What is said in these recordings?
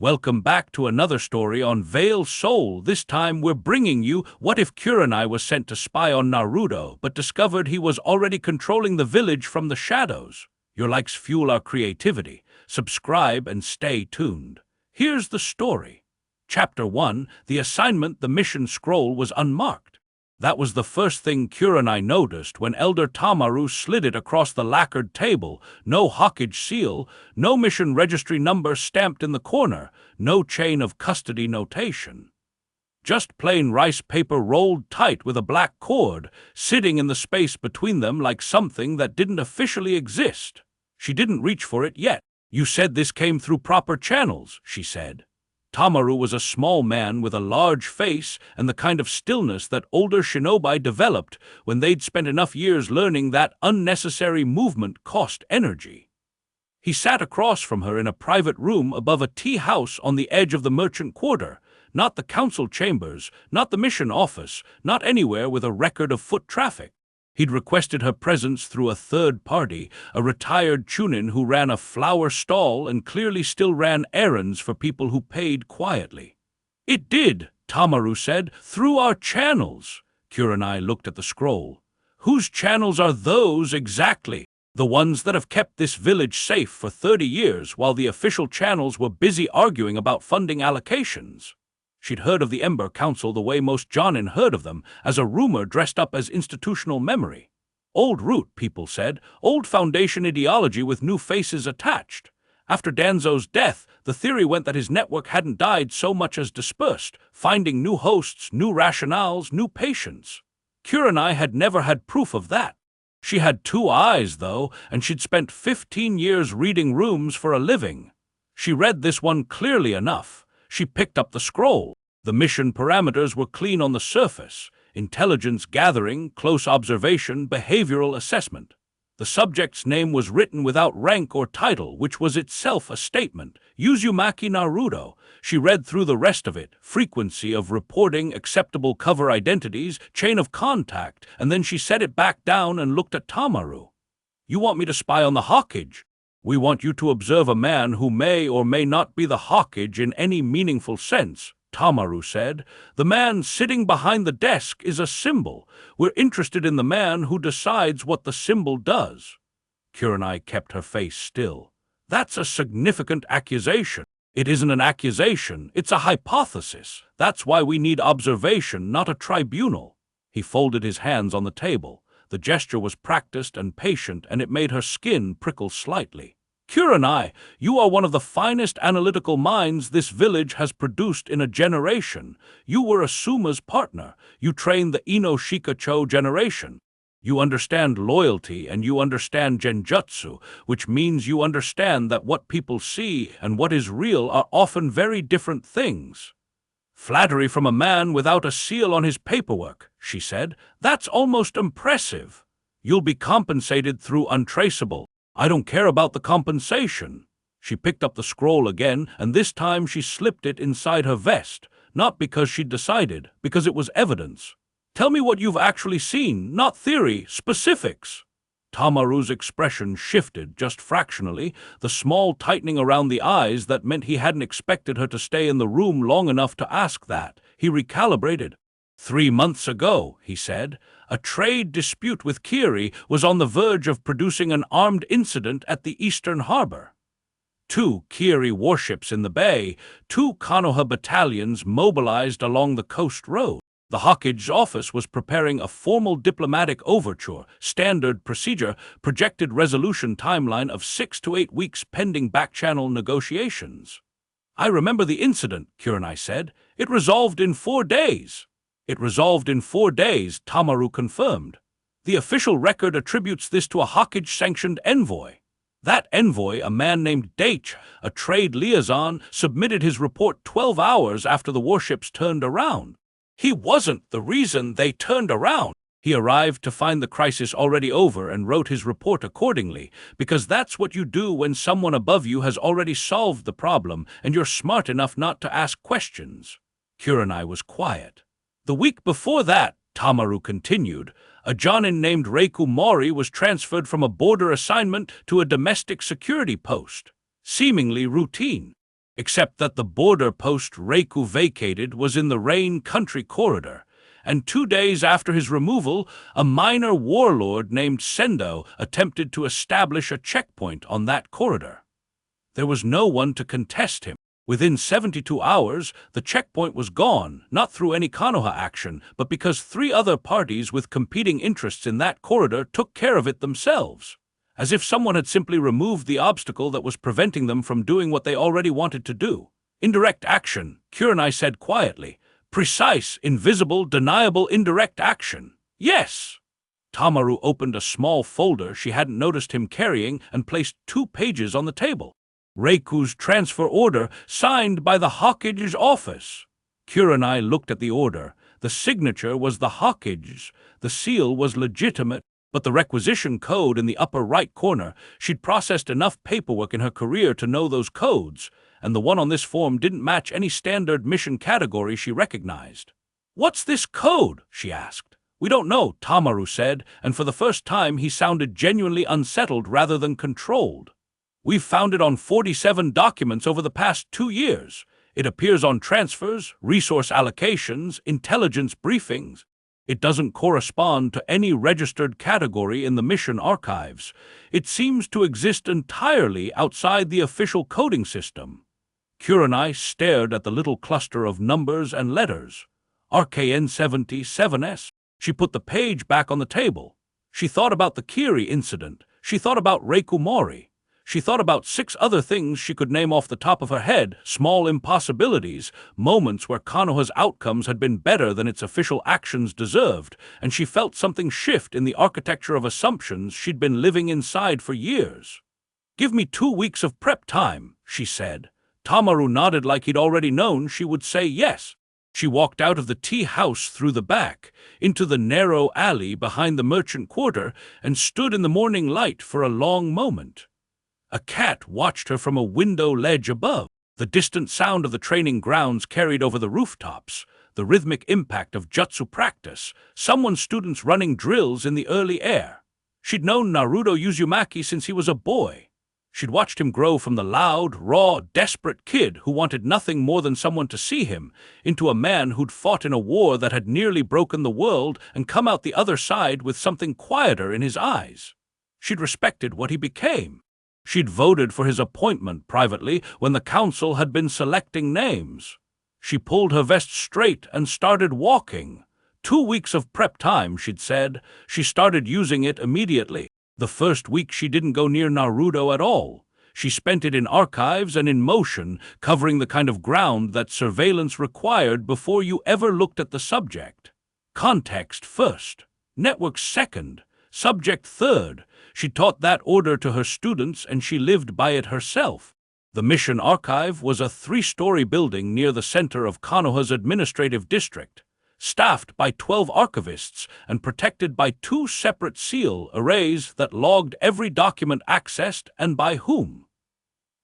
Welcome back to another story on Veil Soul. This time we're bringing you what if Kurenai was sent to spy on Naruto, but discovered he was already controlling the village from the shadows. Your likes fuel our creativity. Subscribe and stay tuned. Here's the story. Chapter 1, The Assignment, the mission scroll was unmarked. That was the first thing Kurenai noticed when Elder Tamaru slid it across the lacquered table. No Hawkage seal, no mission registry number stamped in the corner, no chain of custody notation. Just plain rice paper rolled tight with a black cord, sitting in the space between them like something that didn't officially exist. She didn't reach for it yet. "You said this came through proper channels," she said. Tamaru was a small man with a large face and the kind of stillness that older shinobi developed when they'd spent enough years learning that unnecessary movement cost energy. He sat across from her in a private room above a tea house on the edge of the merchant quarter, not the council chambers, not the mission office, not anywhere with a record of foot traffic. He'd requested her presence through a third party, a retired chunin who ran a flower stall and clearly still ran errands for people who paid quietly. "It did," Tamaru said, "through our channels." Kurenai looked at the scroll. "Whose channels are those exactly?" "The ones that have kept this village safe for 30 years while the official channels were busy arguing about funding allocations." She'd heard of the Ember Council the way most Jonin heard of them, as a rumor dressed up as institutional memory. Old root, people said, old Foundation ideology with new faces attached. After Danzo's death, the theory went that his network hadn't died so much as dispersed, finding new hosts, new rationales, new patients. Kurenai had never had proof of that. She had 2 eyes, though, and she'd spent 15 years reading rooms for a living. She read this one clearly enough. She picked up the scroll. The mission parameters were clean on the surface: intelligence gathering, close observation, behavioral assessment. The subject's name was written without rank or title, which was itself a statement. Uzumaki Naruto. She read through the rest of it: frequency of reporting, acceptable cover identities, chain of contact, and then she set it back down and looked at Tamaru. "You want me to spy on the Hawkage?" "We want you to observe a man who may or may not be the Hawkage in any meaningful sense," Tamaru said. "The man sitting behind the desk is a symbol. We're interested in the man who decides what the symbol does." Kurenai kept her face still. "That's a significant accusation." "It isn't an accusation, it's a hypothesis. That's why we need observation, not a tribunal." He folded his hands on the table. The gesture was practiced and patient, and it made her skin prickle slightly. "Kurenai, you are one of the finest analytical minds this village has produced in a generation. You were Asuma's partner. You trained the Ino Shikacho generation. You understand loyalty and you understand genjutsu, which means you understand that what people see and what is real are often very different things." "Flattery from a man without a seal on his paperwork," she said. "That's almost impressive. You'll be compensated through untraceable." "I don't care about the compensation." She picked up the scroll again, and this time she slipped it inside her vest, not because she'd decided, because it was evidence. "Tell me what you've actually seen, not theory, specifics." Tamaru's expression shifted just fractionally, the small tightening around the eyes that meant he hadn't expected her to stay in the room long enough to ask that. He recalibrated. 3 months ago," he said, "a trade dispute with Kiri was on the verge of producing an armed incident at the eastern harbor. 2 Kiri warships in the bay, 2 Konoha battalions mobilized along the coast road. The Hawkage's office was preparing a formal diplomatic overture, standard procedure, projected resolution timeline of 6 to 8 weeks pending back-channel negotiations." "I remember the incident," Kurenai said. "It resolved in 4 days." "It resolved in 4 days," Tamaru confirmed. "The official record attributes this to a Hawkage-sanctioned envoy. That envoy, a man named Daichi, a trade liaison, submitted his report 12 hours after the warships turned around. He wasn't the reason they turned around. He arrived to find the crisis already over and wrote his report accordingly, because that's what you do when someone above you has already solved the problem and you're smart enough not to ask questions." Kurenai was quiet. "The week before that," Tamaru continued, "a Jonin named Reiku Mori was transferred from a border assignment to a domestic security post. Seemingly routine. except that the border post Reiku vacated was in the Rain Country corridor, and 2 days after his removal, a minor warlord named Sendo attempted to establish a checkpoint on that corridor. There was no one to contest him. Within 72 hours, the checkpoint was gone, not through any Konoha action, but because 3 other parties with competing interests in that corridor took care of it themselves, as if someone had simply removed the obstacle that was preventing them from doing what they already wanted to do. Indirect action, Kurenai said quietly. Precise, invisible, deniable indirect action. Yes! Tamaru opened a small folder she hadn't noticed him carrying and placed 2 pages on the table. Reiku's transfer order, signed by the Hokage's office. Kurenai looked at the order. The signature was the Hokage's. The seal was legitimate, but the requisition code in the upper right corner, she'd processed enough paperwork in her career to know those codes, and the one on this form didn't match any standard mission category she recognized. "What's this code?" she asked. "We don't know," Tamaru said, and for the first time he sounded genuinely unsettled rather than controlled. "We've found it on 47 documents over the past 2 years. It appears on transfers, resource allocations, intelligence briefings. It doesn't correspond to any registered category in the mission archives. It seems to exist entirely outside the official coding system." Kurenai stared at the little cluster of numbers and letters. RKN 77S. She put the page back on the table. She thought about the Kiri incident. She thought about Reiku Mori. She thought about 6 other things she could name off the top of her head, small impossibilities, moments where Konoha's outcomes had been better than its official actions deserved, and she felt something shift in the architecture of assumptions she'd been living inside for years. "Give me 2 weeks of prep time," she said. Tamaru nodded like he'd already known she would say yes. She walked out of the tea house through the back, into the narrow alley behind the merchant quarter, and stood in the morning light for a long moment. A cat watched her from a window ledge above. The distant sound of the training grounds carried over the rooftops, the rhythmic impact of jutsu practice, someone's students running drills in the early air. She'd known Naruto Uzumaki since he was a boy. She'd watched him grow from the loud, raw, desperate kid who wanted nothing more than someone to see him, into a man who'd fought in a war that had nearly broken the world and come out the other side with something quieter in his eyes. She'd respected what he became. She'd voted for his appointment privately when the council had been selecting names. She pulled her vest straight and started walking. 2 weeks of prep time, she'd said. She started using it immediately. The first week she didn't go near Naruto at all. She spent it in archives and in motion, covering the kind of ground that surveillance required before you ever looked at the subject. Context first, network second, subject third. She taught that order to her students, and she lived by it herself. The mission archive was a 3-story building near the center of Konoha's administrative district, staffed by 12 archivists and protected by 2 separate seal arrays that logged every document accessed and by whom.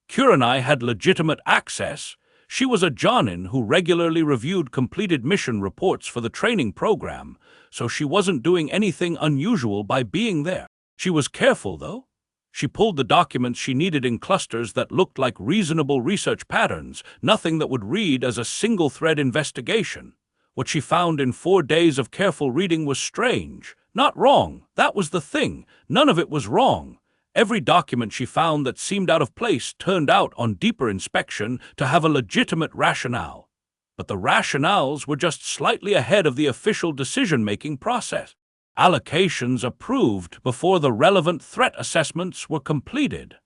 Kurenai had legitimate access. She was a Jonin who regularly reviewed completed mission reports for the training program, so she wasn't doing anything unusual by being there. She was careful, though. She pulled the documents she needed in clusters that looked like reasonable research patterns, nothing that would read as a single-thread investigation. What she found in 4 days of careful reading was strange. Not wrong. That was the thing. None of it was wrong. Every document she found that seemed out of place turned out on deeper inspection to have a legitimate rationale. But the rationales were just slightly ahead of the official decision-making process. Allocations approved before the relevant threat assessments were completed.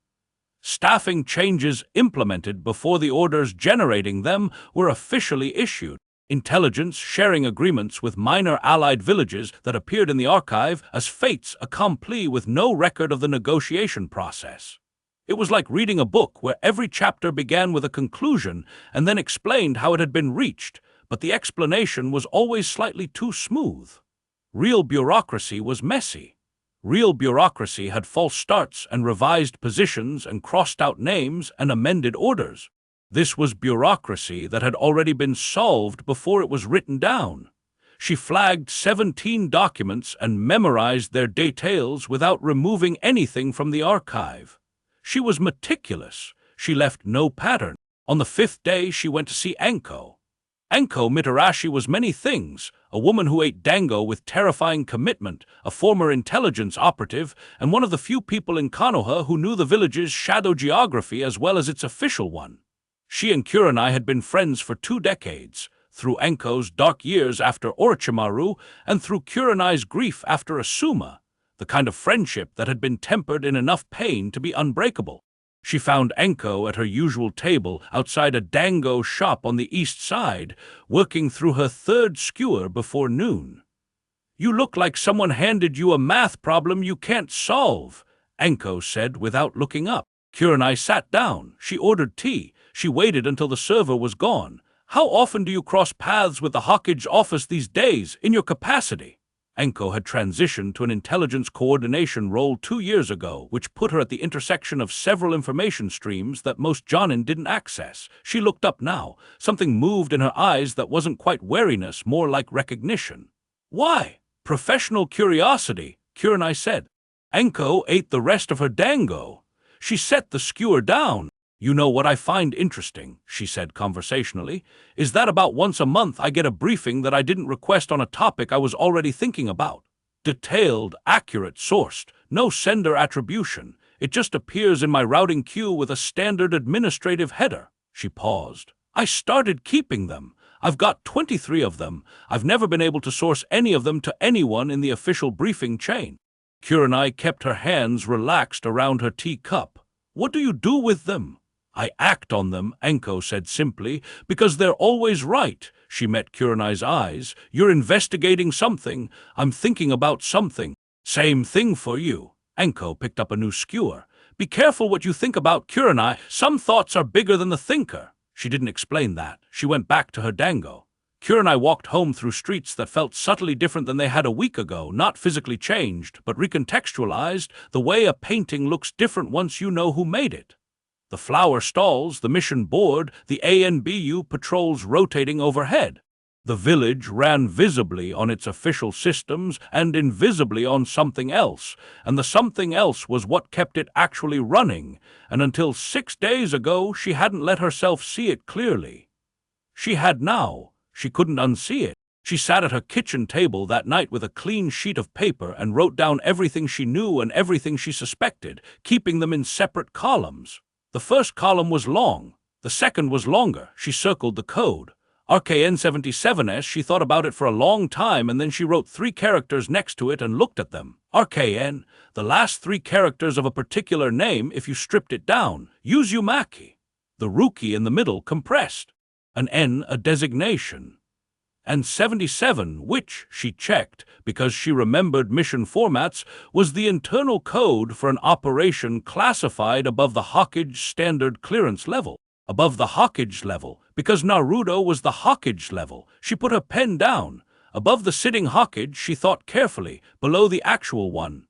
Staffing changes implemented before the orders generating them were officially issued. Intelligence sharing agreements with minor allied villages that appeared in the archive as fates accompli with no record of the negotiation process. It was like reading a book where every chapter began with a conclusion and then explained how it had been reached, but the explanation was always slightly too smooth. Real bureaucracy was messy. Real bureaucracy had false starts and revised positions and crossed out names and amended orders. This was bureaucracy that had already been solved before it was written down. She flagged 17 documents and memorized their details without removing anything from the archive. She was meticulous. She left no pattern. On the 5th day, she went to see Anko. Anko Mitarashi was many things: a woman who ate dango with terrifying commitment, a former intelligence operative, and one of the few people in Konoha who knew the village's shadow geography as well as its official one. She and Kurenai had been friends for 2 decades, through Anko's dark years after Orochimaru and through Kurenai's grief after Asuma, the kind of friendship that had been tempered in enough pain to be unbreakable. She found Anko at her usual table outside a dango shop on the east side, working through her 3rd skewer before noon. "You look like someone handed you a math problem you can't solve," Anko said without looking up. Kurenai sat down. She ordered tea. She waited until the server was gone. "How often do you cross paths with the Hawkage office these days, in your capacity?" Anko had transitioned to an intelligence coordination role 2 years ago, which put her at the intersection of several information streams that most Jonin didn't access. She looked up now. Something moved in her eyes that wasn't quite wariness, more like recognition. "Why? Professional curiosity," Kurenai said. Anko ate the rest of her dango. She set the skewer down. "You know what I find interesting," she said conversationally, "is that about once a month I get a briefing that I didn't request on a topic I was already thinking about. Detailed, accurate, sourced, no sender attribution. It just appears in my routing queue with a standard administrative header." She paused. "I started keeping them. I've got 23 of them. I've never been able to source any of them to anyone in the official briefing chain." Kurenai kept her hands relaxed around her teacup. "What do you do with them?" "I act on them," Anko said simply, "because they're always right." She met Kurenai's eyes. "You're investigating something. I'm thinking about something." "Same thing for you." Anko picked up a new skewer. "Be careful what you think about, Kurenai. Some thoughts are bigger than the thinker." She didn't explain that. She went back to her dango. Kurenai walked home through streets that felt subtly different than they had a week ago, not physically changed, but recontextualized, the way a painting looks different once you know who made it. The flower stalls, the mission board, the ANBU patrols rotating overhead. The village ran visibly on its official systems and invisibly on something else, and the something else was what kept it actually running, and until 6 days ago she hadn't let herself see it clearly. She had now. She couldn't unsee it. She sat at her kitchen table that night with a clean sheet of paper and wrote down everything she knew and everything she suspected, keeping them in separate columns. The first column was long. The second was longer. She circled the code. RKN77S. She thought about it for a long time, and then she wrote 3 characters next to it and looked at them. RKN, the last 3 characters of a particular name if you stripped it down. Uzumaki. The Ruki in the middle compressed. An N, a designation. And 77, which, she checked, because she remembered mission formats, was the internal code for an operation classified above the Hawkage standard clearance level. Above the Hawkage level, because Naruto was the Hawkage level. She put her pen down. Above the sitting Hawkage, she thought carefully, below the actual one.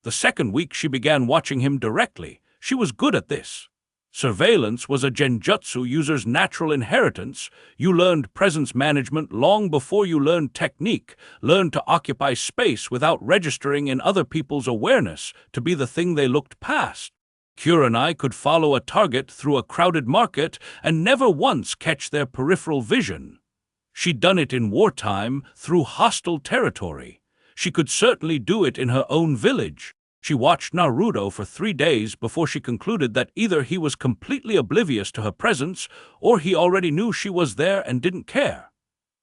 The second week she began watching him directly. She was good at this. Surveillance was a genjutsu user's natural inheritance. You learned presence management long before you learned technique, learned to occupy space without registering in other people's awareness, to be the thing they looked past. Kurenai could follow a target through a crowded market and never once catch their peripheral vision. She'd done it in wartime, through hostile territory. She could certainly do it in her own village. She watched Naruto for 3 days before she concluded that either he was completely oblivious to her presence, or he already knew she was there and didn't care.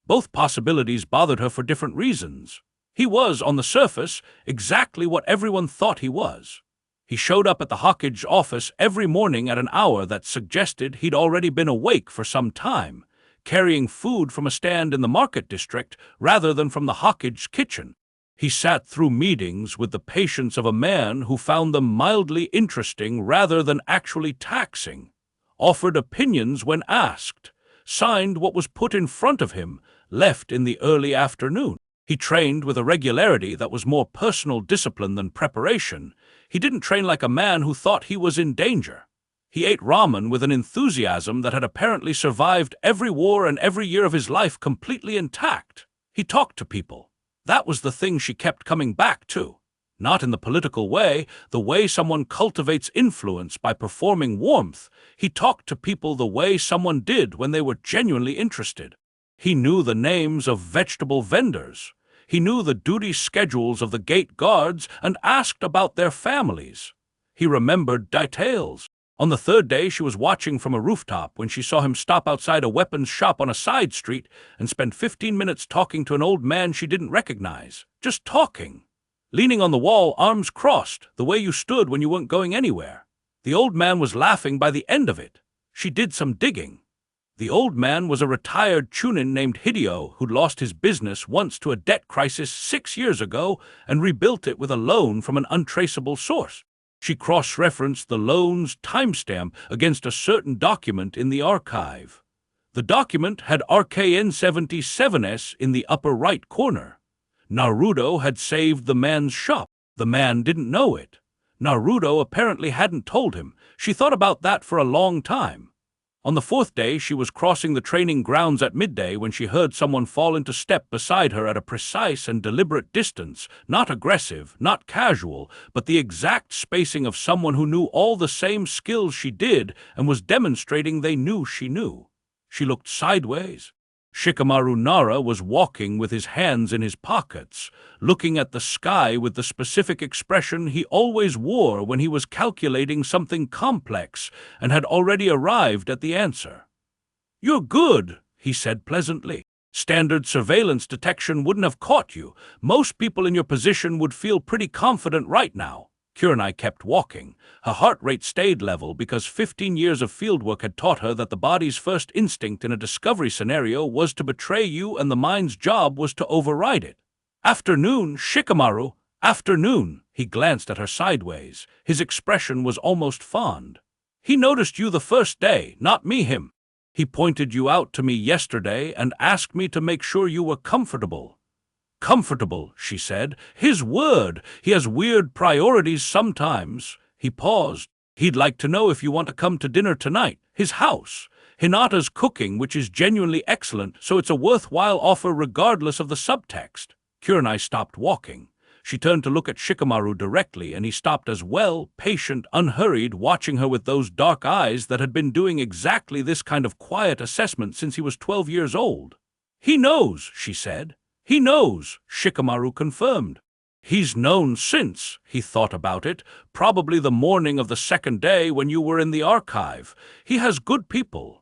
Both possibilities bothered her for different reasons. He was, on the surface, exactly what everyone thought he was. He showed up at the Hawkage office every morning at an hour that suggested he'd already been awake for some time, carrying food from a stand in the market district rather than from the Hawkage kitchen. He sat through meetings with the patience of a man who found them mildly interesting rather than actually taxing, offered opinions when asked, signed what was put in front of him, left in the early afternoon. He trained with a regularity that was more personal discipline than preparation. He didn't train like a man who thought he was in danger. He ate ramen with an enthusiasm that had apparently survived every war and every year of his life completely intact. He talked to people. That was the thing she kept coming back to. Not in the political way, the way someone cultivates influence by performing warmth. He talked to people the way someone did when they were genuinely interested. He knew the names of vegetable vendors. He knew the duty schedules of the gate guards and asked about their families. He remembered details. On the third day, she was watching from a rooftop when she saw him stop outside a weapons shop on a side street and spend 15 minutes talking to an old man she didn't recognize. Just talking. Leaning on the wall, arms crossed, the way you stood when you weren't going anywhere. The old man was laughing by the end of it. She did some digging. The old man was a retired chunin named Hideo who'd lost his business once to a debt crisis 6 years ago and rebuilt it with a loan from an untraceable source. She cross-referenced the loan's timestamp against a certain document in the archive. The document had RKN 77S in the upper right corner. Naruto had saved the man's shop. The man didn't know it. Naruto apparently hadn't told him. She thought about that for a long time. On the fourth day, she was crossing the training grounds at midday when she heard someone fall into step beside her at a precise and deliberate distance, not aggressive, not casual, but the exact spacing of someone who knew all the same skills she did and was demonstrating they knew she knew. She looked sideways. Shikamaru Nara was walking with his hands in his pockets, looking at the sky with the specific expression he always wore when he was calculating something complex and had already arrived at the answer. "You're good," he said pleasantly. "Standard surveillance detection wouldn't have caught you. Most people in your position would feel pretty confident right now." Kurenai kept walking. Her heart rate stayed level because 15 years of fieldwork had taught her that the body's first instinct in a discovery scenario was to betray you and the mind's job was to override it. "Afternoon, Shikamaru, afternoon." He glanced at her sideways. His expression was almost fond. "He noticed you the first day, not me him. He pointed you out to me yesterday and asked me to make sure you were comfortable." "Comfortable," she said. "His word. He has weird priorities sometimes." He paused. "He'd like to know if you want to come to dinner tonight. His house. Hinata's cooking, which is genuinely excellent, so it's a worthwhile offer regardless of the subtext." Kurenai stopped walking. She turned to look at Shikamaru directly, and he stopped as well, patient, unhurried, watching her with those dark eyes that had been doing exactly this kind of quiet assessment since he was 12 years old. "He knows," she said. "He knows," Shikamaru confirmed. "He's known since," he thought about it, "probably the morning of the second day when you were in the archive. He has good people.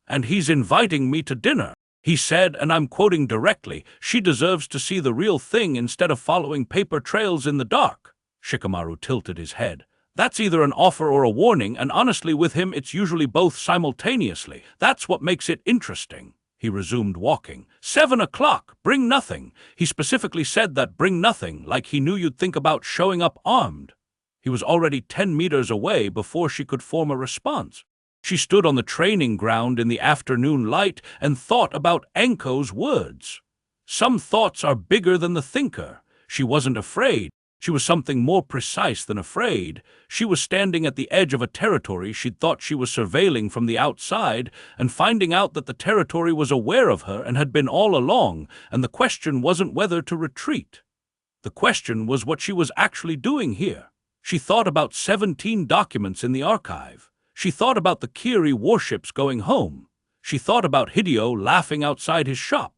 And he's inviting me to dinner. He said, and I'm quoting directly, she deserves to see the real thing instead of following paper trails in the dark." Shikamaru tilted his head. "That's either an offer or a warning, and honestly with him it's usually both simultaneously. That's what makes it interesting." He resumed walking. 7 o'clock, bring nothing. He specifically said that bring nothing, like he knew you'd think about showing up armed. He was already 10 meters away before she could form a response. She stood on the training ground in the afternoon light and thought about Anko's words. Some thoughts are bigger than the thinker. She wasn't afraid. She was something more precise than afraid. She was standing at the edge of a territory she'd thought she was surveilling from the outside and finding out that the territory was aware of her and had been all along, and the question wasn't whether to retreat. The question was what she was actually doing here. She thought about 17 documents in the archive. She thought about the Kiri warships going home. She thought about Hideo laughing outside his shop.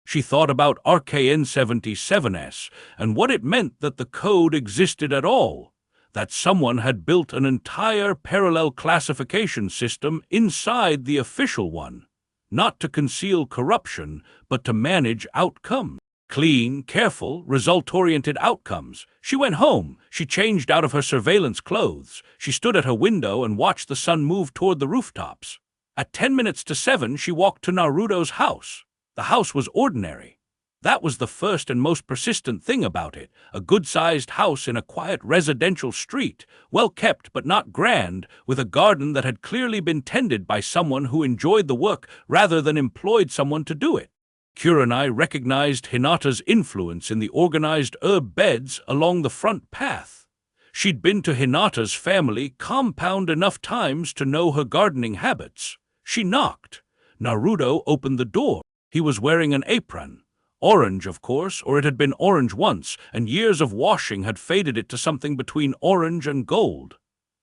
She thought about RKN 77S and what it meant that the code existed at all, that someone had built an entire parallel classification system inside the official one, not to conceal corruption, but to manage outcomes. Clean, careful, result-oriented outcomes. She went home. She changed out of her surveillance clothes. She stood at her window and watched the sun move toward the rooftops. At 10 minutes to 7, she walked to Naruto's house. The house was ordinary. That was the first and most persistent thing about it, a good-sized house in a quiet residential street, well-kept but not grand, with a garden that had clearly been tended by someone who enjoyed the work rather than employed someone to do it. Kurenai recognized Hinata's influence in the organized herb beds along the front path. She'd been to Hinata's family compound enough times to know her gardening habits. She knocked. Naruto opened the door. He was wearing an apron. Orange, of course, or it had been orange once, and years of washing had faded it to something between orange and gold.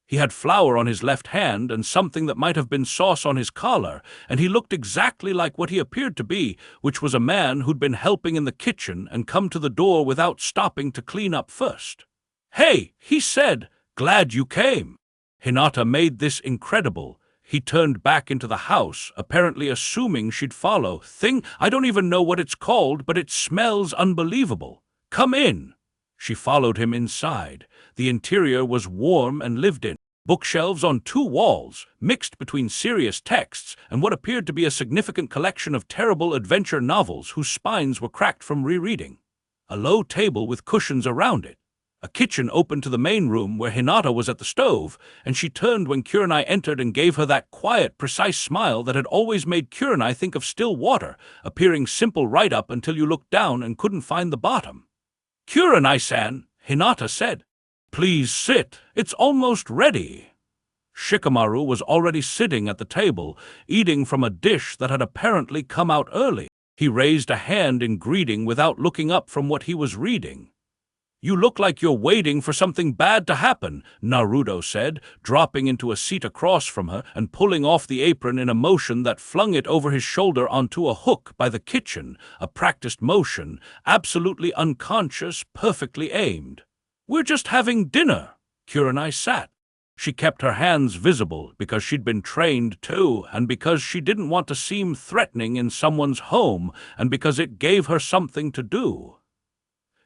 He had flour on his left hand and something that might have been sauce on his collar, and he looked exactly like what he appeared to be, which was a man who'd been helping in the kitchen and come to the door without stopping to clean up first. "Hey," he said, "glad you came." Hinata made this incredible. He turned back into the house, apparently assuming she'd follow. I don't even know what it's called, but it smells unbelievable. Come in." She followed him inside. The interior was warm and lived in. Bookshelves on 2 walls, mixed between serious texts and what appeared to be a significant collection of terrible adventure novels whose spines were cracked from rereading. A low table with cushions around it. A kitchen opened to the main room where Hinata was at the stove, and she turned when Kurenai entered and gave her that quiet, precise smile that had always made Kurenai think of still water, appearing simple right up until you looked down and couldn't find the bottom. "Kurenai-san," Hinata said. "Please sit. It's almost ready." Shikamaru was already sitting at the table, eating from a dish that had apparently come out early. He raised a hand in greeting without looking up from what he was reading. "You look like you're waiting for something bad to happen," Naruto said, dropping into a seat across from her and pulling off the apron in a motion that flung it over his shoulder onto a hook by the kitchen, a practiced motion, absolutely unconscious, perfectly aimed. "We're just having dinner." Kurenai sat. She kept her hands visible because she'd been trained to, and because she didn't want to seem threatening in someone's home, and because it gave her something to do.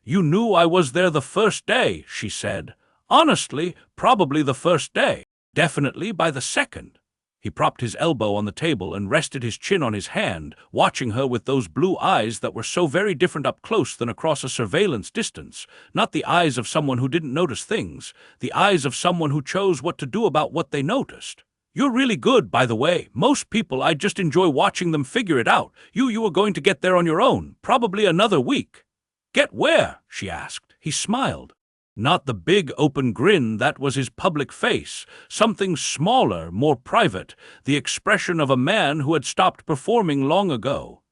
"You knew I was there the first day," she said. "Honestly, probably the first day. Definitely by the second." He propped his elbow on the table and rested his chin on his hand, watching her with those blue eyes that were so very different up close than across a surveillance distance. Not the eyes of someone who didn't notice things, the eyes of someone who chose what to do about what they noticed. "You're really good, by the way. Most people, I just enjoy watching them figure it out. You were going to get there on your own, probably another week." "Get where?" she asked. He smiled. Not the big open grin that was his public face, something smaller, more private, the expression of a man who had stopped performing long ago.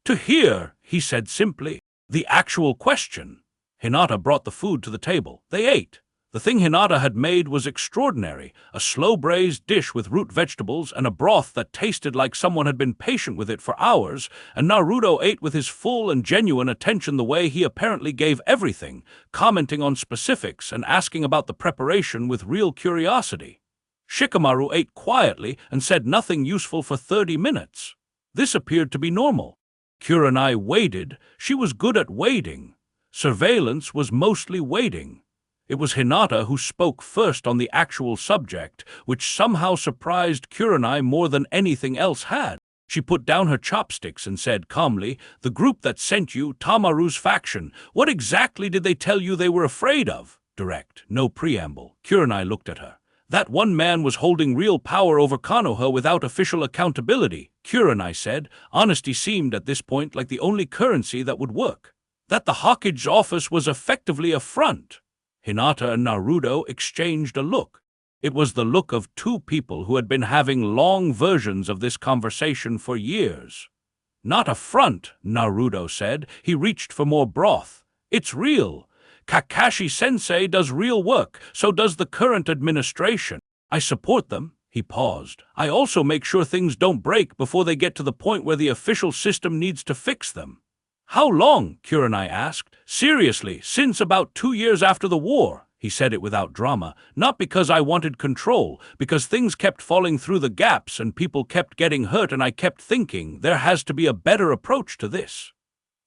"To here," he said simply. "The actual question." Hinata brought the food to the table. They ate. The thing Hinata had made was extraordinary, a slow-braised dish with root vegetables and a broth that tasted like someone had been patient with it for hours, and Naruto ate with his full and genuine attention the way he apparently gave everything, commenting on specifics and asking about the preparation with real curiosity. Shikamaru ate quietly and said nothing useful for 30 minutes. This appeared to be normal. Kurenai waited. She was good at waiting. Surveillance was mostly waiting. It was Hinata who spoke first on the actual subject, which somehow surprised Kurenai more than anything else had. She put down her chopsticks and said calmly, "The group that sent you, Tamaru's faction, what exactly did they tell you they were afraid of?" Direct, no preamble. Kurenai looked at her. "That one man was holding real power over Konoha without official accountability," Kurenai said. Honesty seemed at this point like the only currency that would work. "That the Hokage's office was effectively a front." Hinata and Naruto exchanged a look. It was the look of 2 people who had been having long versions of this conversation for years. "Not a front," Naruto said. He reached for more broth. "It's real. Kakashi-sensei does real work, so does the current administration. I support them." He paused. "I also make sure things don't break before they get to the point where the official system needs to fix them." "How long?" Kurenai asked. "Seriously, since about 2 years after the war." He said it without drama. "Not because I wanted control, because things kept falling through the gaps and people kept getting hurt and I kept thinking, there has to be a better approach to this."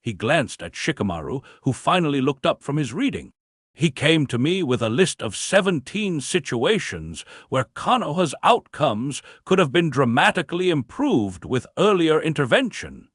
He glanced at Shikamaru, who finally looked up from his reading. "He came to me with a list of 17 situations where Konoha's outcomes could have been dramatically improved with earlier intervention."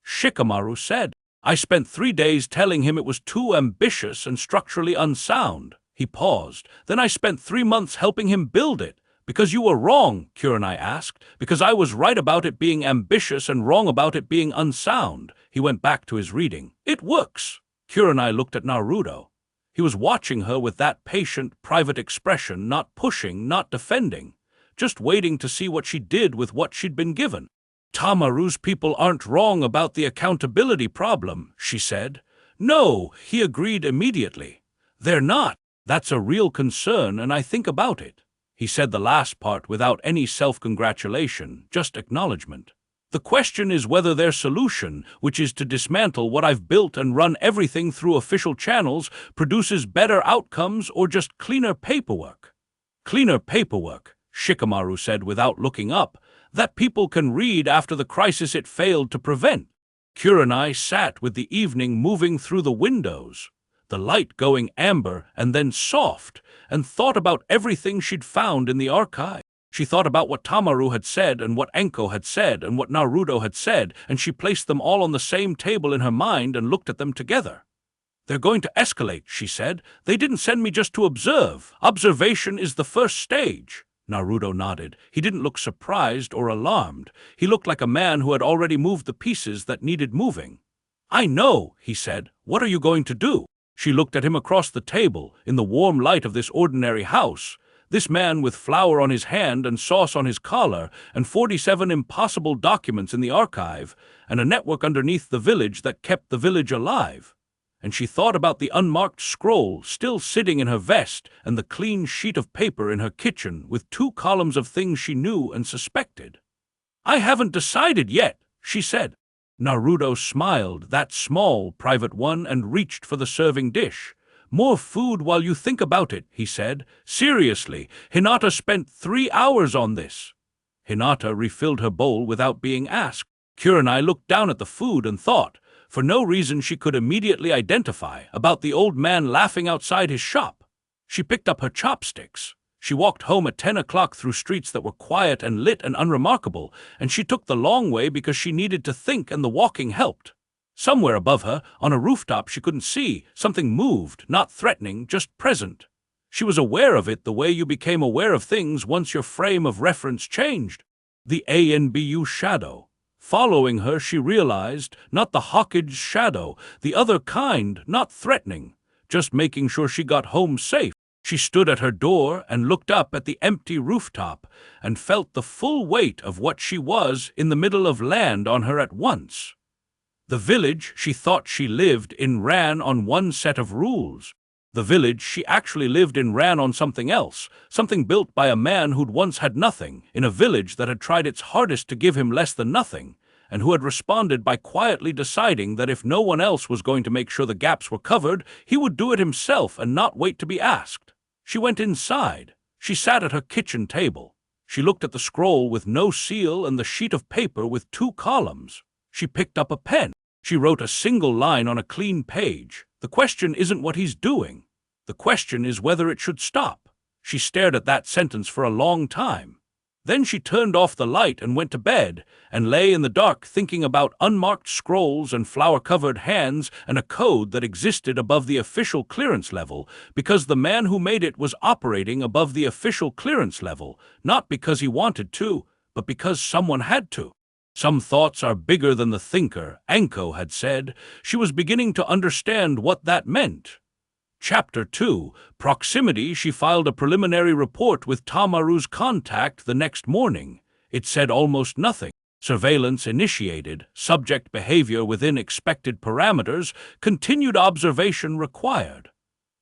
Shikamaru said, "I spent 3 days telling him it was too ambitious and structurally unsound." He paused. "Then I spent 3 months helping him build it." "Because you were wrong?" Kurenai asked. "Because I was right about it being ambitious and wrong about it being unsound." He went back to his reading. "It works." Kurenai looked at Naruto. He was watching her with that patient, private expression, not pushing, not defending, just waiting to see what she did with what she'd been given. Tamaru's people aren't wrong about the accountability problem, she said. No, he agreed immediately. They're not. That's a real concern, and I think about it. He said the last part without any self-congratulation, just acknowledgement. The question is whether their solution, which is to dismantle what I've built and run everything through official channels, produces better outcomes or just cleaner paperwork. Cleaner paperwork, Shikamaru said without looking up, that people can read after the crisis it failed to prevent. Kurenai sat with the evening moving through the windows, the light going amber and then soft, and thought about everything she'd found in the archive. She thought about what Tamaru had said and what Enko had said and what Naruto had said, and she placed them all on the same table in her mind and looked at them together. They're going to escalate, she said. They didn't send me just to observe. Observation is the first stage. Naruto nodded. He didn't look surprised or alarmed. He looked like a man who had already moved the pieces that needed moving. I know, he said. What are you going to do? She looked at him across the table, in the warm light of this ordinary house. This man with flour on his hand and sauce on his collar, and 47 impossible documents in the archive, and a network underneath the village that kept the village alive. And she thought about the unmarked scroll still sitting in her vest and the clean sheet of paper in her kitchen with 2 columns of things she knew and suspected. I haven't decided yet, she said. Naruto smiled, that small, private one, and reached for the serving dish. More food while you think about it, he said. Seriously, Hinata spent 3 hours on this. Hinata refilled her bowl without being asked. Kurenai looked down at the food and thought, for no reason she could immediately identify, about the old man laughing outside his shop. She picked up her chopsticks. She walked home at 10 o'clock through streets that were quiet and lit and unremarkable, and she took the long way because she needed to think and the walking helped. Somewhere above her, on a rooftop she couldn't see, something moved, not threatening, just present. She was aware of it the way you became aware of things once your frame of reference changed. The ANBU shadow. Following her, she realized, not the Hawkage shadow, the other kind, not threatening, just making sure she got home safe. She stood at her door and looked up at the empty rooftop and felt the full weight of what she was in the middle of land on her at once. The village she thought she lived in ran on one set of rules. The village she actually lived in ran on something else, something built by a man who'd once had nothing, in a village that had tried its hardest to give him less than nothing, and who had responded by quietly deciding that if no one else was going to make sure the gaps were covered, he would do it himself and not wait to be asked. She went inside. She sat at her kitchen table. She looked at the scroll with no seal and the sheet of paper with 2 columns. She picked up a pen. She wrote a single line on a clean page. The question isn't what he's doing. The question is whether it should stop. She stared at that sentence for a long time. Then she turned off the light and went to bed, and lay in the dark thinking about unmarked scrolls and flower-covered hands and a code that existed above the official clearance level, because the man who made it was operating above the official clearance level, not because he wanted to, but because someone had to. Some thoughts are bigger than the thinker, Enko had said. She was beginning to understand what that meant. Chapter 2. Proximity. She filed a preliminary report with Tamaru's contact the next morning. It said almost nothing. Surveillance initiated, subject behavior within expected parameters, continued observation required.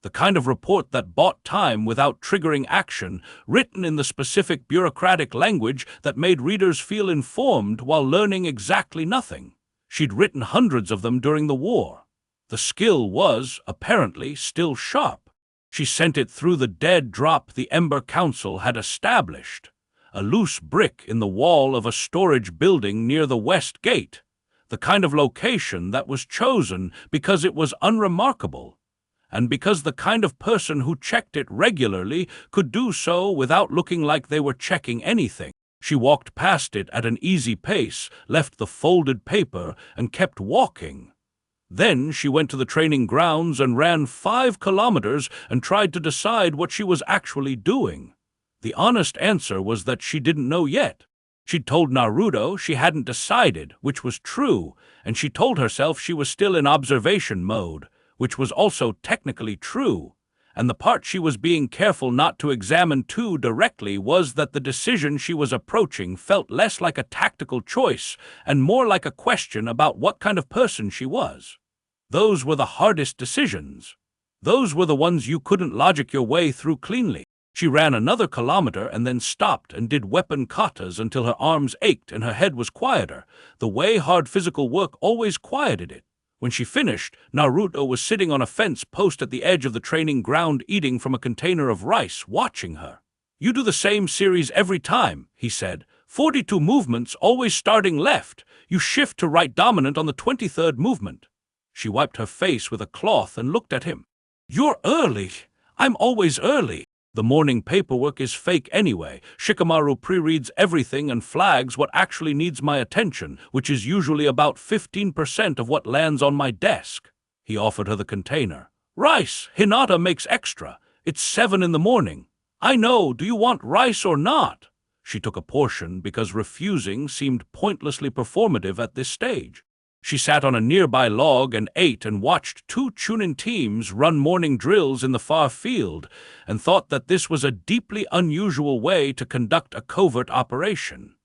The kind of report that bought time without triggering action, written in the specific bureaucratic language that made readers feel informed while learning exactly nothing. She'd written hundreds of them during the war. The skill was, apparently, still sharp. She sent it through the dead drop the Ember Council had established, a loose brick in the wall of a storage building near the West Gate, the kind of location that was chosen because it was unremarkable, and because the kind of person who checked it regularly could do so without looking like they were checking anything. She walked past it at an easy pace, left the folded paper, and kept walking. Then she went to the training grounds and ran 5 kilometers and tried to decide what she was actually doing. The honest answer was that she didn't know yet. She'd told Naruto she hadn't decided, which was true, and she told herself she was still in observation mode, which was also technically true, and the part she was being careful not to examine too directly was that the decision she was approaching felt less like a tactical choice and more like a question about what kind of person she was. Those were the hardest decisions. Those were the ones you couldn't logic your way through cleanly. She ran another kilometer and then stopped and did weapon katas until her arms ached and her head was quieter, the way hard physical work always quieted it. When she finished, Naruto was sitting on a fence post at the edge of the training ground eating from a container of rice, watching her. "You do the same series every time," he said. 42 movements, always starting left. You shift to right dominant on the 23rd movement." She wiped her face with a cloth and looked at him. "You're early. I'm always early. The morning paperwork is fake anyway. Shikamaru pre-reads everything and flags what actually needs my attention, which is usually about 15% of what lands on my desk." He offered her the container. "Rice. Hinata makes extra. It's 7 in the morning. I know. Do you want rice or not?" She took a portion because refusing seemed pointlessly performative at this stage. She sat on a nearby log and ate and watched 2 Chunin teams run morning drills in the far field and thought that this was a deeply unusual way to conduct a covert operation.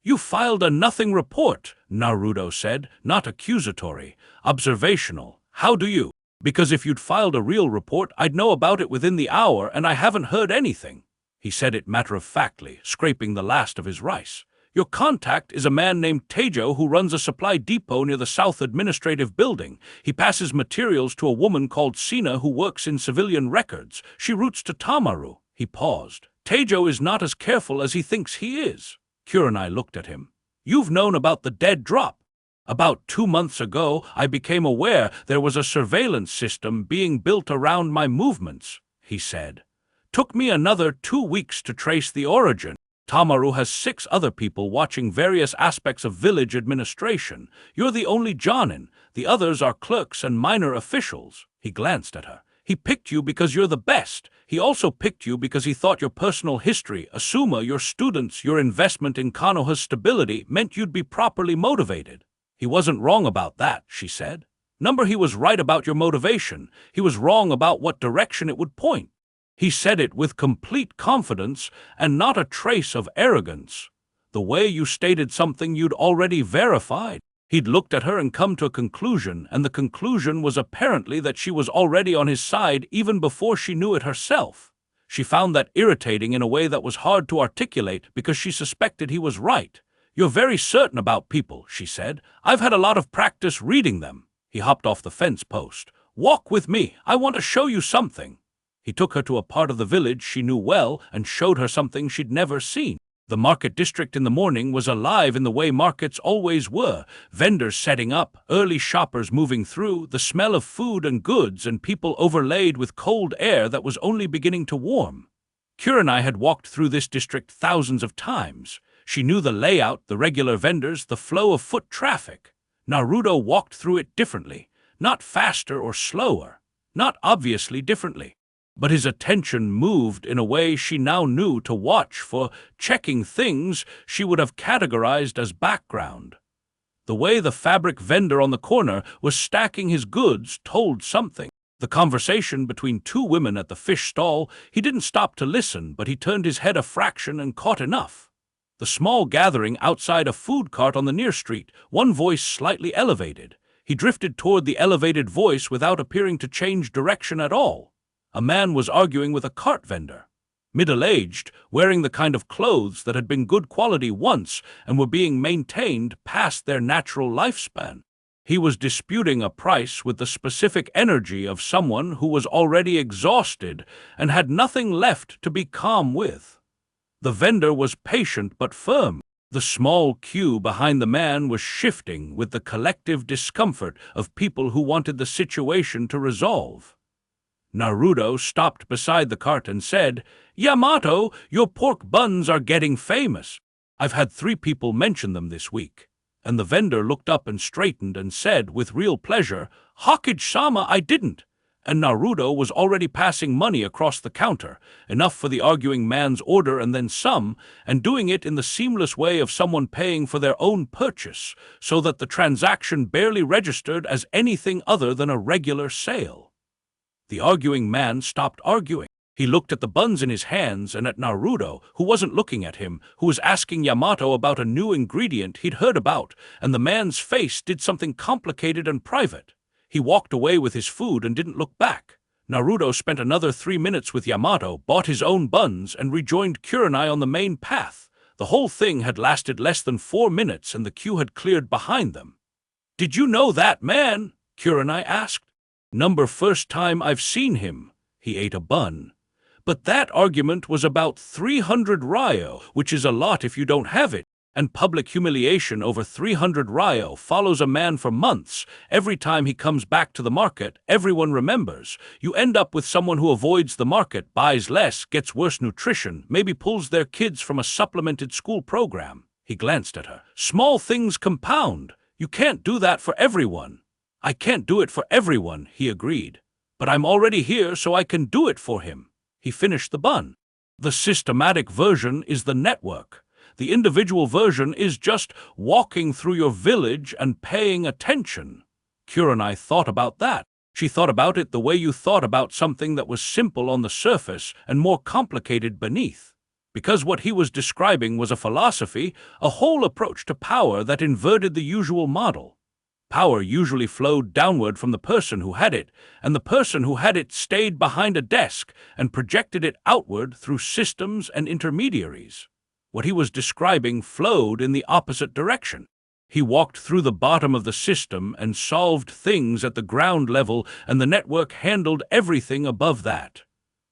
"You filed a nothing report," Naruto said, not accusatory, observational. "How do you?" "Because if you'd filed a real report, I'd know about it within the hour, and I haven't heard anything." He said it matter-of-factly, scraping the last of his rice. "Your contact is a man named Teijo who runs a supply depot near the South Administrative Building. He passes materials to a woman called Sina who works in civilian records. She routes to Tamaru." He paused. "Teijo is not as careful as he thinks he is." Kurenai looked at him. "You've known about the dead drop." "About 2 months ago, I became aware there was a surveillance system being built around my movements," he said. "Took me another 2 weeks to trace the origin. Tamaru has 6 other people watching various aspects of village administration. You're the only Jonin. The others are clerks and minor officials." He glanced at her. "He picked you because you're the best. He also picked you because he thought your personal history, Asuma, your students, your investment in Konoha's stability meant you'd be properly motivated." "He wasn't wrong about that," she said. He was right about your motivation. He was wrong about what direction it would point." He said it with complete confidence and not a trace of arrogance. "The way you stated something you'd already verified." He'd looked at her and come to a conclusion, and the conclusion was apparently that she was already on his side even before she knew it herself. She found that irritating in a way that was hard to articulate because she suspected he was right. "You're very certain about people," she said. "I've had a lot of practice reading them." He hopped off the fence post. "Walk with me. I want to show you something." He took her to a part of the village she knew well and showed her something she'd never seen. The market district in the morning was alive in the way markets always were, vendors setting up, early shoppers moving through, the smell of food and goods and people overlaid with cold air that was only beginning to warm. Kurenai had walked through this district thousands of times. She knew the layout, the regular vendors, the flow of foot traffic. Naruto walked through it differently, not faster or slower, not obviously differently. But his attention moved in a way she now knew to watch for, checking things she would have categorized as background. The way the fabric vendor on the corner was stacking his goods told something. The conversation between 2 women at the fish stall, he didn't stop to listen, but he turned his head a fraction and caught enough. The small gathering outside a food cart on the near street, one voice slightly elevated. He drifted toward the elevated voice without appearing to change direction at all. A man was arguing with a cart vendor. Middle-aged, wearing the kind of clothes that had been good quality once and were being maintained past their natural lifespan. He was disputing a price with the specific energy of someone who was already exhausted and had nothing left to be calm with. The vendor was patient but firm. The small queue behind the man was shifting with the collective discomfort of people who wanted the situation to resolve. Naruto stopped beside the cart and said, "Yamato, your pork buns are getting famous. I've had 3 people mention them this week." And the vendor looked up and straightened and said with real pleasure, "Hokage-sama, I didn't." And Naruto was already passing money across the counter, enough for the arguing man's order and then some, and doing it in the seamless way of someone paying for their own purchase, so that the transaction barely registered as anything other than a regular sale. The arguing man stopped arguing. He looked at the buns in his hands and at Naruto, who wasn't looking at him, who was asking Yamato about a new ingredient he'd heard about, and the man's face did something complicated and private. He walked away with his food and didn't look back. Naruto spent another 3 minutes with Yamato, bought his own buns, and rejoined Kurenai on the main path. The whole thing had lasted less than 4 minutes and the queue had cleared behind them. "Did you know that man?" Kurenai asked. First time I've seen him." He ate a bun. "But that argument was about 300 ryo, which is a lot if you don't have it. And public humiliation over 300 ryo follows a man for months. Every time he comes back to the market, everyone remembers. You end up with someone who avoids the market, buys less, gets worse nutrition, maybe pulls their kids from a supplemented school program." He glanced at her. "Small things compound. You can't do that for everyone." "I can't do it for everyone," he agreed. "But I'm already here, so I can do it for him." He finished the bun. "The systematic version is the network. The individual version is just walking through your village and paying attention." Kurenai thought about that. She thought about it the way you thought about something that was simple on the surface and more complicated beneath. Because what he was describing was a philosophy, a whole approach to power that inverted the usual model. Power usually flowed downward from the person who had it, and the person who had it stayed behind a desk and projected it outward through systems and intermediaries. What he was describing flowed in the opposite direction. He walked through the bottom of the system and solved things at the ground level, and the network handled everything above that.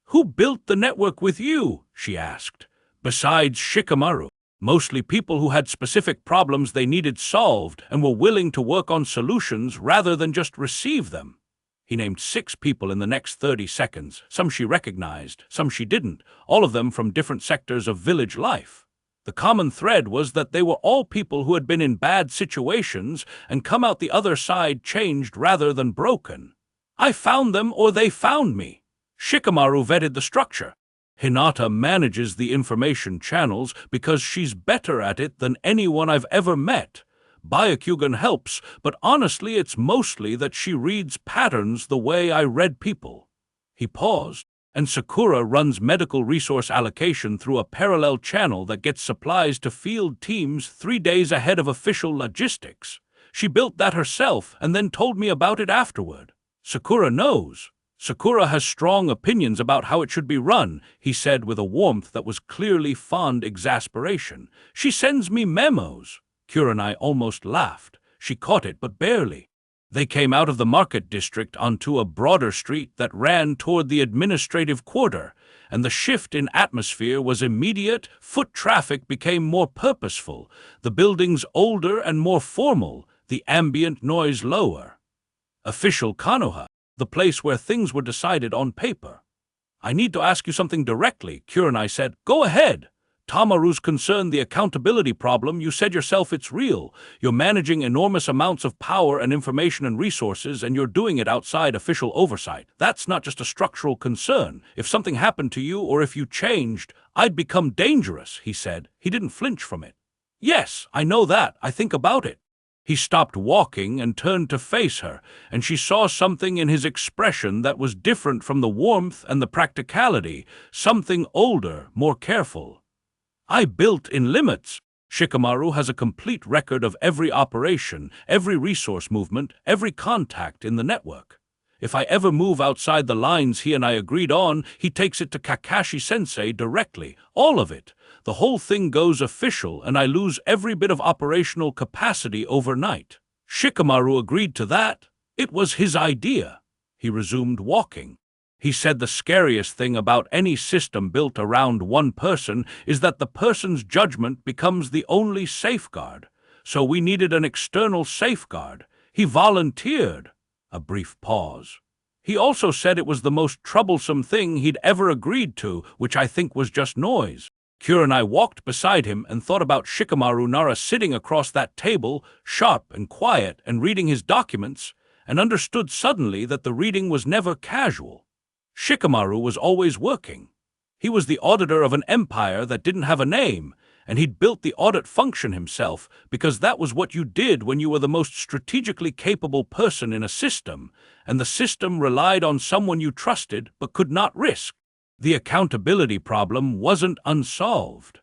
"Who built the network with you?" she asked. "Besides Shikamaru. Mostly people who had specific problems they needed solved and were willing to work on solutions rather than just receive them." He named 6 people in the next 30 seconds. Some she recognized, some she didn't, all of them from different sectors of village life. The common thread was that they were all people who had been in bad situations and come out the other side changed rather than broken. "I found them or they found me." Shikamaru vetted the structure. "Hinata manages the information channels because she's better at it than anyone I've ever met. Byakugan helps, but honestly it's mostly that she reads patterns the way I read people." He paused. "And Sakura runs medical resource allocation through a parallel channel that gets supplies to field teams 3 days ahead of official logistics. She built that herself and then told me about it afterward." "Sakura knows. Sakura has strong opinions about how it should be run," he said with a warmth that was clearly fond exasperation. "She sends me memos." Kurenai almost laughed. She caught it, but barely. They came out of the market district onto a broader street that ran toward the administrative quarter, and the shift in atmosphere was immediate. Foot traffic became more purposeful, the buildings older and more formal, the ambient noise lower. Official Konoha, the place where things were decided on paper. "I need to ask you something directly," Kurenai said. "Go ahead." "Tamaru's concerned the accountability problem. You said yourself it's real. You're managing enormous amounts of power and information and resources, and you're doing it outside official oversight. That's not just a structural concern. If something happened to you or if you changed, I'd become dangerous," he said. He didn't flinch from it. "Yes, I know that. I think about it." He stopped walking and turned to face her, and she saw something in his expression that was different from the warmth and the practicality, something older, more careful. "I built in limits. Shikamaru has a complete record of every operation, every resource movement, every contact in the network. If I ever move outside the lines he and I agreed on, he takes it to Kakashi-sensei directly, all of it. The whole thing goes official, and I lose every bit of operational capacity overnight." Shikamaru agreed to that. It was his idea. He resumed walking. He said the scariest thing about any system built around one person is that the person's judgment becomes the only safeguard. So we needed an external safeguard. He volunteered. A brief pause. "He also said it was the most troublesome thing he'd ever agreed to, which I think was just noise." Kurenai walked beside him and thought about Shikamaru Nara sitting across that table, sharp and quiet, and reading his documents, and understood suddenly that the reading was never casual. Shikamaru was always working. He was the auditor of an empire that didn't have a name, and he'd built the audit function himself because that was what you did when you were the most strategically capable person in a system, and the system relied on someone you trusted but could not risk. The accountability problem wasn't unsolved.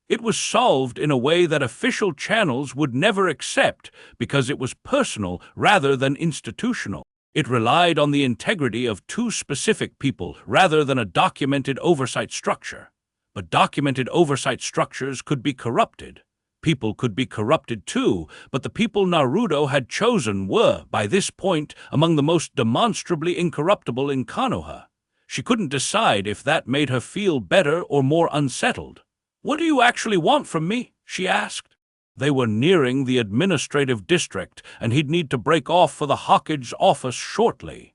It was solved in a way that official channels would never accept because it was personal rather than institutional. It relied on the integrity of two specific people rather than a documented oversight structure. But documented oversight structures could be corrupted. People could be corrupted too, but the people Naruto had chosen were, by this point, among the most demonstrably incorruptible in Konoha. She couldn't decide if that made her feel better or more unsettled. "What do you actually want from me?" she asked. They were nearing the administrative district, and he'd need to break off for the Hokkage's office shortly.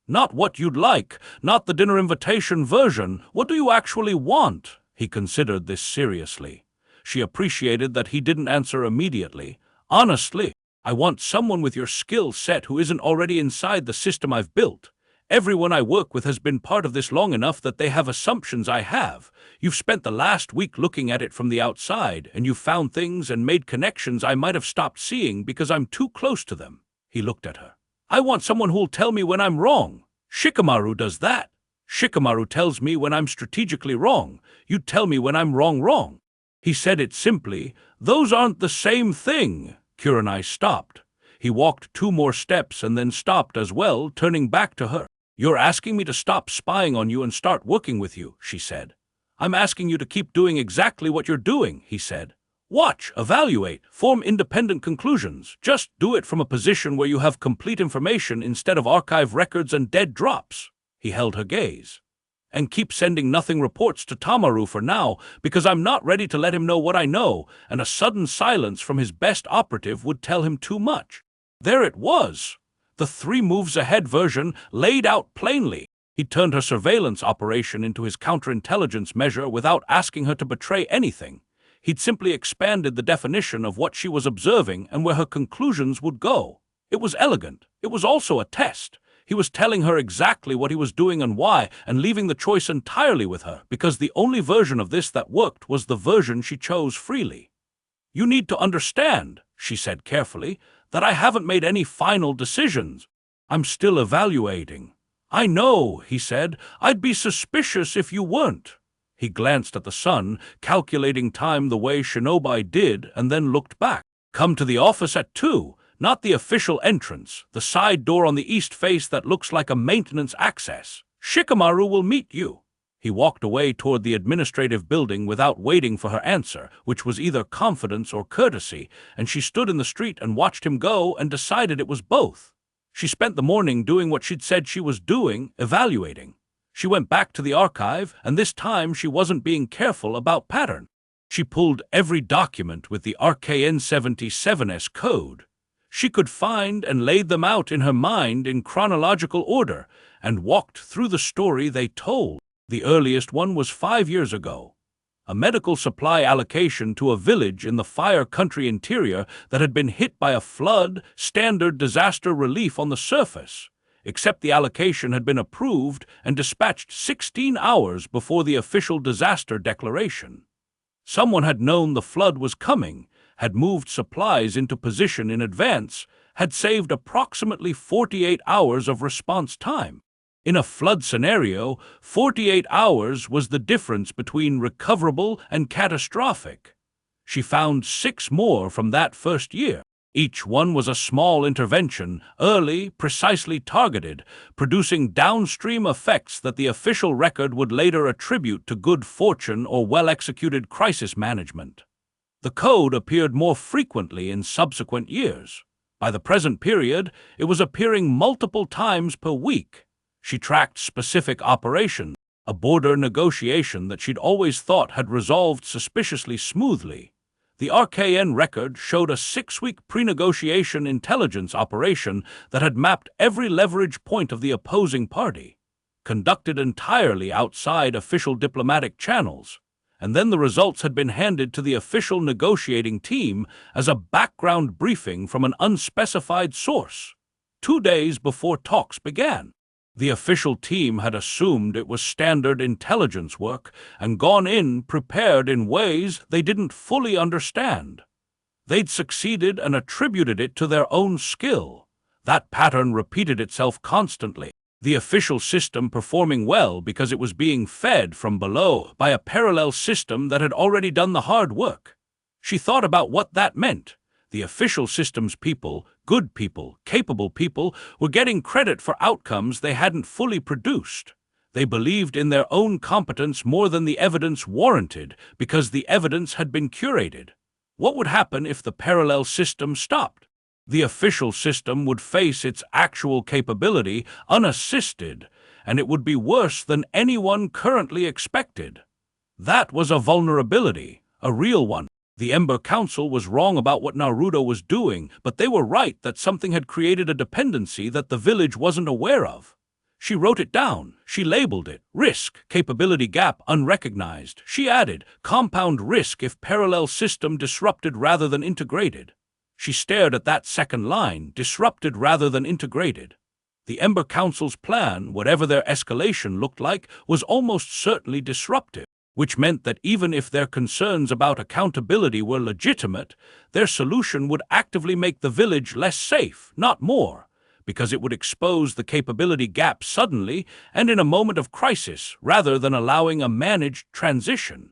"Not what you'd like, not the dinner invitation version. What do you actually want?" He considered this seriously. She appreciated that he didn't answer immediately. "Honestly, I want someone with your skill set who isn't already inside the system I've built. Everyone I work with has been part of this long enough that they have assumptions I have. You've spent the last week looking at it from the outside, and you've found things and made connections I might have stopped seeing because I'm too close to them." He looked at her. "I want someone who'll tell me when I'm wrong. Shikamaru does that. Shikamaru tells me when I'm strategically wrong. You tell me when I'm wrong." He said it simply. "Those aren't the same thing." Kurenai stopped. He walked 2 more steps and then stopped as well, turning back to her. "You're asking me to stop spying on you and start working with you," she said. "I'm asking you to keep doing exactly what you're doing," he said. "Watch, evaluate, form independent conclusions. Just do it from a position where you have complete information instead of archive records and dead drops." He held her gaze. "And keep sending nothing reports to Tamaru for now, because I'm not ready to let him know what I know, and a sudden silence from his best operative would tell him too much." There it was. The 3 moves ahead version laid out plainly. He turned her surveillance operation into his counterintelligence measure without asking her to betray anything. He'd simply expanded the definition of what she was observing and where her conclusions would go. It was elegant. It was also a test. He was telling her exactly what he was doing and why, and leaving the choice entirely with her, because the only version of this that worked was the version she chose freely. "You need to understand," she said carefully, "that I haven't made any final decisions. I'm still evaluating." "I know," he said. "I'd be suspicious if you weren't." He glanced at the sun, calculating time the way Shinobi did, and then looked back. "Come to the office at 2, not the official entrance, the side door on the east face that looks like a maintenance access. Shikamaru will meet you." He walked away toward the administrative building without waiting for her answer, which was either confidence or courtesy, and she stood in the street and watched him go and decided it was both. She spent the morning doing what she'd said she was doing, evaluating. She went back to the archive, and this time she wasn't being careful about pattern. She pulled every document with the RKN 77S code. She could find and laid them out in her mind in chronological order and walked through the story they told. The earliest one was 5 years ago. A medical supply allocation to a village in the fire country interior that had been hit by a flood, standard disaster relief on the surface, except the allocation had been approved and dispatched 16 hours before the official disaster declaration. Someone had known the flood was coming, had moved supplies into position in advance, had saved approximately 48 hours of response time. In a flood scenario, 48 hours was the difference between recoverable and catastrophic. She found 6 more from that first year. Each one was a small intervention, early, precisely targeted, producing downstream effects that the official record would later attribute to good fortune or well-executed crisis management. The code appeared more frequently in subsequent years. By the present period, it was appearing multiple times per week. She tracked specific operations, a border negotiation that she'd always thought had resolved suspiciously smoothly. The RKN record showed a 6-week pre-negotiation intelligence operation that had mapped every leverage point of the opposing party, conducted entirely outside official diplomatic channels, and then the results had been handed to the official negotiating team as a background briefing from an unspecified source, 2 days before talks began. The official team had assumed it was standard intelligence work and gone in prepared in ways they didn't fully understand. They'd succeeded and attributed it to their own skill. That pattern repeated itself constantly, the official system performing well because it was being fed from below by a parallel system that had already done the hard work. She thought about what that meant. The official system's people, good people, capable people, were getting credit for outcomes they hadn't fully produced. They believed in their own competence more than the evidence warranted because the evidence had been curated. What would happen if the parallel system stopped? The official system would face its actual capability unassisted, and it would be worse than anyone currently expected. That was a vulnerability, a real one. The Ember Council was wrong about what Naruto was doing, but they were right that something had created a dependency that the village wasn't aware of. She wrote it down. She labeled it risk, capability gap, unrecognized. She added compound risk if parallel system disrupted rather than integrated. She stared at that second line, disrupted rather than integrated. The Ember Council's plan, whatever their escalation looked like, was almost certainly disruptive, which meant that even if their concerns about accountability were legitimate, their solution would actively make the village less safe, not more, because it would expose the capability gap suddenly and in a moment of crisis rather than allowing a managed transition.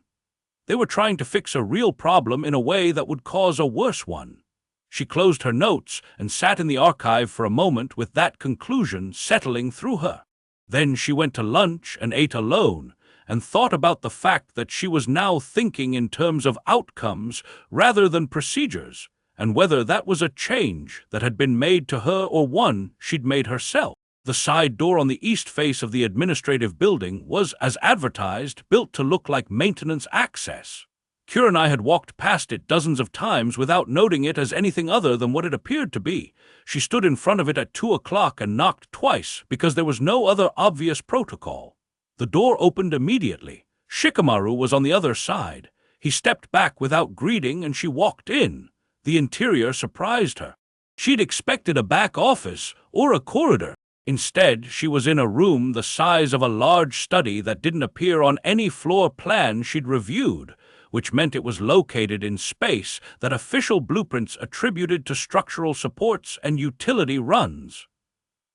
They were trying to fix a real problem in a way that would cause a worse one. She closed her notes and sat in the archive for a moment with that conclusion settling through her. Then she went to lunch and ate alone, and thought about the fact that she was now thinking in terms of outcomes rather than procedures, and whether that was a change that had been made to her or one she'd made herself. The side door on the east face of the administrative building was, as advertised, built to look like maintenance access. Kurenai had walked past it dozens of times without noting it as anything other than what it appeared to be. She stood in front of it at 2 o'clock and knocked twice because there was no other obvious protocol. The door opened immediately. Shikamaru was on the other side. He stepped back without greeting and she walked in. The interior surprised her. She'd expected a back office or a corridor. Instead, she was in a room the size of a large study that didn't appear on any floor plan she'd reviewed, which meant it was located in space that official blueprints attributed to structural supports and utility runs.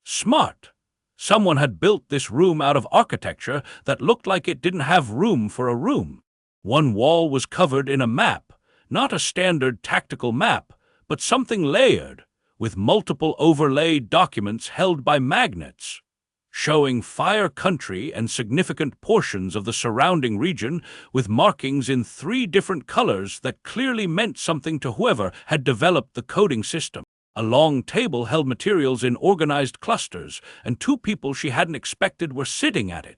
Smart. Someone had built this room out of architecture that looked like it didn't have room for a room. One wall was covered in a map, not a standard tactical map, but something layered, with multiple overlaid documents held by magnets, showing Fire Country and significant portions of the surrounding region with markings in 3 different colors that clearly meant something to whoever had developed the coding system. A long table held materials in organized clusters, and 2 people she hadn't expected were sitting at it.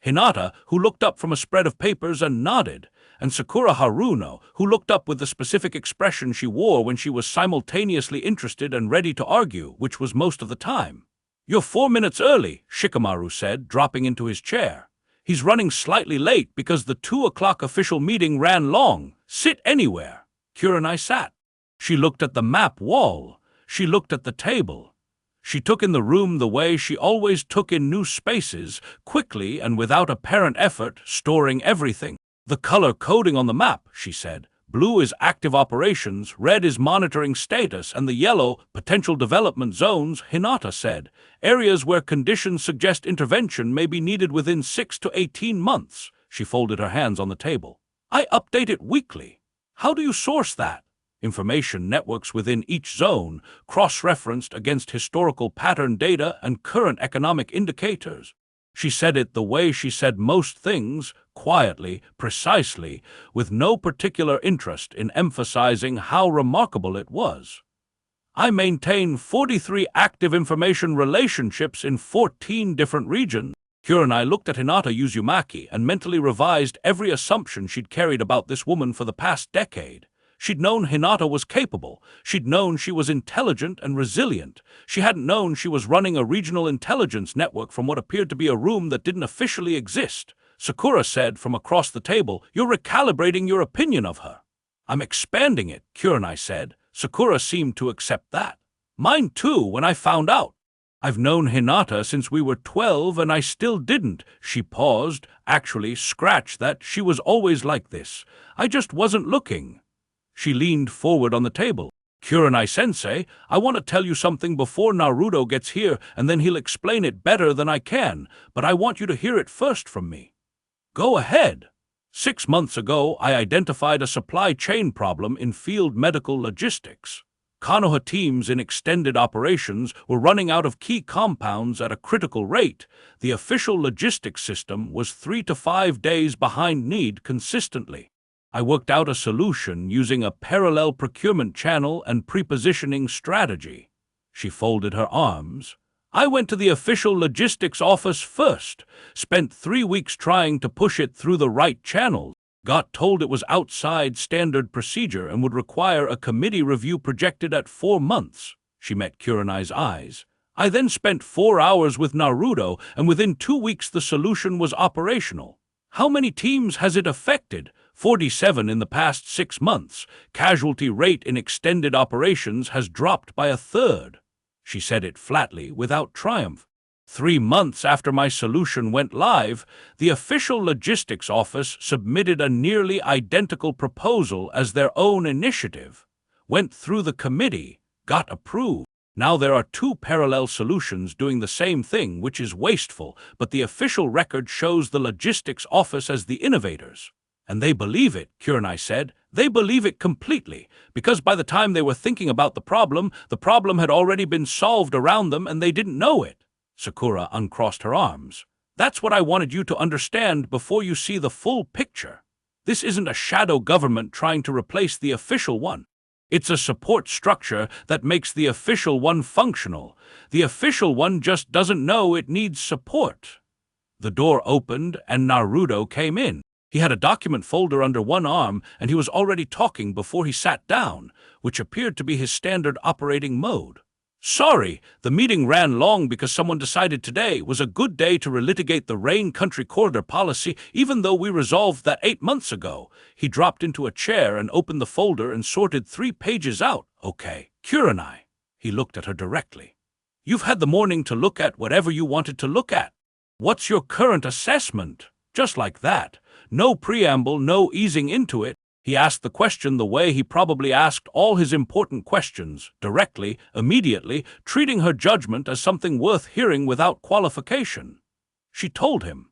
Hinata, who looked up from a spread of papers and nodded, and Sakura Haruno, who looked up with the specific expression she wore when she was simultaneously interested and ready to argue, which was most of the time. "You're 4 minutes early," Shikamaru said, dropping into his chair. "He's running slightly late because the 2 o'clock official meeting ran long. Sit anywhere." Kurenai sat. She looked at the map wall. She looked at the table. She took in the room the way she always took in new spaces, quickly and without apparent effort, storing everything. "The color coding on the map," she said. "Blue is active operations, red is monitoring status, and the yellow, potential development zones," Hinata said. "Areas where conditions suggest intervention may be needed within 6 to 18 months. She folded her hands on the table. "I update it weekly." "How do you source that?" "Information networks within each zone, cross-referenced against historical pattern data and current economic indicators." She said it the way she said most things, quietly, precisely, with no particular interest in emphasizing how remarkable it was. "I maintain 43 active information relationships in 14 different regions." Kurenai looked at Hinata Uzumaki and mentally revised every assumption she'd carried about this woman for the past decade. She'd known Hinata was capable. She'd known she was intelligent and resilient. She hadn't known she was running a regional intelligence network from what appeared to be a room that didn't officially exist. Sakura said from across the table, "You're recalibrating your opinion of her." "I'm expanding it," Kurenai said. Sakura seemed to accept that. "Mine too, when I found out." I've known Hinata since we were 12 and I still didn't. She paused. Actually, scratch that. She was always like this. I just wasn't looking. She leaned forward on the table. Kurenai-sensei, I want to tell you something before Naruto gets here, and then he'll explain it better than I can, but I want you to hear it first from me. Go ahead. 6 months ago, I identified a supply chain problem in field medical logistics. Konoha teams in extended operations were running out of key compounds at a critical rate. The official logistics system was 3 to 5 days behind need consistently. I worked out a solution using a parallel procurement channel and prepositioning strategy. She folded her arms. I went to the official logistics office first, spent 3 weeks trying to push it through the right channels, got told it was outside standard procedure and would require a committee review projected at 4 months. She met Kurenai's eyes. I then spent 4 hours with Naruto, and within 2 weeks the solution was operational. How many teams has it affected? 47 in the past 6 months. Casualty rate in extended operations has dropped by 1/3. She said it flatly, without triumph. 3 months after my solution went live, the official logistics office submitted a nearly identical proposal as their own initiative. Went through the committee, got approved. Now there are 2 parallel solutions doing the same thing, which is wasteful, but the official record shows the logistics office as the innovators. And they believe it, Kurenai said. They believe it completely, because by the time they were thinking about the problem had already been solved around them and they didn't know it. Sakura uncrossed her arms. That's what I wanted you to understand before you see the full picture. This isn't a shadow government trying to replace the official one. It's a support structure that makes the official one functional. The official one just doesn't know it needs support. The door opened and Naruto came in. He had a document folder under one arm, and he was already talking before he sat down, which appeared to be his standard operating mode. Sorry, the meeting ran long because someone decided today was a good day to relitigate the Rain Country Corridor policy, even though we resolved that 8 months ago. He dropped into a chair and opened the folder and sorted 3 pages out. Okay, Kurenai. He looked at her directly. You've had the morning to look at whatever you wanted to look at. What's your current assessment? Just like that. No preamble, no easing into it. He asked the question the way he probably asked all his important questions, directly, immediately, treating her judgment as something worth hearing without qualification. She told him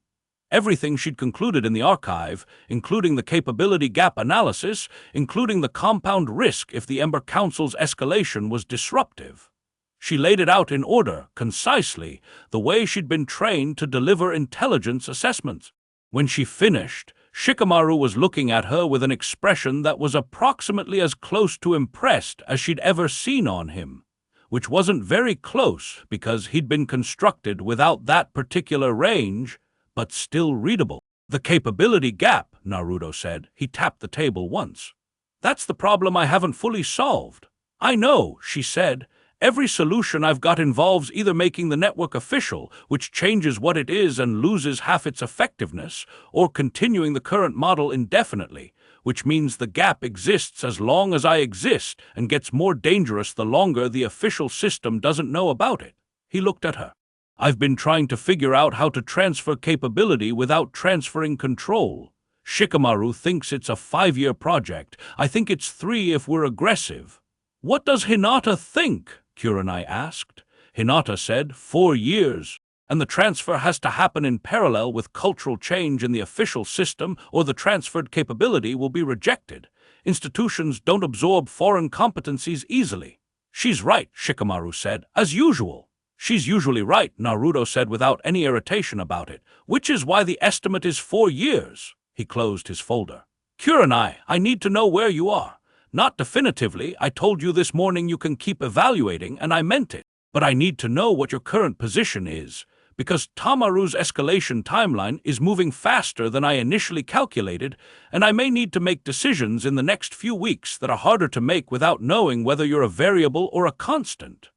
everything she'd concluded in the archive, including the capability gap analysis, including the compound risk if the Ember Council's escalation was disruptive. She laid it out in order, concisely, the way she'd been trained to deliver intelligence assessments. When she finished, Shikamaru was looking at her with an expression that was approximately as close to impressed as she'd ever seen on him, which wasn't very close because he'd been constructed without that particular range, but still readable. The capability gap, Naruto said. He tapped the table once. That's the problem I haven't fully solved. I know, she said. Every solution I've got involves either making the network official, which changes what it is and loses half its effectiveness, or continuing the current model indefinitely, which means the gap exists as long as I exist and gets more dangerous the longer the official system doesn't know about it. He looked at her. I've been trying to figure out how to transfer capability without transferring control. Shikamaru thinks it's a 5-year project. I think it's 3 if we're aggressive. What does Hinata think? Kurenai asked. Hinata said 4 years, and the transfer has to happen in parallel with cultural change in the official system or the transferred capability will be rejected. Institutions don't absorb foreign competencies easily. She's right, Shikamaru said, as usual. She's usually right, Naruto said without any irritation about it, which is why the estimate is 4 years. He closed his folder. Kurenai, I need to know where you are. Not definitively, I told you this morning you can keep evaluating, and I meant it. But I need to know what your current position is, because Tamaru's escalation timeline is moving faster than I initially calculated, and I may need to make decisions in the next few weeks that are harder to make without knowing whether you're a variable or a constant.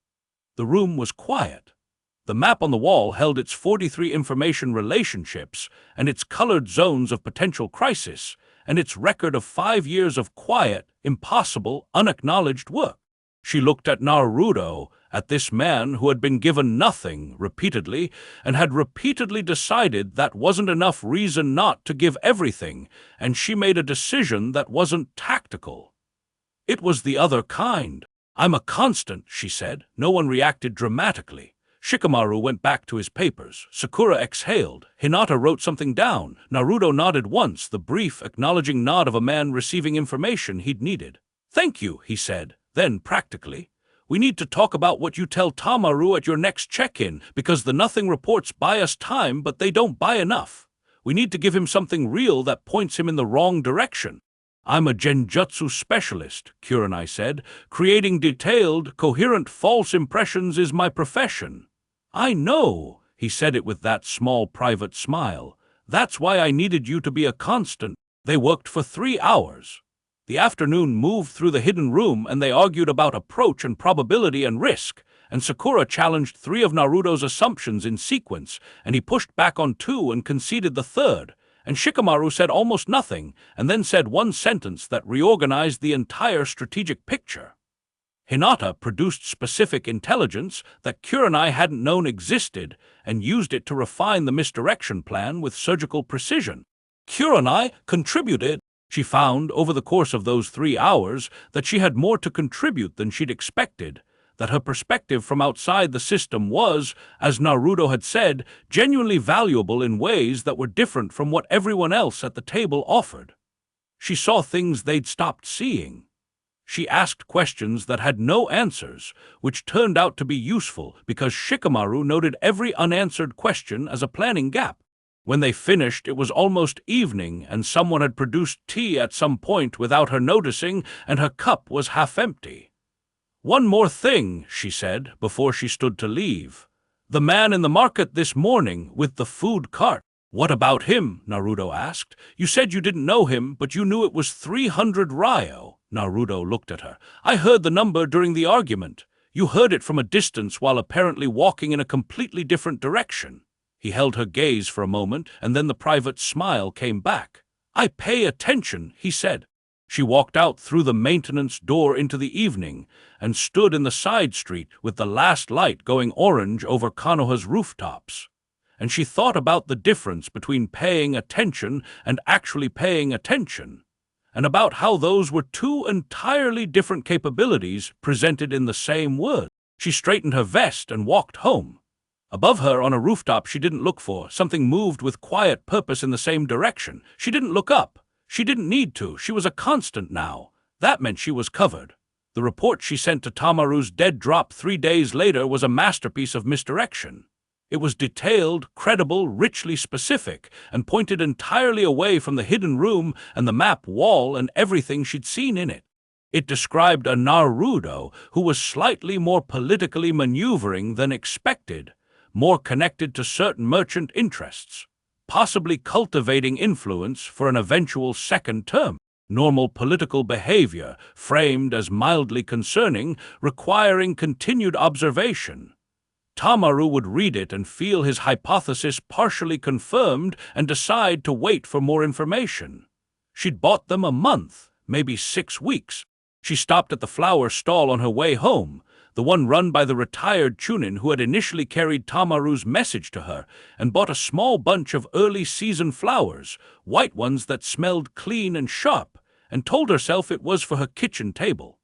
The room was quiet. The map on the wall held its 43 information relationships and its colored zones of potential crisis, and its record of 5 years of quiet, impossible, unacknowledged work. She looked at Naruto, at this man who had been given nothing repeatedly and had repeatedly decided that wasn't enough reason not to give everything, and she made a decision that wasn't tactical. It was the other kind. "I'm a constant," she said. No one reacted dramatically. Shikamaru went back to his papers. Sakura exhaled. Hinata wrote something down. Naruto nodded once, the brief, acknowledging nod of a man receiving information he'd needed. "Thank you," he said. Then, practically, "We need to talk about what you tell Tamaru at your next check-in, because the nothing reports buy us time, but they don't buy enough. We need to give him something real that points him in the wrong direction." "I'm a genjutsu specialist," Kurenai said. "Creating detailed, coherent false impressions is my profession." "I know," he said it with that small private smile. "That's why I needed you to be a constant." They worked for 3 hours. The afternoon moved through the hidden room, and they argued about approach and probability and risk, and Sakura challenged 3 of Naruto's assumptions in sequence, and he pushed back on 2 and conceded the third, and Shikamaru said almost nothing, and then said one sentence that reorganized the entire strategic picture. Hinata produced specific intelligence that Kurenai hadn't known existed and used it to refine the misdirection plan with surgical precision. Kurenai contributed. She found, over the course of those 3 hours, that she had more to contribute than she'd expected, that her perspective from outside the system was, as Naruto had said, genuinely valuable in ways that were different from what everyone else at the table offered. She saw things they'd stopped seeing. She asked questions that had no answers, which turned out to be useful because Shikamaru noted every unanswered question as a planning gap. When they finished, it was almost evening, and someone had produced tea at some point without her noticing, and her cup was half empty. "One more thing," she said, before she stood to leave. "The man in the market this morning, with the food cart." "What about him?" Naruto asked. "You said you didn't know him, but you knew it was 300 ryo." Naruto looked at her. "I heard the number during the argument. You heard it from a distance while apparently walking in a completely different direction." He held her gaze for a moment, and then the private smile came back. "I pay attention," he said. She walked out through the maintenance door into the evening, and stood in the side street with the last light going orange over Konoha's rooftops. And she thought about the difference between paying attention and actually paying attention, and about how those were 2 entirely different capabilities presented in the same word. She straightened her vest and walked home. Above her, on a rooftop she didn't look for, something moved with quiet purpose in the same direction. She didn't look up. She didn't need to. She was a constant now. That meant she was covered. The report she sent to Tamaru's dead drop 3 days later was a masterpiece of misdirection. It was detailed, credible, richly specific, and pointed entirely away from the hidden room and the map wall and everything she'd seen in it. It described a Naruto who was slightly more politically maneuvering than expected, more connected to certain merchant interests, possibly cultivating influence for an eventual second term. Normal political behavior, framed as mildly concerning, requiring continued observation. Tamaru would read it and feel his hypothesis partially confirmed and decide to wait for more information. She'd bought them a month, maybe 6 weeks. She stopped at the flower stall on her way home, the one run by the retired Chunin who had initially carried Tamaru's message to her, and bought a small bunch of early-season flowers, white ones that smelled clean and sharp, and told herself it was for her kitchen table.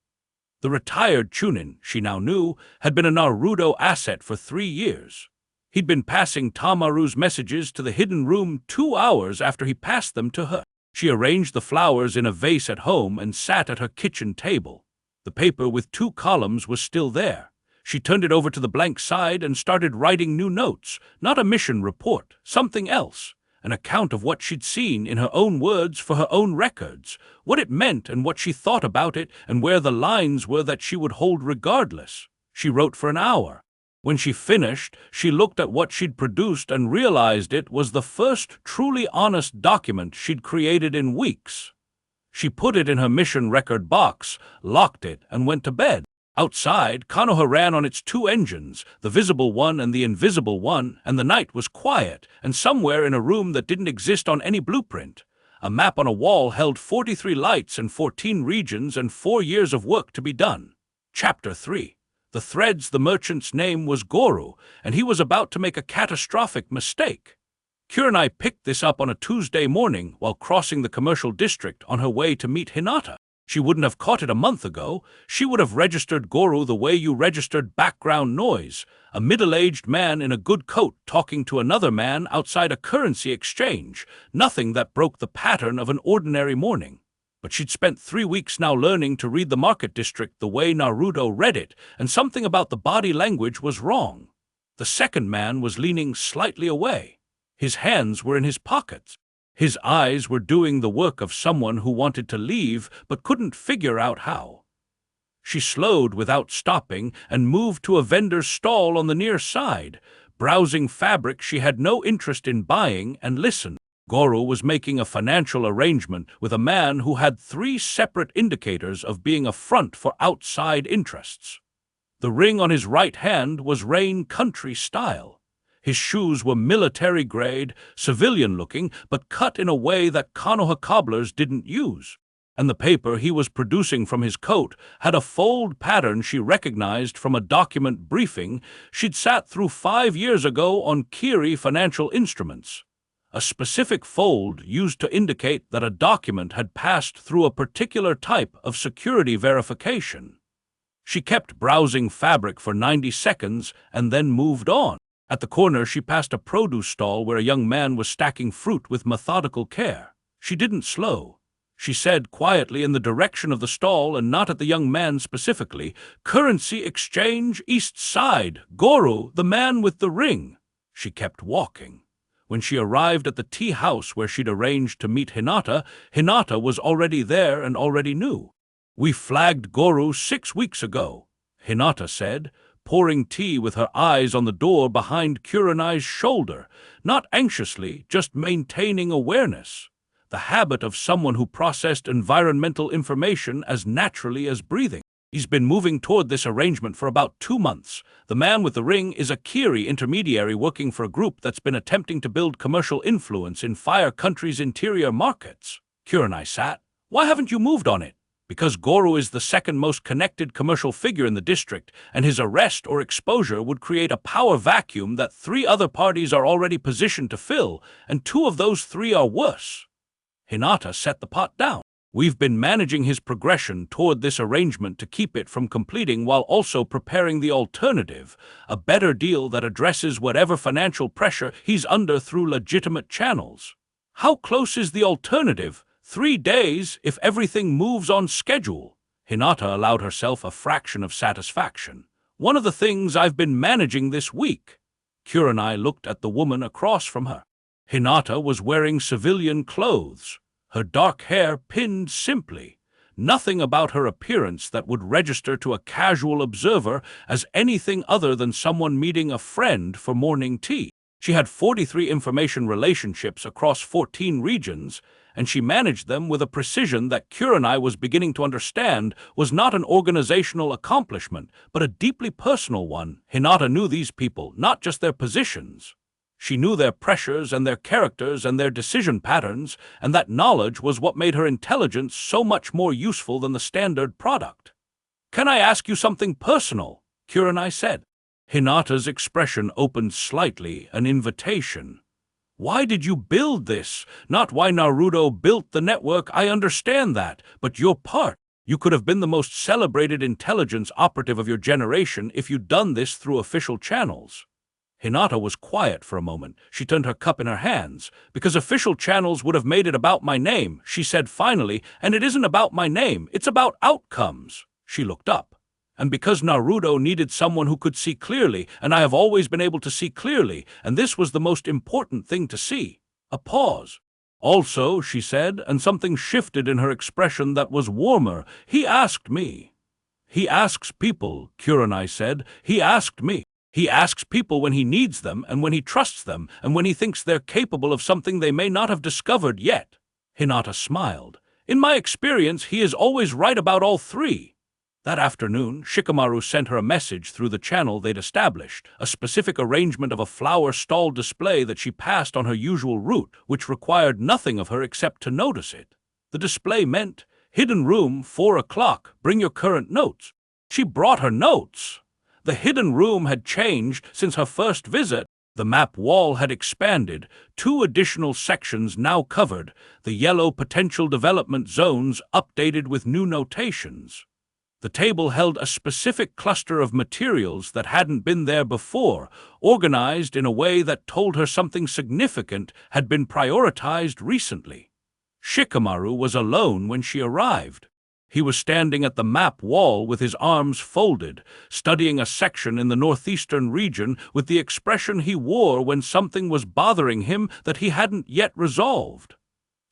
The retired Chunin, she now knew, had been a Naruto asset for 3 years. He'd been passing Tamaru's messages to the hidden room 2 hours after he passed them to her. She arranged the flowers in a vase at home and sat at her kitchen table. The paper with 2 columns was still there. She turned it over to the blank side and started writing new notes, not a mission report, something else. An account of what she'd seen in her own words for her own records, what it meant and what she thought about it, and where the lines were that she would hold regardless. She wrote for an hour. When she finished, she looked at what she'd produced and realized it was the first truly honest document she'd created in weeks. She put it in her mission record box, locked it, and went to bed. Outside, Konoha ran on its 2 engines, the visible one and the invisible one, and the night was quiet, and somewhere in a room that didn't exist on any blueprint, a map on a wall held 43 lights and 14 regions and 4 years of work to be done. Chapter 3. The merchant's name was Goru, and he was about to make a catastrophic mistake. Kurenai picked this up on a Tuesday morning while crossing the commercial district on her way to meet Hinata. She wouldn't have caught it a month ago. She would have registered Goru the way you registered background noise, a middle-aged man in a good coat talking to another man outside a currency exchange, nothing that broke the pattern of an ordinary morning. But she'd spent 3 weeks now learning to read the market district the way Naruto read it, and something about the body language was wrong. The second man was leaning slightly away. His hands were in his pockets. His eyes were doing the work of someone who wanted to leave but couldn't figure out how. She slowed without stopping and moved to a vendor's stall on the near side, browsing fabric she had no interest in buying, and listened. Goru was making a financial arrangement with a man who had 3 separate indicators of being a front for outside interests. The ring on his right hand was Rain Country style. His shoes were military-grade, civilian-looking, but cut in a way that Konoha cobblers didn't use. And the paper he was producing from his coat had a fold pattern she recognized from a document briefing she'd sat through 5 years ago on Kiri Financial Instruments. A specific fold used to indicate that a document had passed through a particular type of security verification. She kept browsing fabric for 90 seconds and then moved on. At the corner, she passed a produce stall where a young man was stacking fruit with methodical care. She didn't slow. She said quietly in the direction of the stall and not at the young man specifically, "Currency exchange, east side, Goru, the man with the ring." She kept walking. When she arrived at the tea house where she'd arranged to meet Hinata, Hinata was already there and already knew. "We flagged Goru 6 weeks ago," Hinata said, pouring tea with her eyes on the door behind Kurenai's shoulder, not anxiously, just maintaining awareness, the habit of someone who processed environmental information as naturally as breathing. "He's been moving toward this arrangement for about 2 months. The man with the ring is a Kiri intermediary working for a group that's been attempting to build commercial influence in Fire Country's interior markets." Kurenai sat. "Why haven't you moved on it?" "Because Goru is the second most connected commercial figure in the district, and his arrest or exposure would create a power vacuum that 3 other parties are already positioned to fill, and 2 of those 3 are worse." Hinata set the pot down. "We've been managing his progression toward this arrangement to keep it from completing while also preparing the alternative, a better deal that addresses whatever financial pressure he's under through legitimate channels." "How close is the alternative?" 3 days if everything moves on schedule." Hinata allowed herself a fraction of satisfaction. "One of the things I've been managing this week." Kurenai looked at the woman across from her. Hinata was wearing civilian clothes, her dark hair pinned simply, nothing about her appearance that would register to a casual observer as anything other than someone meeting a friend for morning tea. She had 43 information relationships across 14 regions, and she managed them with a precision that Kurenai was beginning to understand was not an organizational accomplishment, but a deeply personal one. Hinata knew these people, not just their positions. She knew their pressures and their characters and their decision patterns, and that knowledge was what made her intelligence so much more useful than the standard product. "Can I ask you something personal?" Kurenai said. Hinata's expression opened slightly, an invitation. "Why did you build this? Not why Naruto built the network, I understand that, but your part. You could have been the most celebrated intelligence operative of your generation if you'd done this through official channels." Hinata was quiet for a moment. She turned her cup in her hands. "Because official channels would have made it about my name," she said finally, "and it isn't about my name, it's about outcomes." She looked up. "And because Naruto needed someone who could see clearly, and I have always been able to see clearly, and this was the most important thing to see." A pause. "Also," she said, and something shifted in her expression that was warmer, "he asked me." "He asks people," Kurenai said. "He asked me. He asks people when he needs them, and when he trusts them, and when he thinks they're capable of something they may not have discovered yet." Hinata smiled. "In my experience, he is always right about all 3. That afternoon, Shikamaru sent her a message through the channel they'd established, a specific arrangement of a flower stall display that she passed on her usual route, which required nothing of her except to notice it. The display meant, "Hidden room, 4 o'clock, bring your current notes." She brought her notes. The hidden room had changed since her first visit. The map wall had expanded, 2 additional sections now covered, the yellow potential development zones updated with new notations. The table held a specific cluster of materials that hadn't been there before, organized in a way that told her something significant had been prioritized recently. Shikamaru was alone when she arrived. He was standing at the map wall with his arms folded, studying a section in the northeastern region with the expression he wore when something was bothering him that he hadn't yet resolved.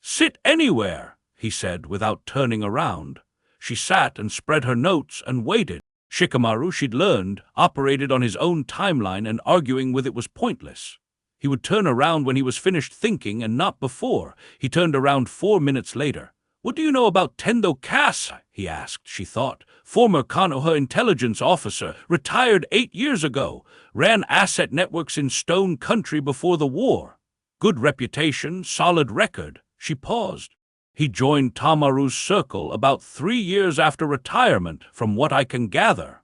"Sit anywhere," he said without turning around. She sat and spread her notes and waited. Shikamaru, she'd learned, operated on his own timeline, and arguing with it was pointless. He would turn around when he was finished thinking and not before. He turned around 4 minutes later. "What do you know about Tendo Kasa?" he asked. She thought. "Former Konoha intelligence officer, retired 8 years ago, ran asset networks in Stone Country before the war. Good reputation, solid record." She paused. "He joined Tamaru's circle about 3 years after retirement, from what I can gather."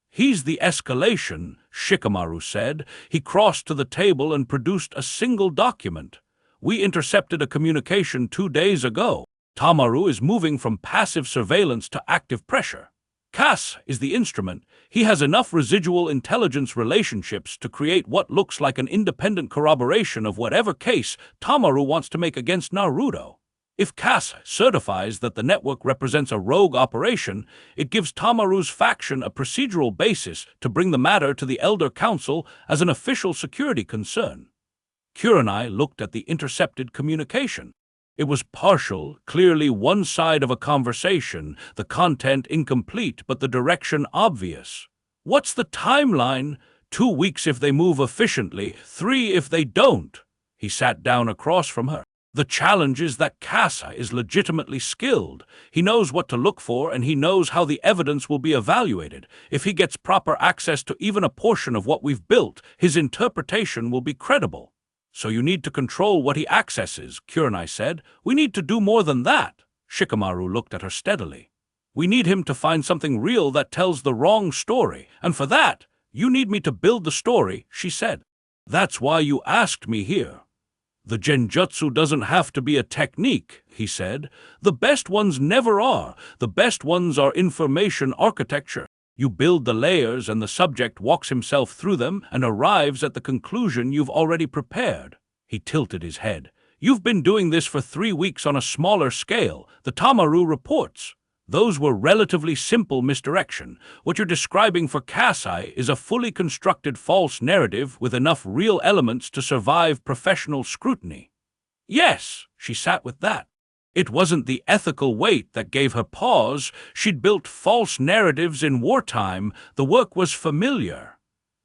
"He's the escalation," Shikamaru said. He crossed to the table and produced a single document. "We intercepted a communication 2 days ago. Tamaru is moving from passive surveillance to active pressure. Cass is the instrument. He has enough residual intelligence relationships to create what looks like an independent corroboration of whatever case Tamaru wants to make against Naruto. If Cass certifies that the network represents a rogue operation, it gives Tamaru's faction a procedural basis to bring the matter to the Elder Council as an official security concern." Kurenai looked at the intercepted communication. It was partial, clearly one side of a conversation, the content incomplete but the direction obvious. "What's the timeline?" 2 weeks if they move efficiently, 3 if they don't." He sat down across from her. "The challenge is that Kasa is legitimately skilled. He knows what to look for, and he knows how the evidence will be evaluated. If he gets proper access to even a portion of what we've built, his interpretation will be credible." "So you need to control what he accesses," Kurenai said. "We need to do more than that." Shikamaru looked at her steadily. "We need him to find something real that tells the wrong story, and for that, you need me to build the story," she said. "That's why you asked me here." "The genjutsu doesn't have to be a technique," he said. "The best ones never are. The best ones are information architecture. You build the layers and the subject walks himself through them and arrives at the conclusion you've already prepared." He tilted his head. "You've been doing this for 3 weeks on a smaller scale. The Tamaru reports. Those were relatively simple misdirection. What you're describing for Kasai is a fully constructed false narrative with enough real elements to survive professional scrutiny." "Yes," she sat with that. It wasn't the ethical weight that gave her pause. She'd built false narratives in wartime. The work was familiar.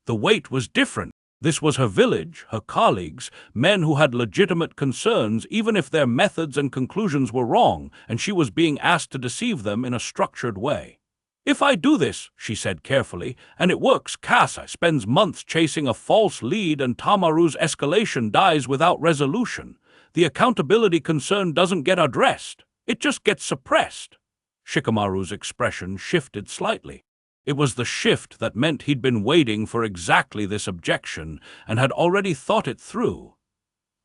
The weight was different. This was her village, her colleagues, men who had legitimate concerns even if their methods and conclusions were wrong, and she was being asked to deceive them in a structured way. "If I do this," she said carefully, "and it works, Kasa spends months chasing a false lead and Tamaru's escalation dies without resolution. The accountability concern doesn't get addressed. It just gets suppressed." Shikamaru's expression shifted slightly. It was the shift that meant he'd been waiting for exactly this objection and had already thought it through.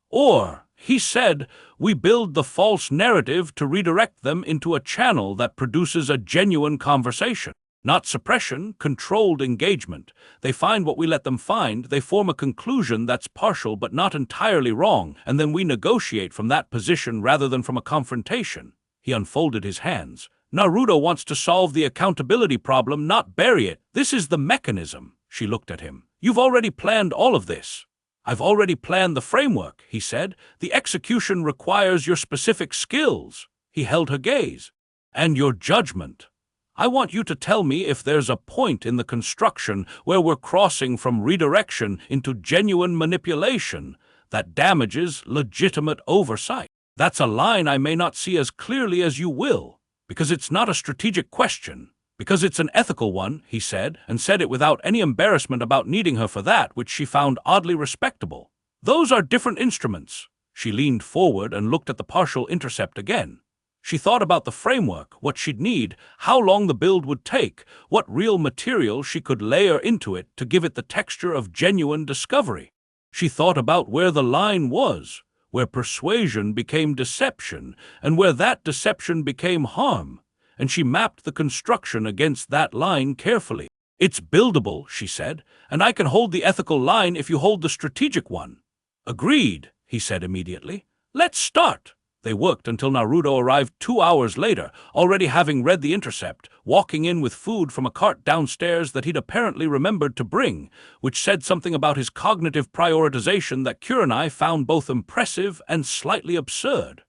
"Or," he said, "we build the false narrative to redirect them into a channel that produces a genuine conversation. Not suppression, controlled engagement. They find what we let them find, they form a conclusion that's partial but not entirely wrong, and then we negotiate from that position rather than from a confrontation." He unfolded his hands. "Naruto wants to solve the accountability problem, not bury it. This is the mechanism." She looked at him. "You've already planned all of this." "I've already planned the framework," he said. "The execution requires your specific skills." He held her gaze. "And your judgment. I want you to tell me if there's a point in the construction where we're crossing from redirection into genuine manipulation that damages legitimate oversight. That's a line I may not see as clearly as you will, because it's not a strategic question, because it's an ethical one," he said, and said it without any embarrassment about needing her for that, which she found oddly respectable. "Those are different instruments." She leaned forward and looked at the partial intercept again. She thought about the framework, what she'd need, how long the build would take, what real material she could layer into it to give it the texture of genuine discovery. She thought about where the line was, where persuasion became deception, and where that deception became harm, and she mapped the construction against that line carefully. "It's buildable," she said, "and I can hold the ethical line if you hold the strategic one." "Agreed," he said immediately. "Let's start." They worked until Naruto arrived 2 hours later, already having read the intercept, walking in with food from a cart downstairs that he'd apparently remembered to bring, which said something about his cognitive prioritization that Kurenai found both impressive and slightly absurd.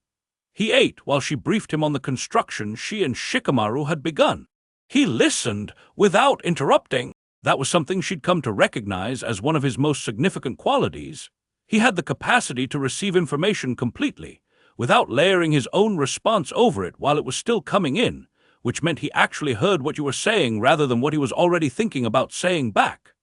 He ate while she briefed him on the construction she and Shikamaru had begun. He listened without interrupting. That was something she'd come to recognize as one of his most significant qualities. He had the capacity to receive information completely, without layering his own response over it while it was still coming in, which meant he actually heard what you were saying rather than what he was already thinking about saying back.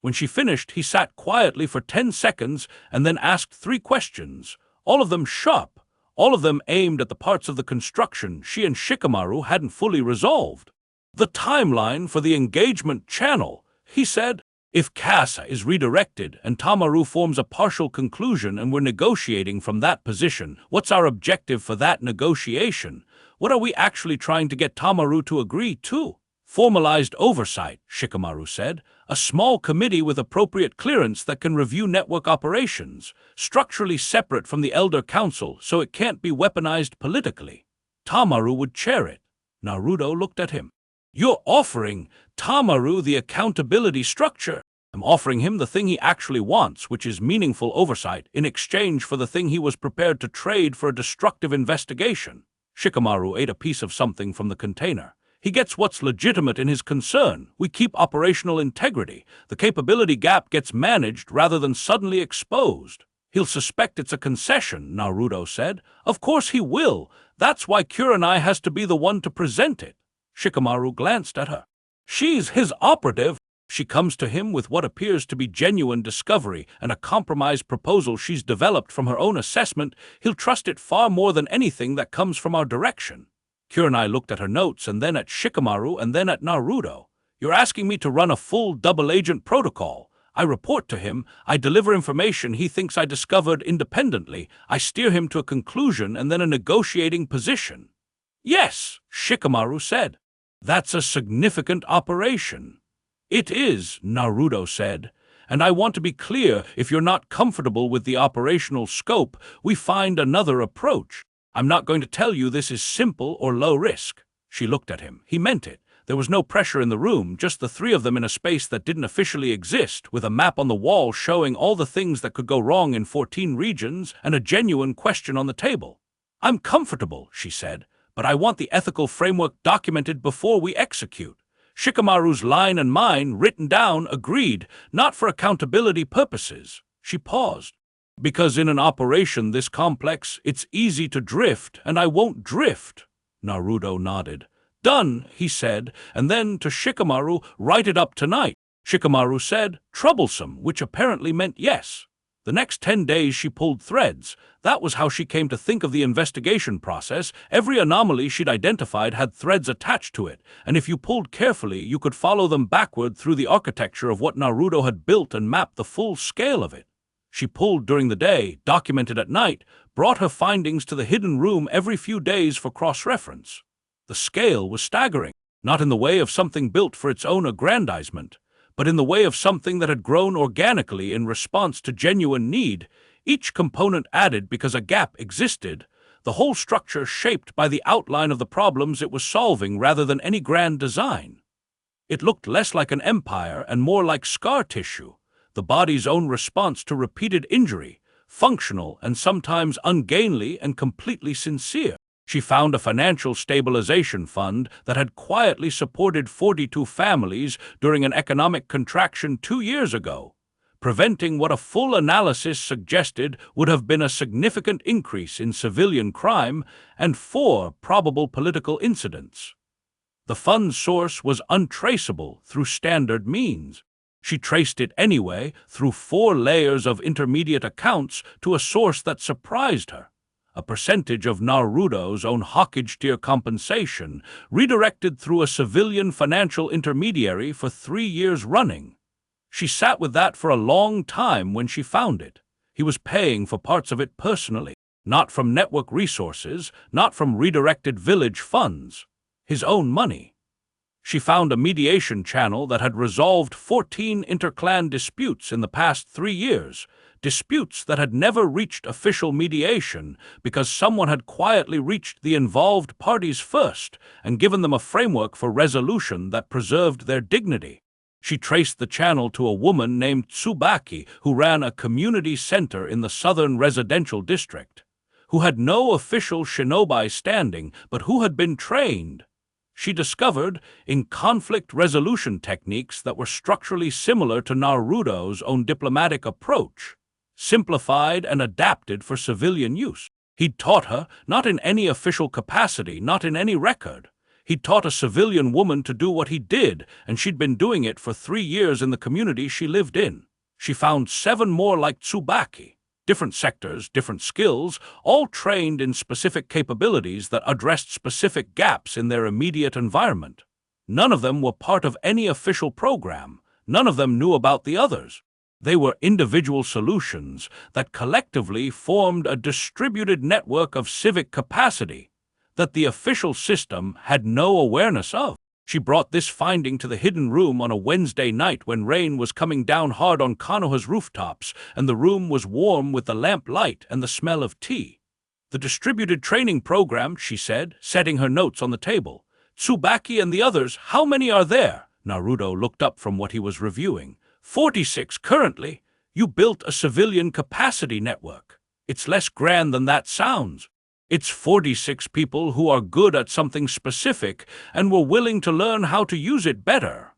When she finished, he sat quietly for 10 seconds and then asked 3 questions, all of them sharp, all of them aimed at the parts of the construction she and Shikamaru hadn't fully resolved. "The timeline for the engagement channel," he said. "If Casa is redirected and Tamaru forms a partial conclusion and we're negotiating from that position, what's our objective for that negotiation? What are we actually trying to get Tamaru to agree to?" "Formalized oversight," Shikamaru said. "A small committee with appropriate clearance that can review network operations, structurally separate from the Elder Council so it can't be weaponized politically. Tamaru would chair it." Naruto looked at him. "You're offering Tamaru the accountability structure." "I'm offering him the thing he actually wants, which is meaningful oversight, in exchange for the thing he was prepared to trade for a destructive investigation." Shikamaru ate a piece of something from the container. "He gets what's legitimate in his concern. We keep operational integrity. The capability gap gets managed rather than suddenly exposed." "He'll suspect it's a concession," Naruto said. "Of course he will. That's why Kurenai has to be the one to present it." Shikamaru glanced at her. "She's his operative. She comes to him with what appears to be genuine discovery and a compromise proposal she's developed from her own assessment. He'll trust it far more than anything that comes from our direction." Kurenai looked at her notes and then at Shikamaru and then at Naruto. "You're asking me to run a full double-agent protocol. I report to him, I deliver information he thinks I discovered independently, I steer him to a conclusion and then a negotiating position." "Yes," Shikamaru said. "That's a significant operation." "It is," Naruto said. "And I want to be clear, if you're not comfortable with the operational scope, we find another approach. I'm not going to tell you this is simple or low risk." She looked at him. He meant it. There was no pressure in the room, just the 3 of them in a space that didn't officially exist, with a map on the wall showing all the things that could go wrong in 14 regions and a genuine question on the table. "I'm comfortable," she said, "but I want the ethical framework documented before we execute. Shikamaru's line and mine, written down, agreed, not for accountability purposes." She paused. "Because in an operation this complex, it's easy to drift, and I won't drift." Naruto nodded. "Done," he said, and then to Shikamaru, "Write it up tonight." Shikamaru said, "Troublesome," which apparently meant yes. The next 10 days she pulled threads. That was how she came to think of the investigation process. Every anomaly she'd identified had threads attached to it, and if you pulled carefully, you could follow them backward through the architecture of what Naruto had built and map the full scale of it. She pulled during the day, documented at night, brought her findings to the hidden room every few days for cross-reference. The scale was staggering, not in the way of something built for its own aggrandizement, but in the way of something that had grown organically in response to genuine need, each component added because a gap existed, the whole structure shaped by the outline of the problems it was solving rather than any grand design. It looked less like an empire and more like scar tissue, the body's own response to repeated injury, functional and sometimes ungainly and completely sincere. She found a financial stabilization fund that had quietly supported 42 families during an economic contraction 2 years ago, preventing what a full analysis suggested would have been a significant increase in civilian crime and 4 probable political incidents. The fund's source was untraceable through standard means. She traced it anyway through 4 layers of intermediate accounts to a source that surprised her. a percentage of Naruto's own Hokage tier compensation, redirected through a civilian financial intermediary for 3 years running. She sat with that for a long time when she found it. He was paying for parts of it personally, not from network resources, not from redirected village funds, his own money. She found a mediation channel that had resolved 14 interclan disputes in the past 3 years, disputes that had never reached official mediation because someone had quietly reached the involved parties first and given them a framework for resolution that preserved their dignity. She traced the channel to a woman named Tsubaki who ran a community center in the southern residential district, who had no official shinobi standing but who had been trained, she discovered, in conflict resolution techniques that were structurally similar to Naruto's own diplomatic approach, simplified and adapted for civilian use. He'd taught her, not in any official capacity, not in any record. He'd taught a civilian woman to do what he did, and she'd been doing it for 3 years in the community she lived in. She found 7 more like Tsubaki. Different sectors, different skills, all trained in specific capabilities that addressed specific gaps in their immediate environment. None of them were part of any official program. None of them knew about the others. They were individual solutions that collectively formed a distributed network of civic capacity that the official system had no awareness of. She brought this finding to the hidden room on a Wednesday night when rain was coming down hard on Konoha's rooftops and the room was warm with the lamp light and the smell of tea. The distributed training program, she said, setting her notes on the table. Tsubaki and the others, how many are there? Naruto looked up from what he was reviewing. 46 currently. You built a civilian capacity network. It's less grand than that sounds. It's 46 people who are good at something specific and were willing to learn how to use it better.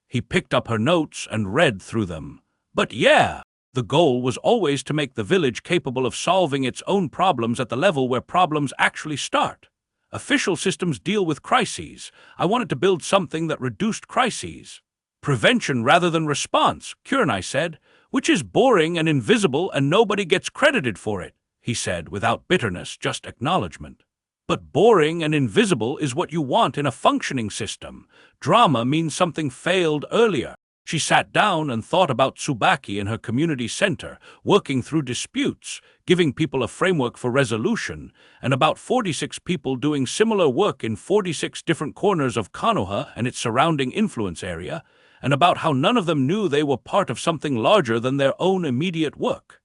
He picked up her notes and read through them. But yeah, the goal was always to make the village capable of solving its own problems at the level where problems actually start. Official systems deal with crises. I wanted to build something that reduced crises. Prevention rather than response, Kurenai said, which is boring and invisible and nobody gets credited for it. He said, without bitterness, just acknowledgement. But boring and invisible is what you want in a functioning system. Drama means something failed earlier. She sat down and thought about Tsubaki in her community center, working through disputes, giving people a framework for resolution, and about 46 people doing similar work in 46 different corners of Konoha and its surrounding influence area, and about how none of them knew they were part of something larger than their own immediate work.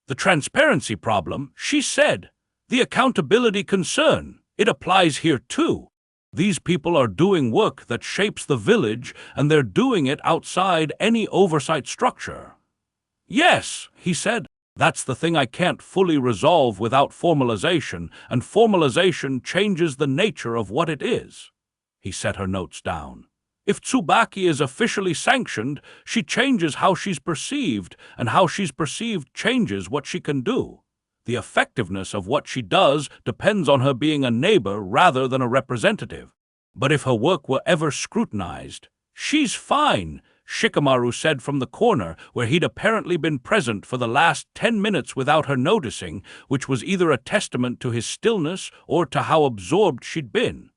The transparency problem, she said. The accountability concern. It applies here too. These people are doing work that shapes the village, and they're doing it outside any oversight structure. Yes, he said. That's the thing I can't fully resolve without formalization, and formalization changes the nature of what it is. He set her notes down. If Tsubaki is officially sanctioned, she changes how she's perceived, and how she's perceived changes what she can do. The effectiveness of what she does depends on her being a neighbor rather than a representative. But if her work were ever scrutinized, she's fine, Shikamaru said from the corner where he'd apparently been present for the last 10 minutes without her noticing, which was either a testament to his stillness or to how absorbed she'd been.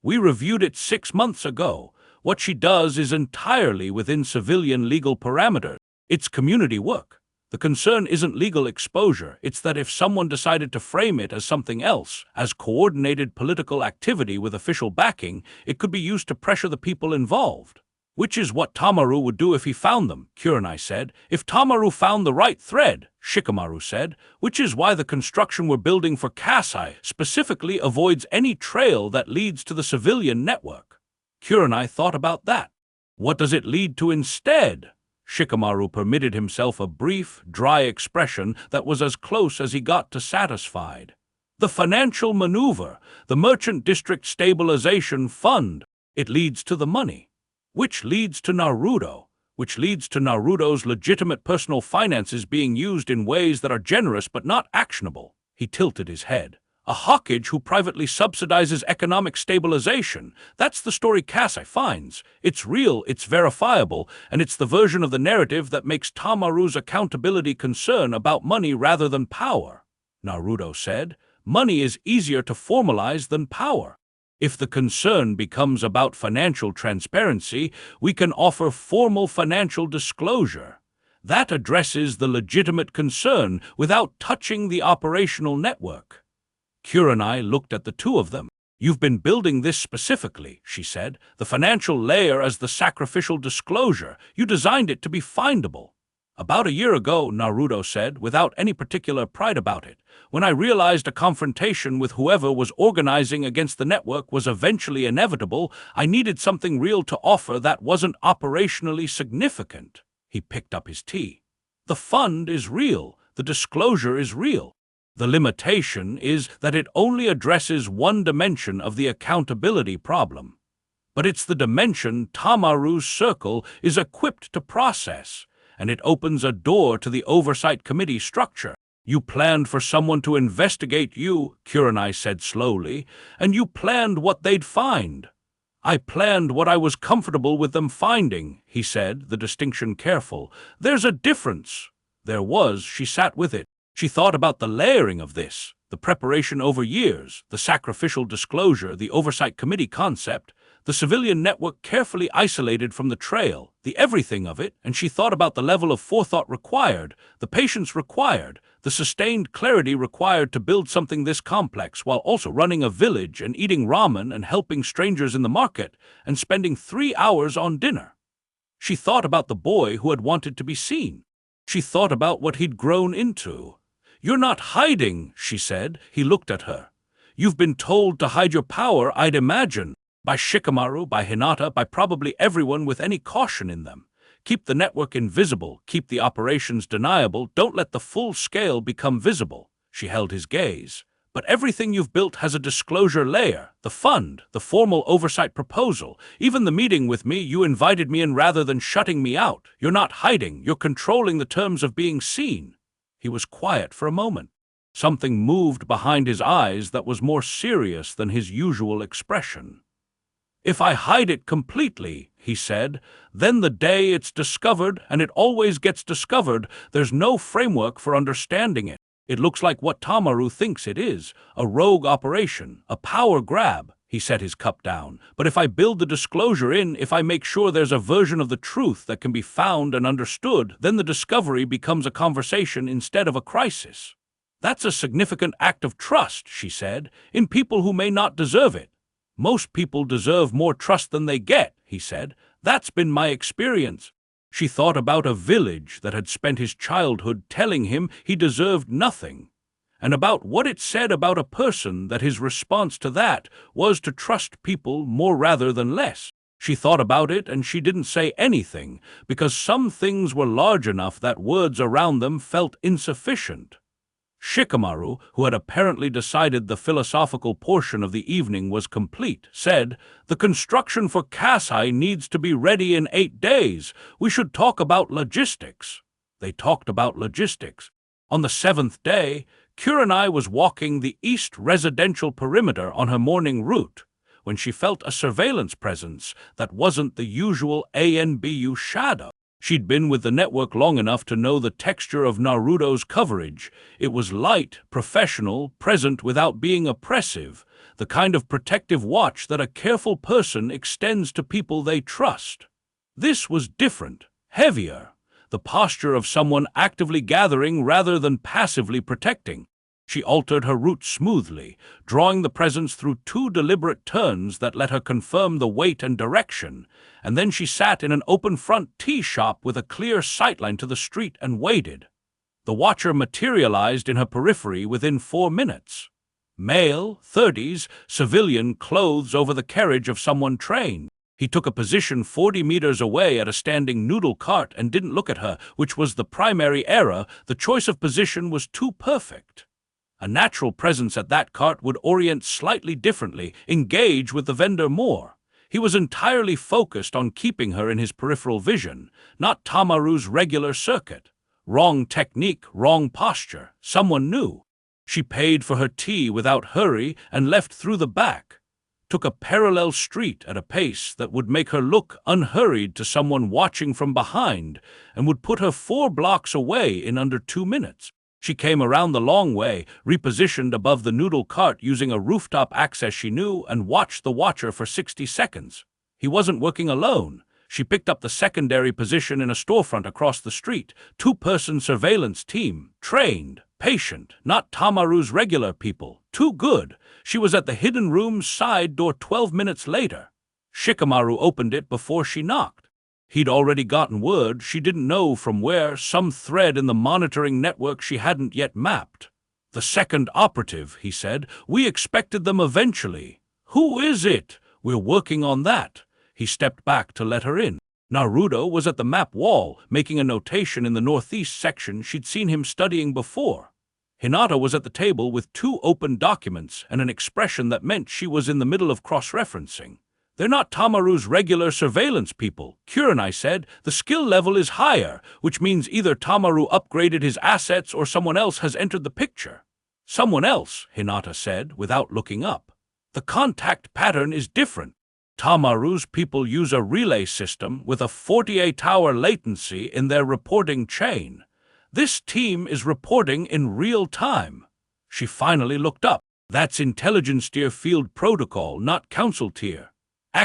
We reviewed it 6 months ago. What she does is entirely within civilian legal parameters. It's community work. The concern isn't legal exposure, it's that if someone decided to frame it as something else, as coordinated political activity with official backing, it could be used to pressure the people involved. Which is what Tamaru would do if he found them, Kurenai said. If Tamaru found the right thread, Shikamaru said, which is why the construction we're building for Kasai specifically avoids any trail that leads to the civilian network. Kurenai thought about that. What does it lead to instead? Shikamaru permitted himself a brief, dry expression that was as close as he got to satisfied. The financial maneuver, the Merchant District Stabilization Fund, it leads to the money, which leads to Naruto, which leads to Naruto's legitimate personal finances being used in ways that are generous but not actionable. He tilted his head. A Hokage who privately subsidizes economic stabilization. That's the story Kasai finds. It's real, it's verifiable, and it's the version of the narrative that makes Tamaru's accountability concern about money rather than power. Naruto said, Money is easier to formalize than power. If the concern becomes about financial transparency, we can offer formal financial disclosure. That addresses the legitimate concern without touching the operational network. Kurenai looked at the two of them. You've been building this specifically, she said. The financial layer as the sacrificial disclosure. You designed it to be findable. About a year ago, Naruto said, without any particular pride about it, when I realized a confrontation with whoever was organizing against the network was eventually inevitable, I needed something real to offer that wasn't operationally significant. He picked up his tea. The fund is real. The disclosure is real. The limitation is that it only addresses one dimension of the accountability problem. But it's the dimension Tamaru's circle is equipped to process, and it opens a door to the oversight committee structure. You planned for someone to investigate you, Kurenai said slowly, and you planned what they'd find. I planned what I was comfortable with them finding, he said, the distinction careful. There's a difference. There was, she sat with it. She thought about the layering of this, the preparation over years, the sacrificial disclosure, the oversight committee concept, the civilian network carefully isolated from the trail, the everything of it, and she thought about the level of forethought required, the patience required, the sustained clarity required to build something this complex while also running a village and eating ramen and helping strangers in the market and spending 3 hours on dinner. She thought about the boy who had wanted to be seen. She thought about what he'd grown into. You're not hiding, she said. He looked at her. You've been told to hide your power, I'd imagine. By Shikamaru, by Hinata, by probably everyone with any caution in them. Keep the network invisible, keep the operations deniable, don't let the full scale become visible. She held his gaze. But everything you've built has a disclosure layer, the fund, the formal oversight proposal, even the meeting with me, you invited me in rather than shutting me out. You're not hiding, you're controlling the terms of being seen. He was quiet for a moment. Something moved behind his eyes that was more serious than his usual expression. If I hide it completely, he said, then the day it's discovered, and it always gets discovered, there's no framework for understanding it. It looks like what Tamaru thinks it is, a rogue operation, a power grab. He set his cup down. But if I build the disclosure in, if I make sure there's a version of the truth that can be found and understood, then the discovery becomes a conversation instead of a crisis. That's a significant act of trust, she said, in people who may not deserve it. Most people deserve more trust than they get, he said. That's been my experience. She thought about a village that had spent his childhood telling him he deserved nothing, and about what it said about a person that his response to that was to trust people more rather than less. She thought about it and she didn't say anything, because some things were large enough that words around them felt insufficient. Shikamaru, who had apparently decided the philosophical portion of the evening was complete, said, "The construction for Kasai needs to be ready in 8 days. We should talk about logistics." They talked about logistics. On the 7th day, Kurenai was walking the east residential perimeter on her morning route when she felt a surveillance presence that wasn't the usual ANBU shadow. She'd been with the network long enough to know the texture of Naruto's coverage. It was light, professional, present without being oppressive, the kind of protective watch that a careful person extends to people they trust. This was different, heavier, the posture of someone actively gathering rather than passively protecting. She altered her route smoothly, drawing the presence through 2 deliberate turns that let her confirm the weight and direction, and then she sat in an open-front tea shop with a clear sightline to the street and waited. The watcher materialized in her periphery within 4 minutes. Male, 30s, civilian, clothes over the carriage of someone trained. He took a position 40 meters away at a standing noodle cart and didn't look at her, which was the primary error. The choice of position was too perfect. A natural presence at that cart would orient slightly differently, engage with the vendor more. He was entirely focused on keeping her in his peripheral vision, not Tamaru's regular circuit. Wrong technique, wrong posture. Someone knew. She paid for her tea without hurry and left through the back. Took a parallel street at a pace that would make her look unhurried to someone watching from behind and would put her 4 blocks away in under 2 minutes. She came around the long way, repositioned above the noodle cart using a rooftop access she knew, and watched the watcher for 60 seconds. He wasn't working alone. She picked up the secondary position in a storefront across the street. Two-person surveillance team, trained, patient, not Tamaru's regular people. Too good. She was at the hidden room's side door 12 minutes later. Shikamaru opened it before she knocked. He'd already gotten word, she didn't know from where, some thread in the monitoring network she hadn't yet mapped. "The second operative," he said. "We expected them eventually." "Who is it?" "We're working on that." He stepped back to let her in. Naruto was at the map wall, making a notation in the northeast section she'd seen him studying before. Hinata was at the table with 2 open documents and an expression that meant she was in the middle of cross-referencing. "They're not Tamaru's regular surveillance people," Kurenai said. "The skill level is higher, which means either Tamaru upgraded his assets or someone else has entered the picture." "Someone else," Hinata said, without looking up. "The contact pattern is different. Tamaru's people use a relay system with a 48-hour latency in their reporting chain. This team is reporting in real time." She finally looked up. "That's intelligence tier field protocol, not council tier."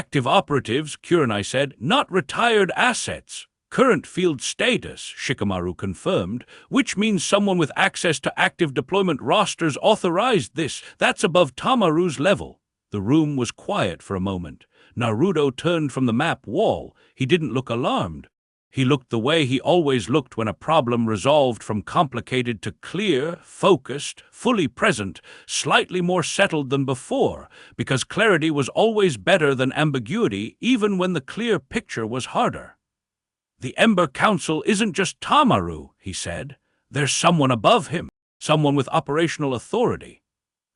"Active operatives," Kurenai said, "not retired assets." "Current field status," Shikamaru confirmed, "which means someone with access to active deployment rosters authorized this. That's above Tamaru's level." The room was quiet for a moment. Naruto turned from the map wall. He didn't look alarmed. He looked the way he always looked when a problem resolved, from complicated to clear, focused, fully present, slightly more settled than before, because clarity was always better than ambiguity, even when the clear picture was harder. "The Ember Council isn't just Tamaru," he said. "There's someone above him, someone with operational authority."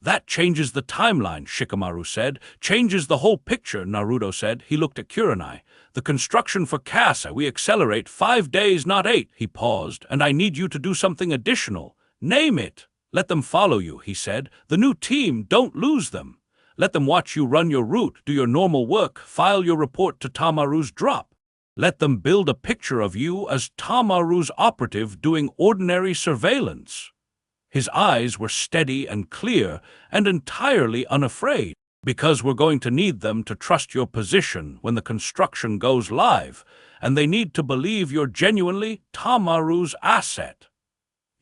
"That changes the timeline," Shikamaru said. "Changes the whole picture," Naruto said. He looked at Kurenai. "The construction for Casa, we accelerate 5 days, not 8. He paused. "And I need you to do something additional." "Name it." "Let them follow you," he said. "The new team, don't lose them. Let them watch you run your route, do your normal work, file your report to Tamaru's drop. Let them build a picture of you as Tamaru's operative doing ordinary surveillance." His eyes were steady and clear and entirely unafraid. "Because we're going to need them to trust your position when the construction goes live, and they need to believe you're genuinely Tamaru's asset."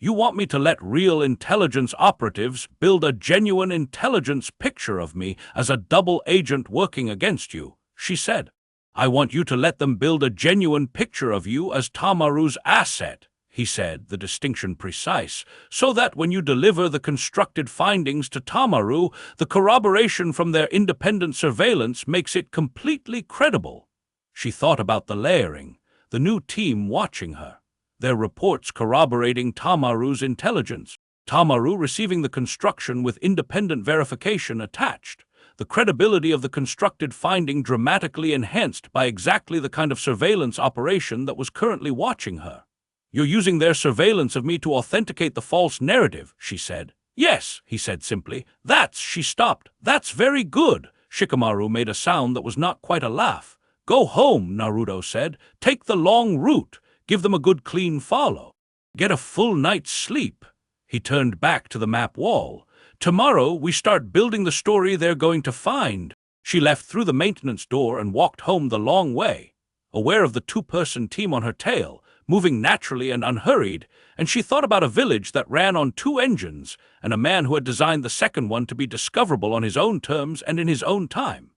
"You want me to let real intelligence operatives build a genuine intelligence picture of me as a double agent working against you," she said. "I want you to let them build a genuine picture of you as Tamaru's asset," he said, the distinction precise, "so that when you deliver the constructed findings to Tamaru, the corroboration from their independent surveillance makes it completely credible." She thought about the layering, the new team watching her, their reports corroborating Tamaru's intelligence, Tamaru receiving the construction with independent verification attached, the credibility of the constructed finding dramatically enhanced by exactly the kind of surveillance operation that was currently watching her. "You're using their surveillance of me to authenticate the false narrative," she said. "Yes," he said simply. She stopped. "That's very good." Shikamaru made a sound that was not quite a laugh. "Go home," Naruto said. "Take the long route. Give them a good clean follow. Get a full night's sleep." He turned back to the map wall. "Tomorrow we start building the story they're going to find." She left through the maintenance door and walked home the long way, aware of the 2-person team on her tail, moving naturally and unhurried, and she thought about a village that ran on 2 engines, and a man who had designed the second one to be discoverable on his own terms and in his own time.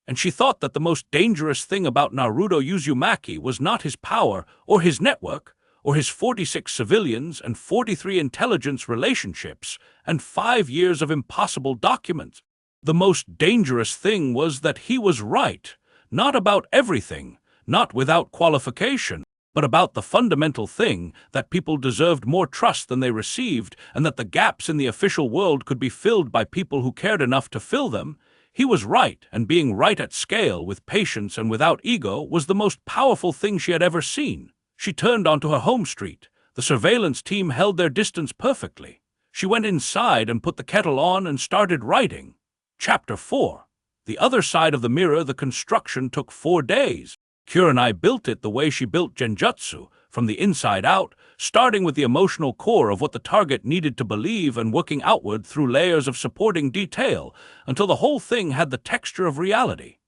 And she thought that the most dangerous thing about Naruto Uzumaki was not his power or his network, or his 46 civilians and 43 intelligence relationships, and 5 years of impossible documents. The most dangerous thing was that he was right, not about everything, not without qualification, but about the fundamental thing, that people deserved more trust than they received, and that the gaps in the official world could be filled by people who cared enough to fill them. He was right, and being right at scale, with patience and without ego, was the most powerful thing she had ever seen. She turned onto her home street. The surveillance team held their distance perfectly. She went inside and put the kettle on and started writing. Chapter 4. The other side of the mirror. The construction took 4 days. Kurenai built it the way she built Genjutsu, from the inside out, starting with the emotional core of what the target needed to believe and working outward through layers of supporting detail until the whole thing had the texture of reality.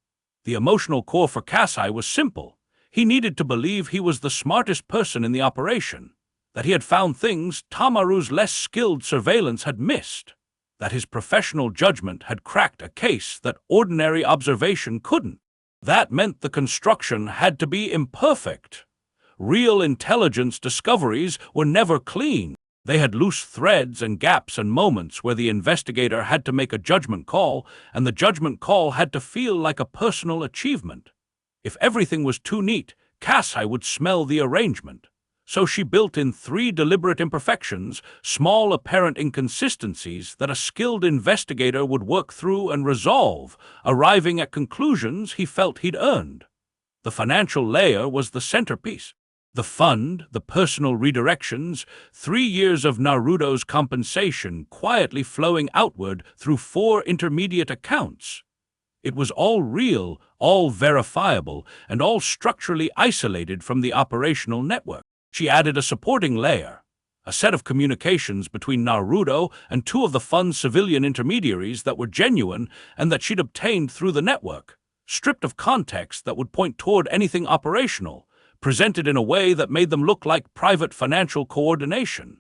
The emotional core for Kasai was simple. He needed to believe he was the smartest person in the operation, that he had found things Tamaru's less skilled surveillance had missed, that his professional judgment had cracked a case that ordinary observation couldn't. That meant the construction had to be imperfect. Real intelligence discoveries were never clean. They had loose threads and gaps and moments where the investigator had to make a judgment call, and the judgment call had to feel like a personal achievement. If everything was too neat, Kasai would smell the arrangement. So she built in 3 deliberate imperfections, small apparent inconsistencies that a skilled investigator would work through and resolve, arriving at conclusions he felt he'd earned. The financial layer was the centerpiece. The fund, the personal redirections, 3 years of Naruto's compensation quietly flowing outward through 4 intermediate accounts. It was all real, all verifiable, and all structurally isolated from the operational network. She added a supporting layer, a set of communications between Naruto and 2 of the fund's civilian intermediaries that were genuine and that she'd obtained through the network, stripped of context that would point toward anything operational, presented in a way that made them look like private financial coordination.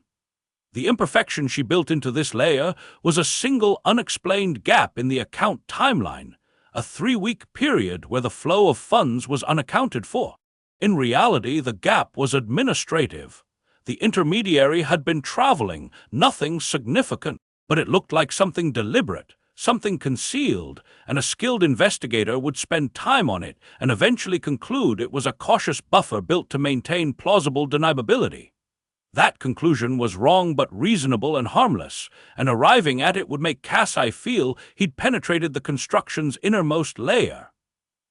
The imperfection she built into this layer was a single unexplained gap in the account timeline, a 3-week period where the flow of funds was unaccounted for. In reality, the gap was administrative. The intermediary had been traveling, nothing significant, but it looked like something deliberate, something concealed, and a skilled investigator would spend time on it and eventually conclude it was a cautious buffer built to maintain plausible deniability. That conclusion was wrong but reasonable and harmless, and arriving at it would make Kasai feel he'd penetrated the construction's innermost layer.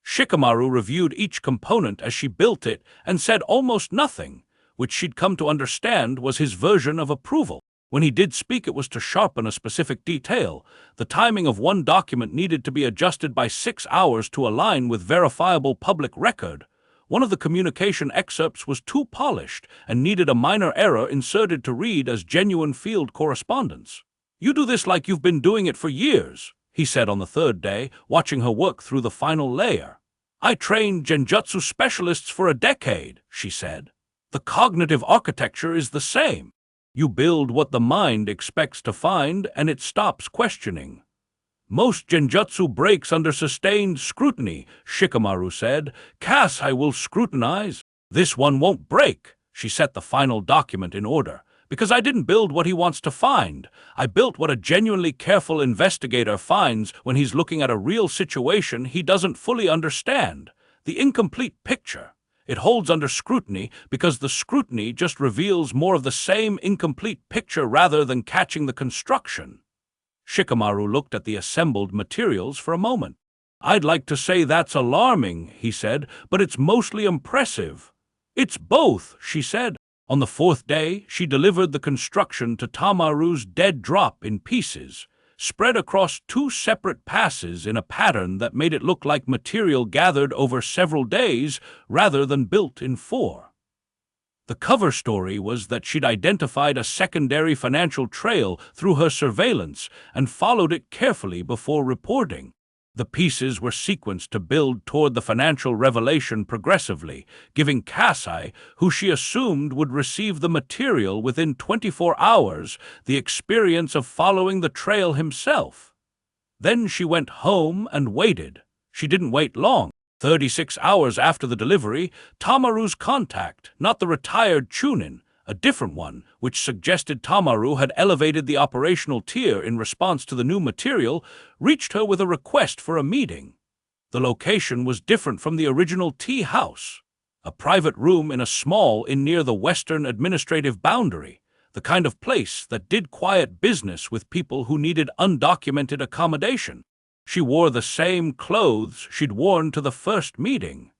Shikamaru reviewed each component as she built it and said almost nothing, which she'd come to understand was his version of approval. When he did speak, it was to sharpen a specific detail. The timing of one document needed to be adjusted by 6 hours to align with verifiable public record. One of the communication excerpts was too polished and needed a minor error inserted to read as genuine field correspondence. "You do this like you've been doing it for years," he said on the 3rd day, watching her work through the final layer. "I trained genjutsu specialists for a decade," she said. "The cognitive architecture is the same. You build what the mind expects to find, and it stops questioning." "Most genjutsu breaks under sustained scrutiny," Shikamaru said. "Kasai will scrutinize. This one won't break." She set the final document in order. "Because I didn't build what he wants to find. I built what a genuinely careful investigator finds when he's looking at a real situation he doesn't fully understand. The incomplete picture. It holds under scrutiny because the scrutiny just reveals more of the same incomplete picture rather than catching the construction." Shikamaru looked at the assembled materials for a moment. "I'd like to say that's alarming," he said, "but it's mostly impressive." "It's both," she said. On the 4th day, she delivered the construction to Tamaru's dead drop in pieces, spread across 2 separate passes in a pattern that made it look like material gathered over several days rather than built in 4. The cover story was that she'd identified a secondary financial trail through her surveillance and followed it carefully before reporting. The pieces were sequenced to build toward the financial revelation progressively, giving Kasai, who she assumed would receive the material within 24 hours, the experience of following the trail himself. Then she went home and waited. She didn't wait long. 36 hours after the delivery, Tamaru's contact, not the retired Chunin, a different one, which suggested Tamaru had elevated the operational tier in response to the new material, reached her with a request for a meeting. The location was different from the original tea house, a private room in a small inn near the western administrative boundary, the kind of place that did quiet business with people who needed undocumented accommodation. She wore the same clothes she'd worn to the first meeting.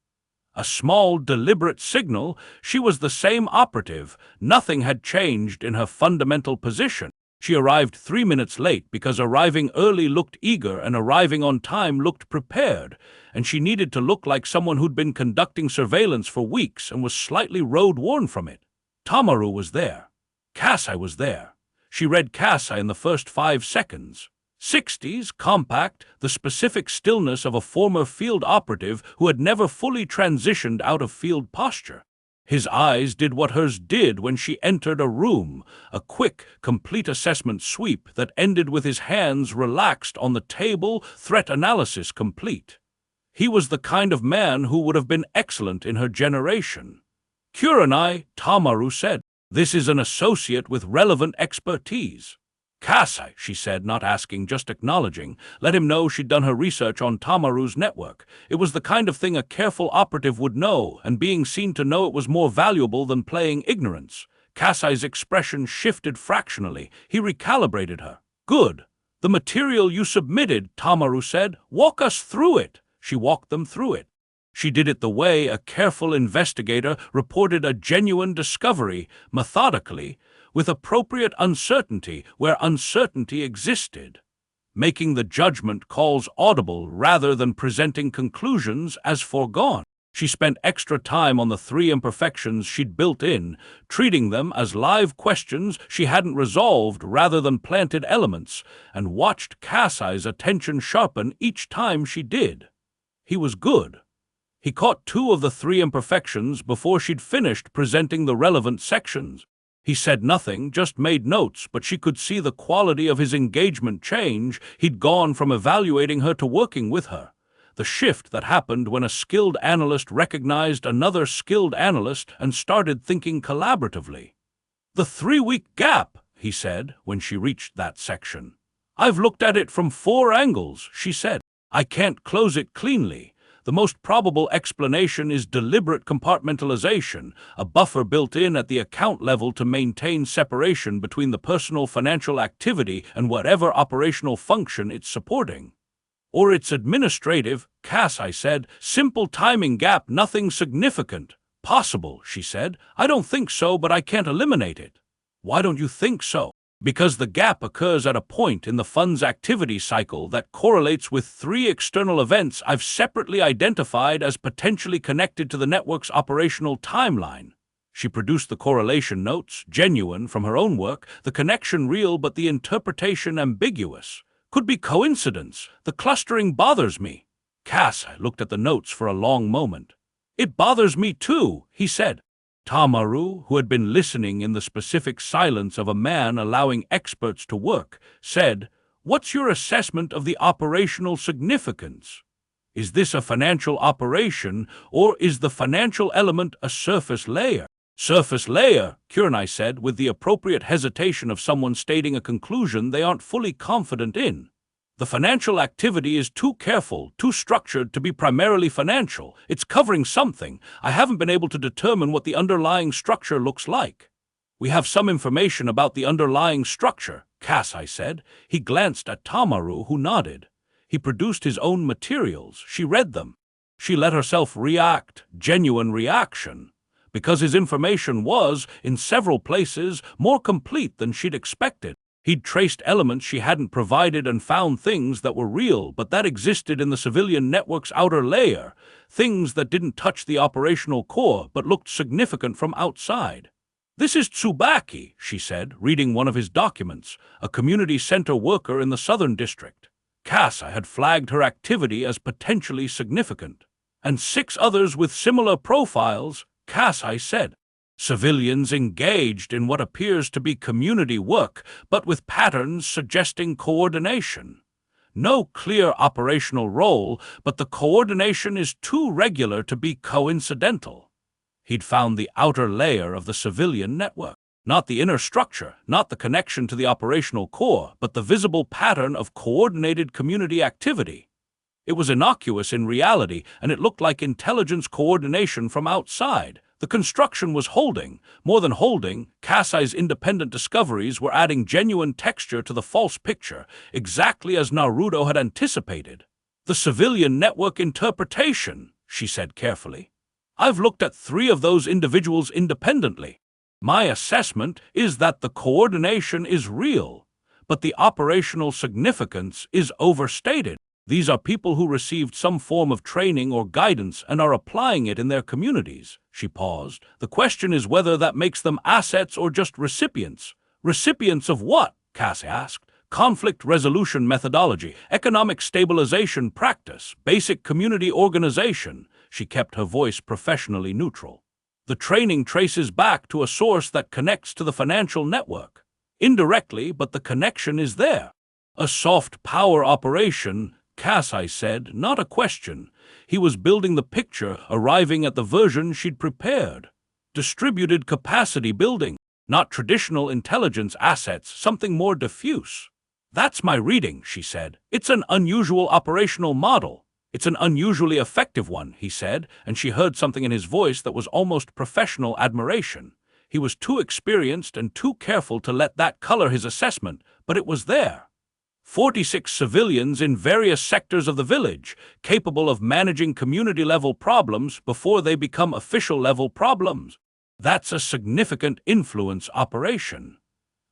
A small, deliberate signal she was the same operative. Nothing had changed in her fundamental position. She arrived 3 minutes late because arriving early looked eager and arriving on time looked prepared, and she needed to look like someone who'd been conducting surveillance for weeks and was slightly road-worn from it. Tamaru was there. Kasai was there. She read Kasai in the first 5 seconds. 60s, compact, the specific stillness of a former field operative who had never fully transitioned out of field posture. His eyes did what hers did when she entered a room, a quick, complete assessment sweep that ended with his hands relaxed on the table, threat analysis complete. He was the kind of man who would have been excellent in her generation. Kurenai, Tamaru said, "This is an associate with relevant expertise." Kasai, she said, not asking, just acknowledging, let him know she'd done her research on Tamaru's network. It was the kind of thing a careful operative would know, and being seen to know it was more valuable than playing ignorance. Kasai's expression shifted fractionally. He recalibrated her. "Good. The material you submitted," Tamaru said. "Walk us through it." She walked them through it. She did it the way a careful investigator reported a genuine discovery, methodically, with appropriate uncertainty where uncertainty existed, making the judgment calls audible rather than presenting conclusions as foregone. She spent extra time on the 3 imperfections she'd built in, treating them as live questions she hadn't resolved rather than planted elements, and watched Kasai's attention sharpen each time she did. He was good. He caught 2 of the 3 imperfections before she'd finished presenting the relevant sections. He said nothing, just made notes, but she could see the quality of his engagement change. He'd gone from evaluating her to working with her. The shift that happened when a skilled analyst recognized another skilled analyst and started thinking collaboratively. "The 3-week gap," he said, when she reached that section. "I've looked at it from 4 angles," she said. "I can't close it cleanly. The most probable explanation is deliberate compartmentalization, a buffer built in at the account level to maintain separation between the personal financial activity and whatever operational function it's supporting. Or it's administrative," Kasai said. "Simple timing gap, nothing significant." "Possible," she said. "I don't think so, but I can't eliminate it." "Why don't you think so?" "Because the gap occurs at a point in the fund's activity cycle that correlates with 3 external events I've separately identified as potentially connected to the network's operational timeline." She produced the correlation notes, genuine from her own work, the connection real but the interpretation ambiguous. "Could be coincidence. The clustering bothers me." Kasai looked at the notes for a long moment. "It bothers me too," he said. Tamaru, who had been listening in the specific silence of a man allowing experts to work, said, "What's your assessment of the operational significance? Is this a financial operation, or is the financial element a surface layer?" "Surface layer," Kurenai said, with the appropriate hesitation of someone stating a conclusion they aren't fully confident in. "The financial activity is too careful, too structured to be primarily financial. It's covering something. I haven't been able to determine what the underlying structure looks like." "We have some information about the underlying structure," Kasai said. He glanced at Tamaru, who nodded. He produced his own materials. She read them. She let herself react, genuine reaction, because his information was, in several places, more complete than she'd expected. He'd traced elements she hadn't provided and found things that were real, but that existed in the civilian network's outer layer, things that didn't touch the operational core but looked significant from outside. "This is Tsubaki," she said, reading one of his documents, a community center worker in the southern district. Kasai had flagged her activity as potentially significant. "And 6 others with similar profiles," Kasai said. "Civilians engaged in what appears to be community work, but with patterns suggesting coordination. No clear operational role, but the coordination is too regular to be coincidental." He'd found the outer layer of the civilian network. Not the inner structure, not the connection to the operational core, but the visible pattern of coordinated community activity. It was innocuous in reality, and it looked like intelligence coordination from outside. The construction was holding. More than holding, Kasai's independent discoveries were adding genuine texture to the false picture, exactly as Naruto had anticipated. "The civilian network interpretation," she said carefully. "I've looked at 3 of those individuals independently. My assessment is that the coordination is real, but the operational significance is overstated." These are people who received some form of training or guidance and are applying it in their communities. She paused. The question is whether that makes them assets or just recipients. Recipients of what? Cass asked. Conflict resolution methodology, economic stabilization practice, basic community organization. She kept her voice professionally neutral. The training traces back to a source that connects to the financial network. Indirectly, but the connection is there. A soft power operation, Cass said, not a question. He was building the picture, arriving at the version she'd prepared. Distributed capacity building, not traditional intelligence assets, something more diffuse. That's my reading, she said. It's an unusual operational model. It's an unusually effective one, he said, and she heard something in his voice that was almost professional admiration. He was too experienced and too careful to let that color his assessment, but it was there. 46 civilians in various sectors of the village, capable of managing community-level problems before they become official-level problems. That's a significant influence operation.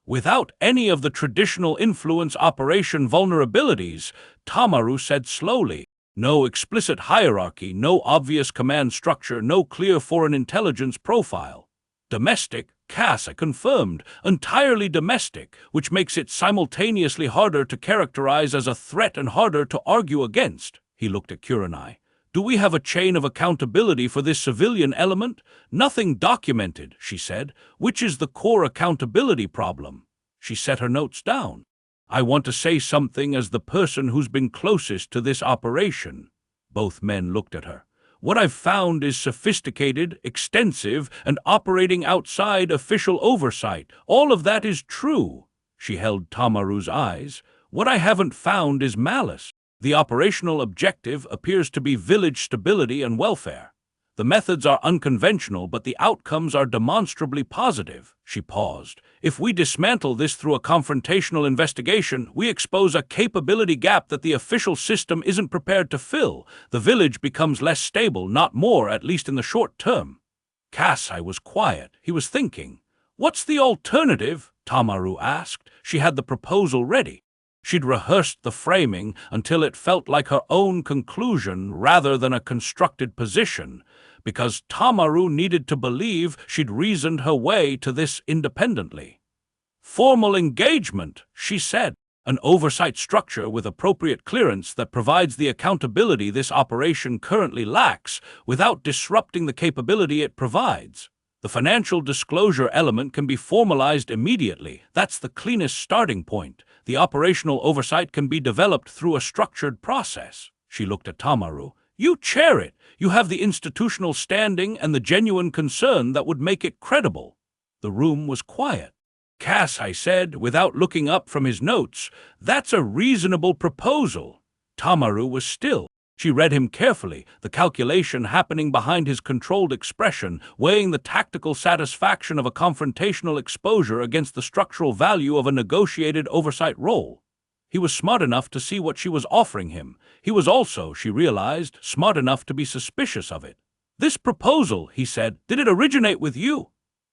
Without any of the traditional influence operation vulnerabilities, Tamaru said slowly, no explicit hierarchy, no obvious command structure, no clear foreign intelligence profile. Domestic, Cass confirmed, entirely domestic, which makes it simultaneously harder to characterize as a threat and harder to argue against. He looked at Kurenai. Do we have a chain of accountability for this civilian element? Nothing documented, she said, which is the core accountability problem. She set her notes down. I want to say something as the person who's been closest to this operation. Both men looked at her. What I've found is sophisticated, extensive, and operating outside official oversight. All of that is true. She held Tamaru's eyes. What I haven't found is malice. The operational objective appears to be village stability and welfare. The methods are unconventional, but the outcomes are demonstrably positive. She paused. If we dismantle this through a confrontational investigation, we expose a capability gap that the official system isn't prepared to fill. The village becomes less stable, not more, at least in the short term. Cass was quiet. He was thinking. What's the alternative? Tamaru asked. She had the proposal ready. She'd rehearsed the framing until it felt like her own conclusion rather than a constructed position, because Tamaru needed to believe she'd reasoned her way to this independently. Formal engagement, she said, an oversight structure with appropriate clearance that provides the accountability this operation currently lacks without disrupting the capability it provides. The financial disclosure element can be formalized immediately. That's the cleanest starting point. The operational oversight can be developed through a structured process. She looked at Tamaru. You chair it. You have the institutional standing and the genuine concern that would make it credible. The room was quiet. Cass said, without looking up from his notes, that's a reasonable proposal. Tamaru was still. She read him carefully, the calculation happening behind his controlled expression, weighing the tactical satisfaction of a confrontational exposure against the structural value of a negotiated oversight role. He was smart enough to see what she was offering him. He was also, she realized, smart enough to be suspicious of it. This proposal, he said, did it originate with you?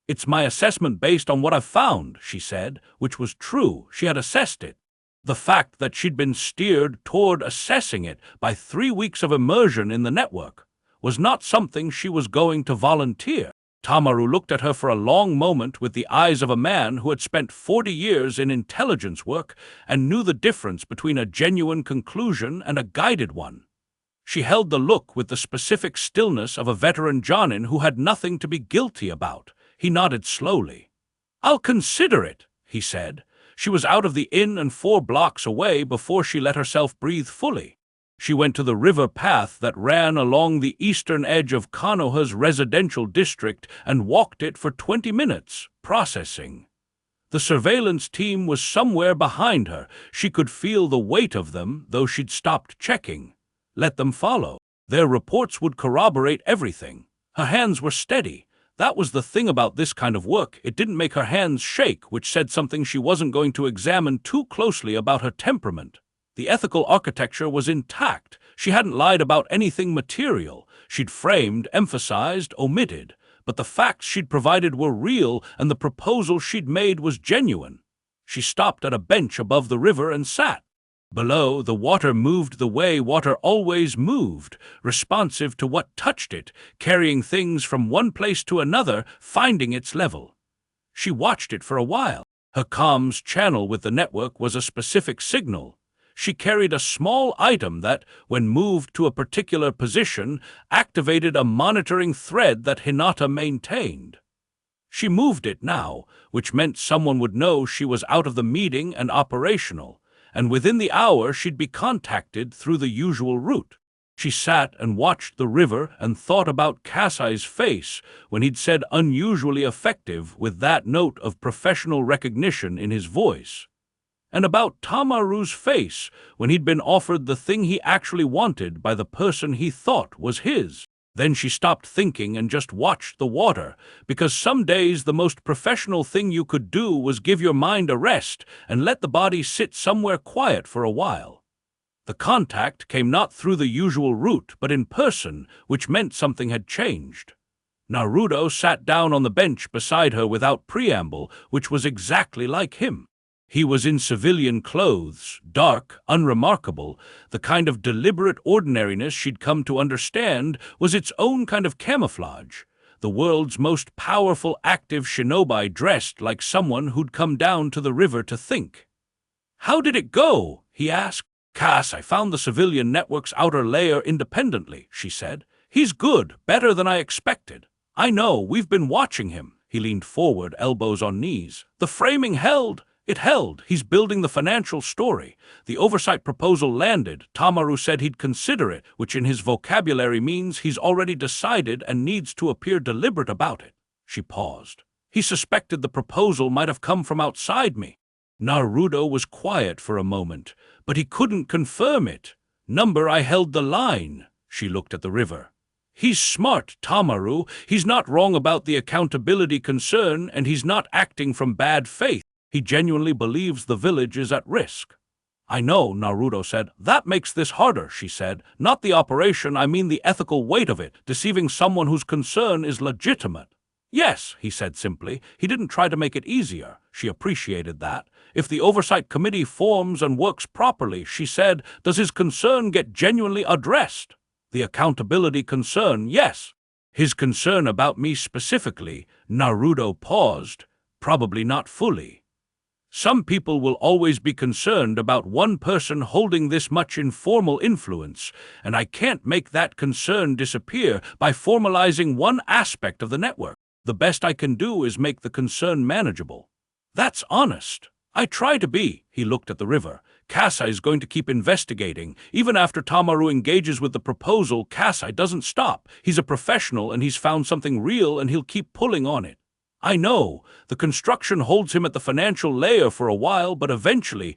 It's my assessment based on what I've found, she said, which was true. She had assessed it. The fact that she'd been steered toward assessing it by 3 weeks of immersion in the network was not something she was going to volunteer. Tamaru looked at her for a long moment with the eyes of a man who had spent 40 years in intelligence work and knew the difference between a genuine conclusion and a guided one. She held the look with the specific stillness of a veteran Jonin who had nothing to be guilty about. He nodded slowly. I'll consider it, he said. She was out of the inn and 4 blocks away before she let herself breathe fully. She went to the river path that ran along the eastern edge of Konoha's residential district and walked it for 20 minutes, processing. The surveillance team was somewhere behind her. She could feel the weight of them, though she'd stopped checking. Let them follow. Their reports would corroborate everything. Her hands were steady. That was the thing about this kind of work. It didn't make her hands shake, which said something she wasn't going to examine too closely about her temperament. The ethical architecture was intact. She hadn't lied about anything material. She'd framed, emphasized, omitted. But the facts she'd provided were real, and the proposal she'd made was genuine. She stopped at a bench above the river and sat. Below, the water moved the way water always moved, responsive to what touched it, carrying things from one place to another, finding its level. She watched it for a while. Her comms channel with the network was a specific signal. She carried a small item that, when moved to a particular position, activated a monitoring thread that Hinata maintained. She moved it now, which meant someone would know she was out of the meeting and operational, and within the hour she'd be contacted through the usual route. She sat and watched the river and thought about Kasai's face when he'd said unusually effective with that note of professional recognition in his voice, and about Tamaru's face when he'd been offered the thing he actually wanted by the person he thought was his. Then she stopped thinking and just watched the water, because some days the most professional thing you could do was give your mind a rest and let the body sit somewhere quiet for a while. The contact came not through the usual route, but in person, which meant something had changed. Naruto sat down on the bench beside her without preamble, which was exactly like him. He was in civilian clothes, dark, unremarkable. The kind of deliberate ordinariness she'd come to understand was its own kind of camouflage. The world's most powerful active shinobi dressed like someone who'd come down to the river to think. "How did it go?" he asked. "I found the civilian network's outer layer independently," she said. "He's good, better than I expected. I know, we've been watching him." He leaned forward, elbows on knees. "The framing held. It held. He's building the financial story. The oversight proposal landed. Tamaru said he'd consider it, which in his vocabulary means he's already decided and needs to appear deliberate about it." She paused. "He suspected the proposal might have come from outside me." Naruto was quiet for a moment, but he couldn't confirm it. "I held the line." She looked at the river. "He's smart, Tamaru. He's not wrong about the accountability concern, and he's not acting from bad faith. He genuinely believes the village is at risk." "I know," Naruto said. "That makes this harder," she said. "Not the operation, I mean the ethical weight of it, deceiving someone whose concern is legitimate." "Yes," he said simply. He didn't try to make it easier. She appreciated that. "If the oversight committee forms and works properly," she said, "does his concern get genuinely addressed?" "The accountability concern, yes." "His concern about me specifically," Naruto paused. "Probably not fully. Some people will always be concerned about one person holding this much informal influence, and I can't make that concern disappear by formalizing one aspect of the network. The best I can do is make the concern manageable." "That's honest." "I try to be." He looked at the river. "Kasai is going to keep investigating. Even after Tamaru engages with the proposal, Kasai doesn't stop. He's a professional and he's found something real and he'll keep pulling on it." "I know. The construction holds him at the financial layer for a while, but eventually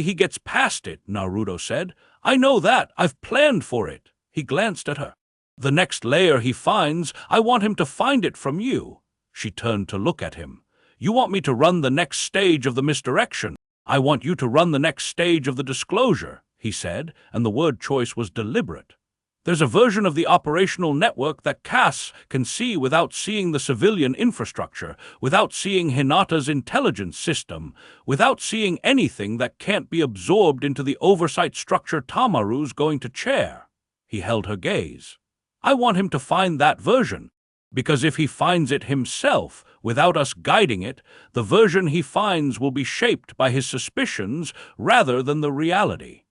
he gets past it," Naruto said. "I know that. I've planned for it." He glanced at her. "The next layer he finds, I want him to find it from you." She turned to look at him. "You want me to run the next stage of the misdirection. I want you to run the next stage of the disclosure," he said, and the word choice was deliberate. "There's a version of the operational network that Cass can see without seeing the civilian infrastructure, without seeing Hinata's intelligence system, without seeing anything that can't be absorbed into the oversight structure Tamaru's going to chair." He held her gaze. "I want him to find that version, because if he finds it himself, without us guiding it, the version he finds will be shaped by his suspicions rather than the reality.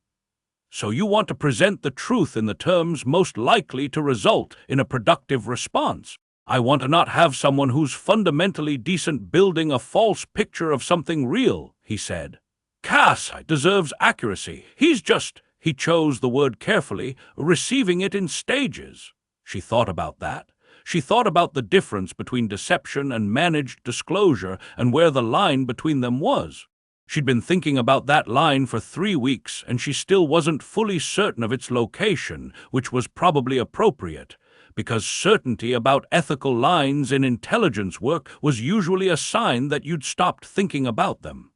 So you want to present the truth in the terms most likely to result in a productive response. I want to not have someone who's fundamentally decent building a false picture of something real," he said. "Kasai deserves accuracy. He's just," he chose the word carefully, "receiving it in stages." She thought about that. She thought about the difference between deception and managed disclosure and where the line between them was. She'd been thinking about that line for 3 weeks, and she still wasn't fully certain of its location, which was probably appropriate, because certainty about ethical lines in intelligence work was usually a sign that you'd stopped thinking about them.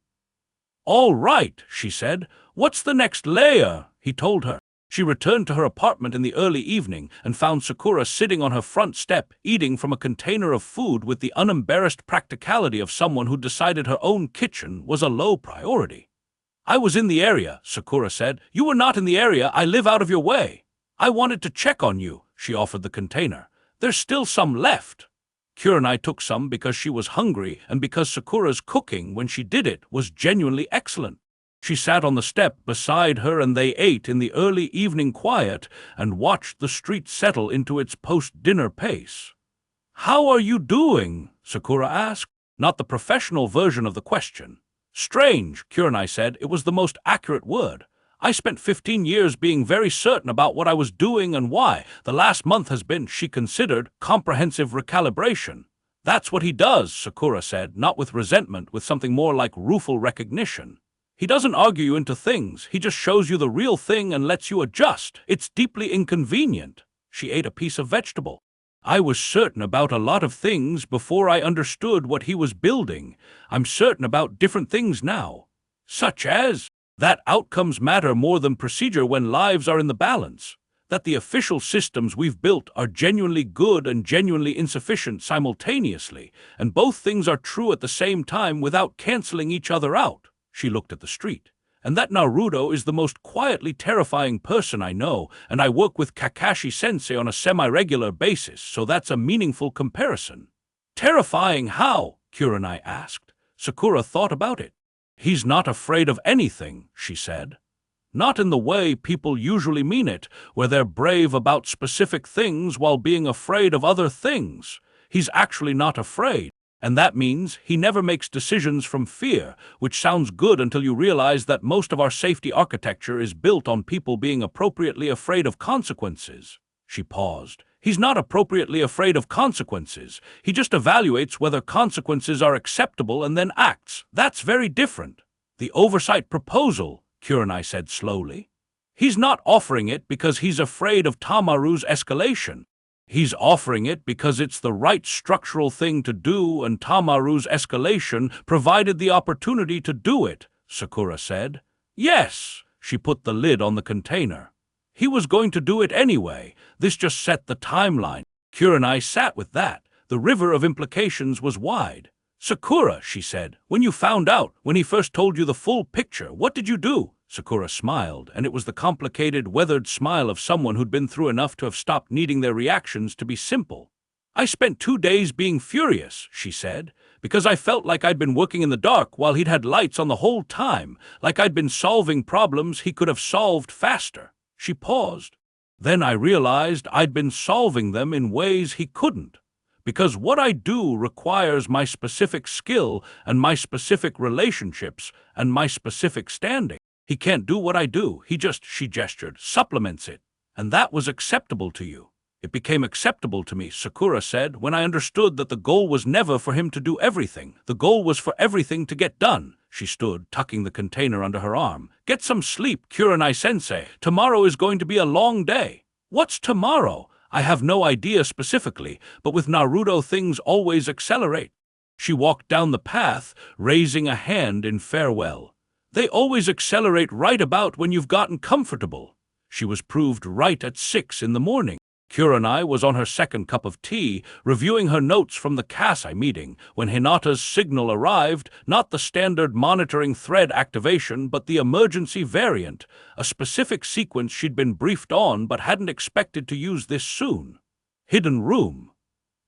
"All right," she said. "What's the next layer?" he told her. She returned to her apartment in the early evening and found Sakura sitting on her front step, eating from a container of food with the unembarrassed practicality of someone who decided her own kitchen was a low priority. I was in the area, Sakura said. You were not in the area. I live out of your way. I wanted to check on you, she offered the container. There's still some left. Kurenai took some because she was hungry and because Sakura's cooking, when she did it, was genuinely excellent. She sat on the step beside her and they ate in the early evening quiet and watched the street settle into its post-dinner pace. How are you doing? Sakura asked, not the professional version of the question. Strange, Kurenai said. It was the most accurate word. I spent 15 years being very certain about what I was doing and why. The last month has been, she considered, comprehensive recalibration. That's what he does, Sakura said, not with resentment, with something more like rueful recognition. He doesn't argue you into things. He just shows you the real thing and lets you adjust. It's deeply inconvenient. She ate a piece of vegetable. I was certain about a lot of things before I understood what he was building. I'm certain about different things now. Such as that outcomes matter more than procedure when lives are in the balance. That the official systems we've built are genuinely good and genuinely insufficient simultaneously, and both things are true at the same time without canceling each other out. She looked at the street. And that Naruto is the most quietly terrifying person I know, and I work with Kakashi-sensei on a semi-regular basis, so that's a meaningful comparison. Terrifying how? Kurenai asked. Sakura thought about it. He's not afraid of anything, she said. Not in the way people usually mean it, where they're brave about specific things while being afraid of other things. He's actually not afraid. And that means he never makes decisions from fear, which sounds good until you realize that most of our safety architecture is built on people being appropriately afraid of consequences. She paused. He's not appropriately afraid of consequences. He just evaluates whether consequences are acceptable and then acts. That's very different. The oversight proposal, Kurenai said slowly. He's not offering it because he's afraid of Tamaru's escalation. He's offering it because it's the right structural thing to do, and Tamaru's escalation provided the opportunity to do it, Sakura said. Yes, she put the lid on the container. He was going to do it anyway. This just set the timeline. Kurenai sat with that. The river of implications was wide. Sakura, she said, when you found out, when he first told you the full picture, what did you do? Sakura smiled, and it was the complicated, weathered smile of someone who'd been through enough to have stopped needing their reactions to be simple. I spent 2 days being furious, she said, because I felt like I'd been working in the dark while he'd had lights on the whole time, like I'd been solving problems he could have solved faster. She paused. Then I realized I'd been solving them in ways he couldn't. Because what I do requires my specific skill and my specific relationships and my specific standing. He can't do what I do. He just, she gestured, supplements it. And that was acceptable to you. It became acceptable to me, Sakura said, when I understood that the goal was never for him to do everything. The goal was for everything to get done. She stood, tucking the container under her arm. Get some sleep, Kurenai-sensei. Tomorrow is going to be a long day. What's tomorrow? I have no idea specifically, but with Naruto things always accelerate. She walked down the path, raising a hand in farewell. They always accelerate right about when you've gotten comfortable. She was proved right at 6 in the morning. Kurenai was on her second cup of tea, reviewing her notes from the Kasai meeting, when Hinata's signal arrived, not the standard monitoring thread activation, but the emergency variant, a specific sequence she'd been briefed on but hadn't expected to use this soon. Hidden room.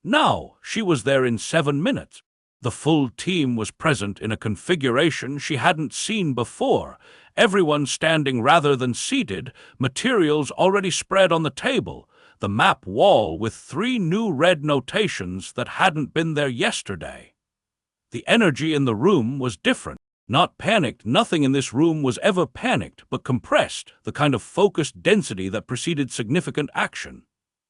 Now, she was there in 7 minutes. The full team was present in a configuration she hadn't seen before, everyone standing rather than seated, materials already spread on the table, the map wall with 3 new red notations that hadn't been there yesterday. The energy in the room was different. Not panicked, nothing in this room was ever panicked, but compressed, the kind of focused density that preceded significant action.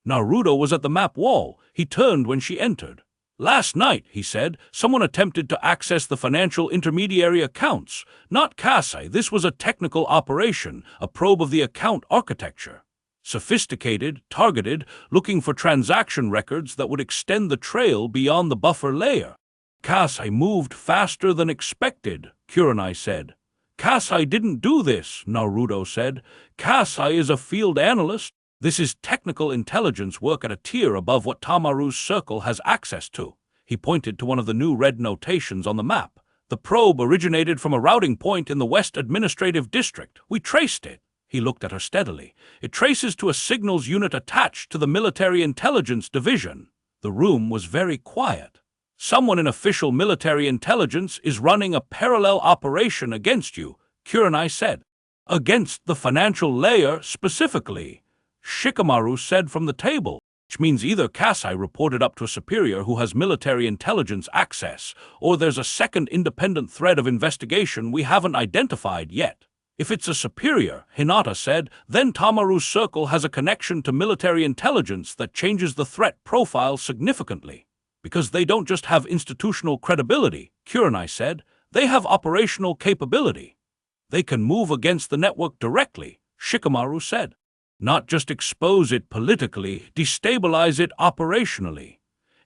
Naruto was at the map wall. He turned when she entered. Last night, he said, someone attempted to access the financial intermediary accounts. Not Kasai, this was a technical operation, a probe of the account architecture. Sophisticated, targeted, looking for transaction records that would extend the trail beyond the buffer layer. Kasai moved faster than expected, Kurenai said. Kasai didn't do this, Naruto said. Kasai is a field analyst. This is technical intelligence work at a tier above what Tamaru's circle has access to. He pointed to one of the new red notations on the map. The probe originated from a routing point in the West Administrative District. We traced it. He looked at her steadily. It traces to a signals unit attached to the Military Intelligence Division. The room was very quiet. Someone in official military intelligence is running a parallel operation against you, Kurenai said. Against the financial layer specifically, Shikamaru said from the table, which means either Kasai reported up to a superior who has military intelligence access, or there's a second independent thread of investigation we haven't identified yet. If it's a superior, Hinata said, then Tamaru's circle has a connection to military intelligence that changes the threat profile significantly. Because they don't just have institutional credibility, Kurenai said, they have operational capability. They can move against the network directly, Shikamaru said. Not just expose it politically, destabilize it operationally.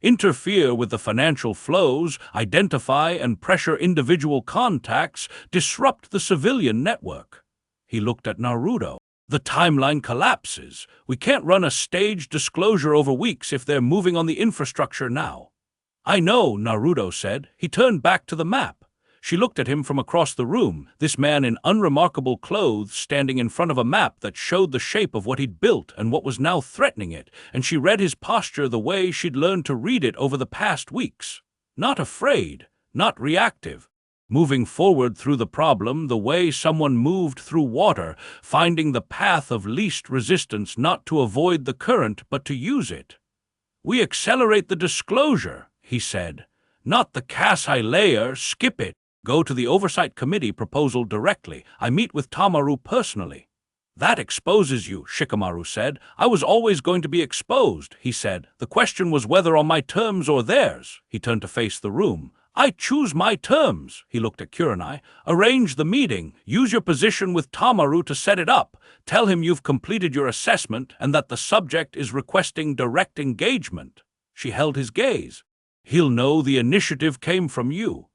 Interfere with the financial flows, identify and pressure individual contacts, disrupt the civilian network. He looked at Naruto. The timeline collapses. We can't run a staged disclosure over weeks if they're moving on the infrastructure now. I know, Naruto said. He turned back to the map. She looked at him from across the room, this man in unremarkable clothes standing in front of a map that showed the shape of what he'd built and what was now threatening it, and she read his posture the way she'd learned to read it over the past weeks. Not afraid, not reactive. Moving forward through the problem the way someone moved through water, finding the path of least resistance not to avoid the current but to use it. We accelerate the disclosure, he said. Not the Kasai layer, skip it. Go to the Oversight Committee proposal directly. I meet with Tamaru personally. That exposes you, Shikamaru said. I was always going to be exposed, he said. The question was whether on my terms or theirs. He turned to face the room. I choose my terms, he looked at Kurenai. Arrange the meeting. Use your position with Tamaru to set it up. Tell him you've completed your assessment and that the subject is requesting direct engagement. She held his gaze. He'll know the initiative came from you.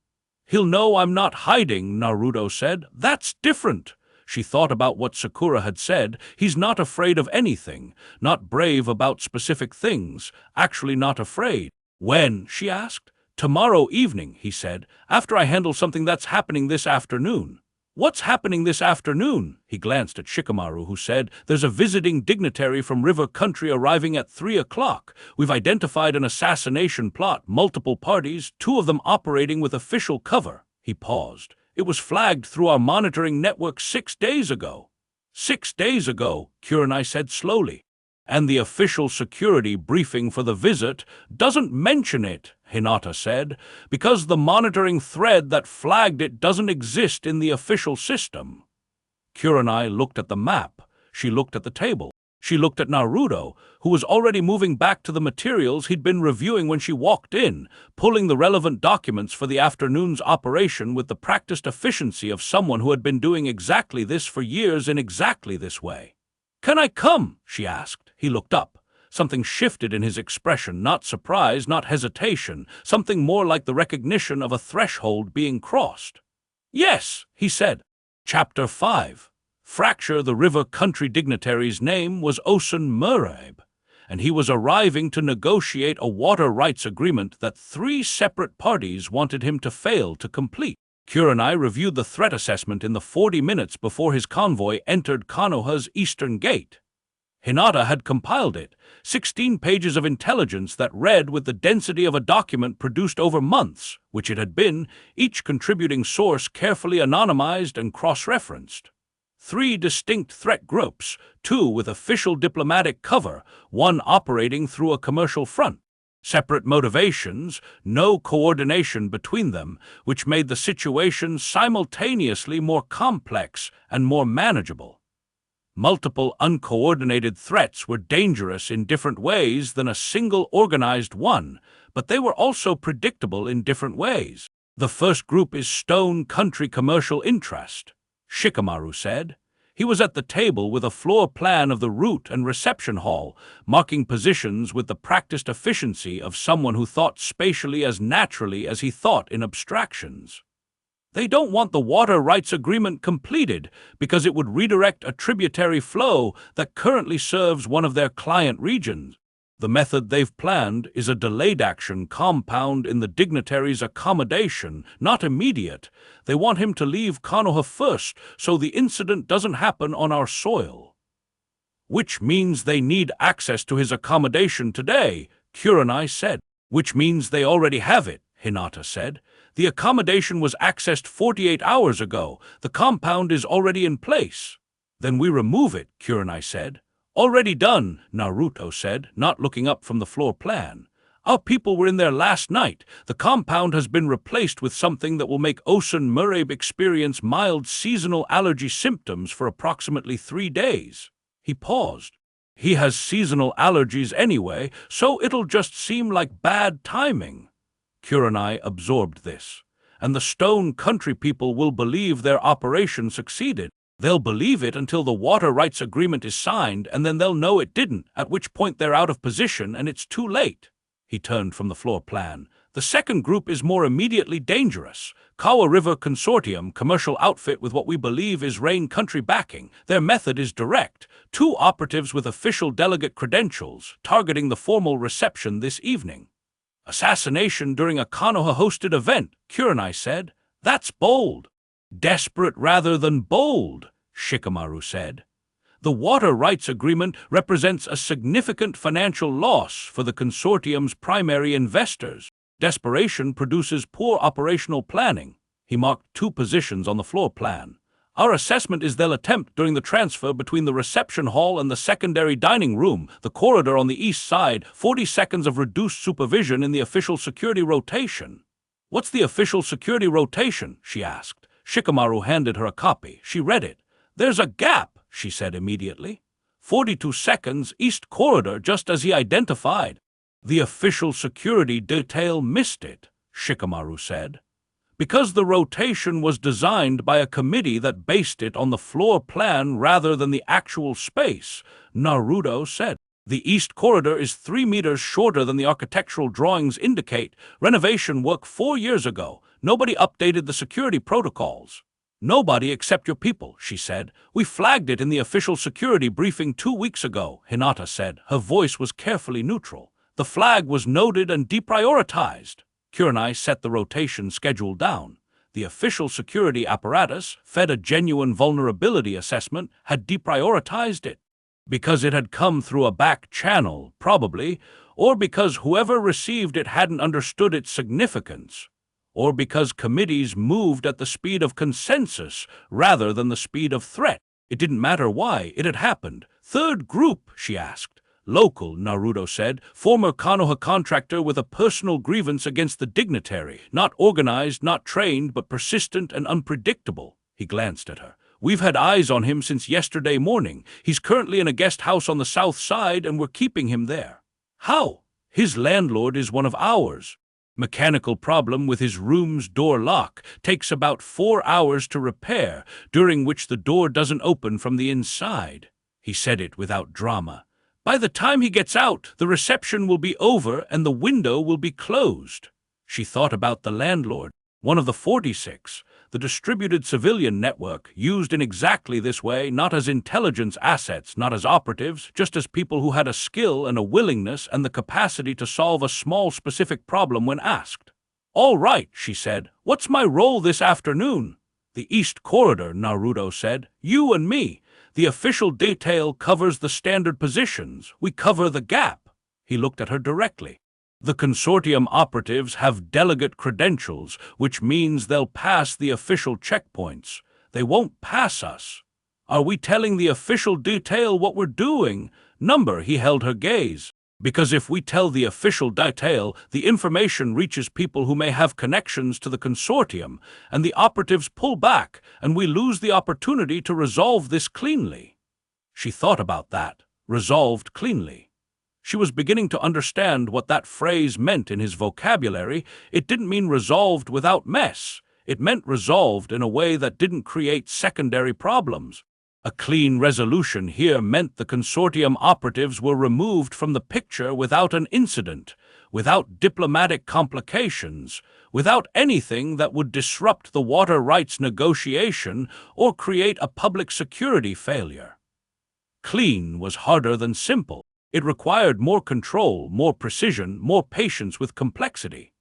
He'll know I'm not hiding, Naruto said. That's different. She thought about what Sakura had said. He's not afraid of anything, not brave about specific things, actually not afraid. When? She asked. Tomorrow evening, he said, after I handle something that's happening this afternoon. What's happening this afternoon? He glanced at Shikamaru, who said, There's a visiting dignitary from River Country arriving at 3 o'clock. We've identified an assassination plot, multiple parties, 2 of them operating with official cover. He paused. It was flagged through our monitoring network 6 days ago. 6 days ago, Kurenai said slowly. And the official security briefing for the visit doesn't mention it, Hinata said, because the monitoring thread that flagged it doesn't exist in the official system. Kurenai looked at the map. She looked at the table. She looked at Naruto, who was already moving back to the materials he'd been reviewing when she walked in, pulling the relevant documents for the afternoon's operation with the practiced efficiency of someone who had been doing exactly this for years in exactly this way. Can I come? She asked. He looked up. Something shifted in his expression, not surprise, not hesitation, something more like the recognition of a threshold being crossed. Yes, he said. Chapter 5. Fracture the River Country dignitary's name was Osun Murabe, and he was arriving to negotiate a water rights agreement that 3 separate parties wanted him to fail to complete. Kurenai reviewed the threat assessment in the 40 minutes before his convoy entered Konoha's eastern gate. Hinata had compiled it, 16 pages of intelligence that read with the density of a document produced over months, which it had been, each contributing source carefully anonymized and cross-referenced. 3 distinct threat groups, 2 with official diplomatic cover, 1 operating through a commercial front. Separate motivations, no coordination between them, which made the situation simultaneously more complex and more manageable. Multiple uncoordinated threats were dangerous in different ways than a single organized one, but they were also predictable in different ways. The first group is Stone Country Commercial Interest, Shikamaru said. He was at the table with a floor plan of the route and reception hall, marking positions with the practiced efficiency of someone who thought spatially as naturally as he thought in abstractions. They don't want the water rights agreement completed because it would redirect a tributary flow that currently serves one of their client regions. The method they've planned is a delayed action compound in the dignitary's accommodation, not immediate. They want him to leave Konoha first, so the incident doesn't happen on our soil. Which means they need access to his accommodation today, Kurenai said. Which means they already have it, Hinata said. The accommodation was accessed 48 hours ago. The compound is already in place. Then we remove it, Kurenai said. Already done, Naruto said, not looking up from the floor plan. Our people were in there last night. The compound has been replaced with something that will make Osun Murabe experience mild seasonal allergy symptoms for approximately 3 days. He paused. He has seasonal allergies anyway, so it'll just seem like bad timing. Kurenai absorbed this. And the Stone Country people will believe their operation succeeded. They'll believe it until the water rights agreement is signed, and then they'll know it didn't, at which point they're out of position and it's too late. He turned from the floor plan. The second group is more immediately dangerous. Kawa River Consortium, commercial outfit with what we believe is Rain Country backing. Their method is direct. 2 operatives with official delegate credentials, targeting the formal reception this evening. Assassination during a Konoha-hosted event, Kurenai said. That's bold. Desperate rather than bold, Shikamaru said. The water rights agreement represents a significant financial loss for the consortium's primary investors. Desperation produces poor operational planning. He marked 2 positions on the floor plan. Our assessment is they'll attempt during the transfer between the reception hall and the secondary dining room, the corridor on the east side, 40 seconds of reduced supervision in the official security rotation. What's the official security rotation? She asked. Shikamaru handed her a copy. She read it. There's a gap, she said immediately. 42 seconds, east corridor, just as he identified. The official security detail missed it, Shikamaru said. Because the rotation was designed by a committee that based it on the floor plan rather than the actual space, Naruto said. The east corridor is 3 meters shorter than the architectural drawings indicate. Renovation work 4 years ago. Nobody updated the security protocols. Nobody except your people, she said. We flagged it in the official security briefing 2 weeks ago, Hinata said. Her voice was carefully neutral. The flag was noted and deprioritized. Kurenai set the rotation schedule down. The official security apparatus, fed a genuine vulnerability assessment, had deprioritized it. Because it had come through a back channel, probably, or because whoever received it hadn't understood its significance, or because committees moved at the speed of consensus rather than the speed of threat. It didn't matter why, it had happened. Third group, she asked. Local, Naruto said, former Konoha contractor with a personal grievance against the dignitary, not organized, not trained, but persistent and unpredictable. He glanced at her. We've had eyes on him since yesterday morning. He's currently in a guest house on the south side and we're keeping him there. How? His landlord is one of ours. Mechanical problem with his room's door lock. Takes about 4 hours to repair, during which the door doesn't open from the inside. He said it without drama. By the time he gets out, the reception will be over and the window will be closed. She thought about the landlord, one of the 46, the distributed civilian network, used in exactly this way, not as intelligence assets, not as operatives, just as people who had a skill and a willingness and the capacity to solve a small specific problem when asked. All right, she said. What's my role this afternoon? The East Corridor, Naruto said. You and me. The official detail covers the standard positions. We cover the gap. He looked at her directly. The consortium operatives have delegate credentials, which means they'll pass the official checkpoints. They won't pass us. Are we telling the official detail what we're doing? Number, he held her gaze. Because if we tell the official detail, the information reaches people who may have connections to the consortium, and the operatives pull back, and we lose the opportunity to resolve this cleanly. She thought about that. Resolved cleanly. She was beginning to understand what that phrase meant in his vocabulary. It didn't mean resolved without mess. It meant resolved in a way that didn't create secondary problems. A clean resolution here meant the consortium operatives were removed from the picture without an incident, without diplomatic complications, without anything that would disrupt the water rights negotiation or create a public security failure. Clean was harder than simple. It required more control, more precision, more patience with complexity.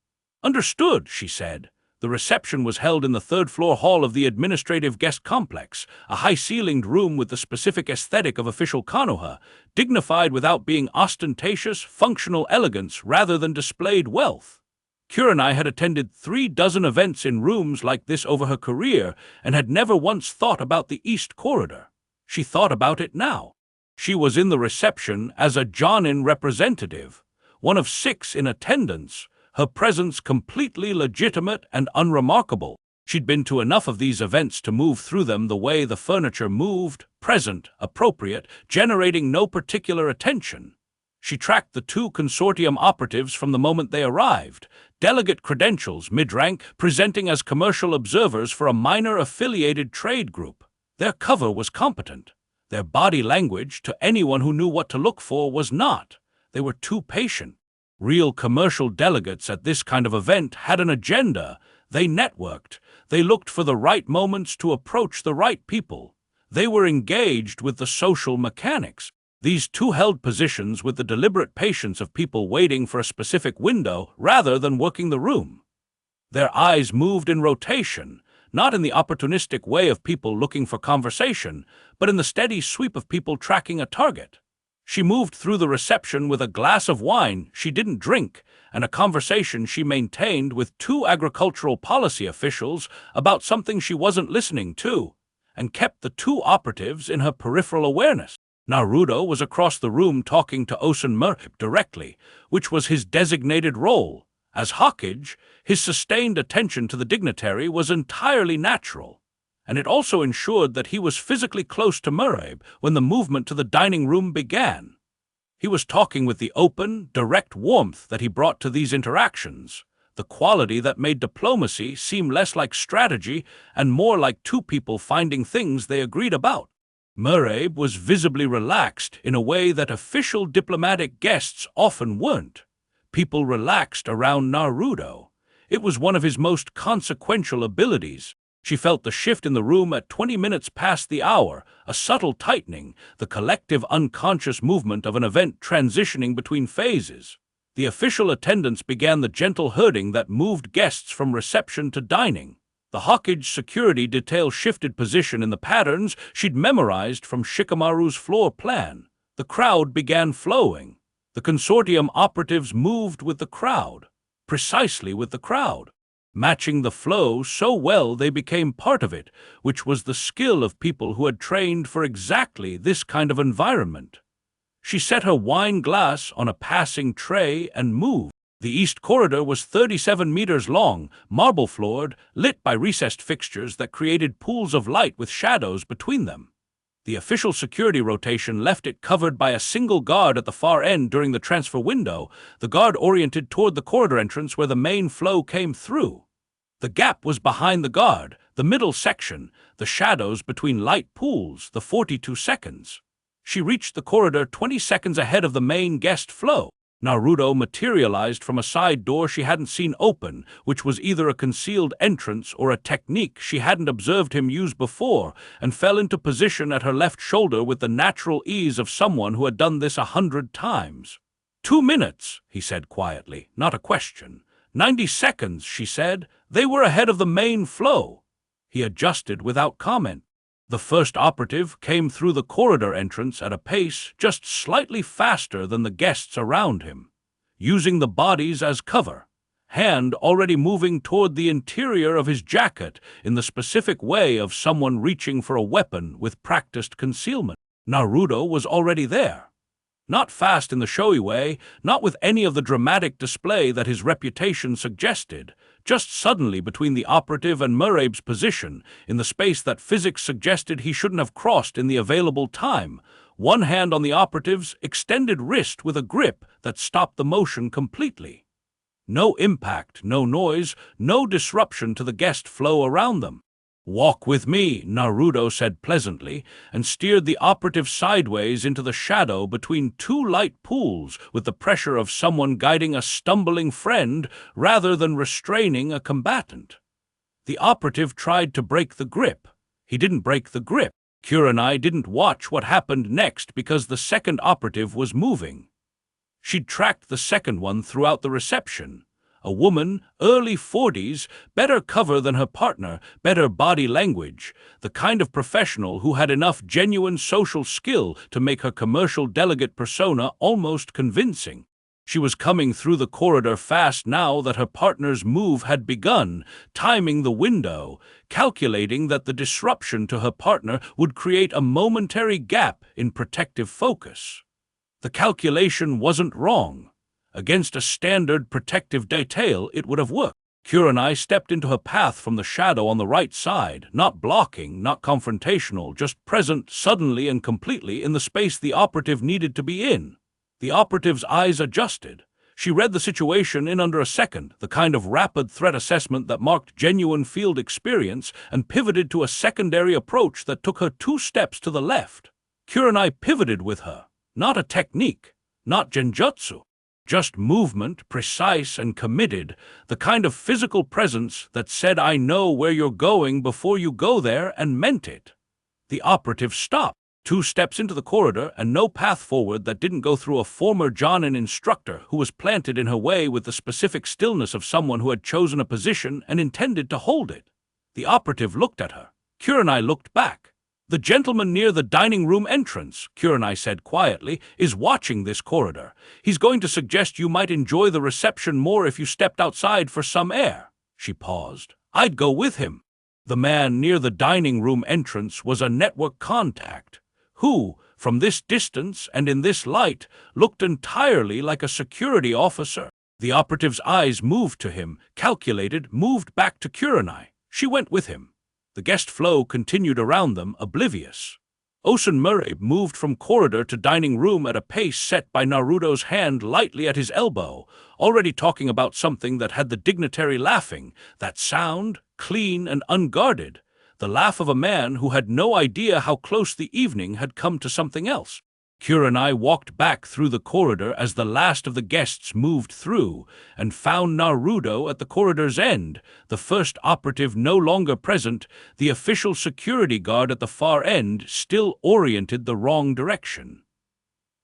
"Understood," she said. The reception was held in the third-floor hall of the administrative guest complex, a high-ceilinged room with the specific aesthetic of official Konoha, dignified without being ostentatious, functional elegance rather than displayed wealth. Kurenai had attended 36 events in rooms like this over her career and had never once thought about the East Corridor. She thought about it now. She was in the reception as a Jonin representative, one of 6 in attendance, her presence completely legitimate and unremarkable. She'd been to enough of these events to move through them the way the furniture moved, present, appropriate, generating no particular attention. She tracked the 2 consortium operatives from the moment they arrived, delegate credentials mid-rank, presenting as commercial observers for a minor affiliated trade group. Their cover was competent. Their body language, to anyone who knew what to look for, was not. They were too patient. Real commercial delegates at this kind of event had an agenda. They networked. They looked for the right moments to approach the right people. They were engaged with the social mechanics. These 2 held positions with the deliberate patience of people waiting for a specific window rather than working the room. Their eyes moved in rotation, not in the opportunistic way of people looking for conversation, but in the steady sweep of people tracking a target. She moved through the reception with a glass of wine she didn't drink and a conversation she maintained with 2 agricultural policy officials about something she wasn't listening to, and kept the 2 operatives in her peripheral awareness. Naruto was across the room talking to Osun Merhip directly, which was his designated role. As Hokage, his sustained attention to the dignitary was entirely natural, and it also ensured that he was physically close to Merhip when the movement to the dining room began. He was talking with the open, direct warmth that he brought to these interactions, the quality that made diplomacy seem less like strategy and more like 2 people finding things they agreed about. Merhip was visibly relaxed in a way that official diplomatic guests often weren't. People relaxed around Naruto. It was one of his most consequential abilities. She felt the shift in the room at 20 minutes past the hour, a subtle tightening, the collective unconscious movement of an event transitioning between phases. The official attendance began the gentle herding that moved guests from reception to dining. The Hokage security detail shifted position in the patterns she'd memorized from Shikamaru's floor plan. The crowd began flowing. The consortium operatives moved with the crowd, precisely with the crowd, matching the flow so well they became part of it, which was the skill of people who had trained for exactly this kind of environment. She set her wine glass on a passing tray and moved. The East Corridor was 37 meters long, marble-floored, lit by recessed fixtures that created pools of light with shadows between them. The official security rotation left it covered by a single guard at the far end during the transfer window, the guard oriented toward the corridor entrance where the main flow came through. The gap was behind the guard, the middle section, the shadows between light pools, the 42 seconds. She reached the corridor 20 seconds ahead of the main guest flow. Naruto materialized from a side door she hadn't seen open, which was either a concealed entrance or a technique she hadn't observed him use before, and fell into position at her left shoulder with the natural ease of someone who had done this 100 times. 2 minutes, he said quietly, not a question. 90 seconds, she said. They were ahead of the main flow. He adjusted without comment. The first operative came through the corridor entrance at a pace just slightly faster than the guests around him, using the bodies as cover, hand already moving toward the interior of his jacket in the specific way of someone reaching for a weapon with practiced concealment. Naruto was already there. Not fast in the showy way, not with any of the dramatic display that his reputation suggested, just suddenly between the operative and Merhip's position, in the space that physics suggested he shouldn't have crossed in the available time, one hand on the operative's extended wrist with a grip that stopped the motion completely. No impact, no noise, no disruption to the guest flow around them. "Walk with me," Naruto said pleasantly, and steered the operative sideways into the shadow between 2 light pools with the pressure of someone guiding a stumbling friend rather than restraining a combatant. The operative tried to break the grip. He didn't break the grip. Kurenai didn't watch what happened next because the second operative was moving. She'd tracked the second one throughout the reception. A woman, early 40s, better cover than her partner, better body language, the kind of professional who had enough genuine social skill to make her commercial delegate persona almost convincing. She was coming through the corridor fast now that her partner's move had begun, timing the window, calculating that the disruption to her partner would create a momentary gap in protective focus. The calculation wasn't wrong. Against a standard protective detail, it would have worked. Kurenai stepped into her path from the shadow on the right side, not blocking, not confrontational, just present suddenly and completely in the space the operative needed to be in. The operative's eyes adjusted. She read the situation in under a second, the kind of rapid threat assessment that marked genuine field experience, and pivoted to a secondary approach that took her 2 steps to the left. Kurenai pivoted with her. Not a technique, not genjutsu. Just movement, precise and committed, the kind of physical presence that said, "I know where you're going before you go there," and meant it. The operative stopped. 2 steps into the corridor, and no path forward that didn't go through a former Jonin instructor who was planted in her way with the specific stillness of someone who had chosen a position and intended to hold it. The operative looked at her. Kurenai looked back. "The gentleman near the dining room entrance," Kurenai said quietly, "is watching this corridor. He's going to suggest you might enjoy the reception more if you stepped outside for some air." She paused. "I'd go with him." The man near the dining room entrance was a network contact, who, from this distance and in this light, looked entirely like a security officer. The operative's eyes moved to him, calculated, moved back to Kurenai. She went with him. The guest flow continued around them, oblivious. Osun Murray moved from corridor to dining room at a pace set by Naruto's hand lightly at his elbow, already talking about something that had the dignitary laughing, that sound, clean and unguarded, the laugh of a man who had no idea how close the evening had come to something else. Kurenai walked back through the corridor as the last of the guests moved through, and found Naruto at the corridor's end, the first operative no longer present, the official security guard at the far end still oriented the wrong direction.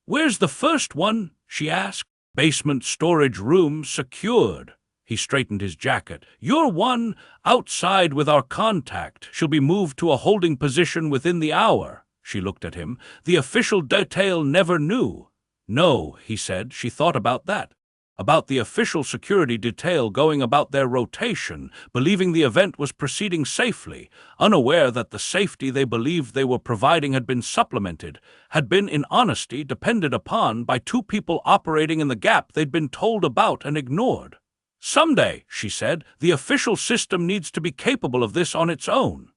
"Where's the first one?" she asked. "Basement storage room secured." He straightened his jacket. "You're one outside with our contact. She'll be moved to a holding position within the hour." She looked at him. "The official detail never knew." "No," he said. She thought about that. About the official security detail going about their rotation, believing the event was proceeding safely, unaware that the safety they believed they were providing had been supplemented, had been in honesty depended upon by 2 people operating in the gap they'd been told about and ignored. "Someday," she said, "the official system needs to be capable of this on its own."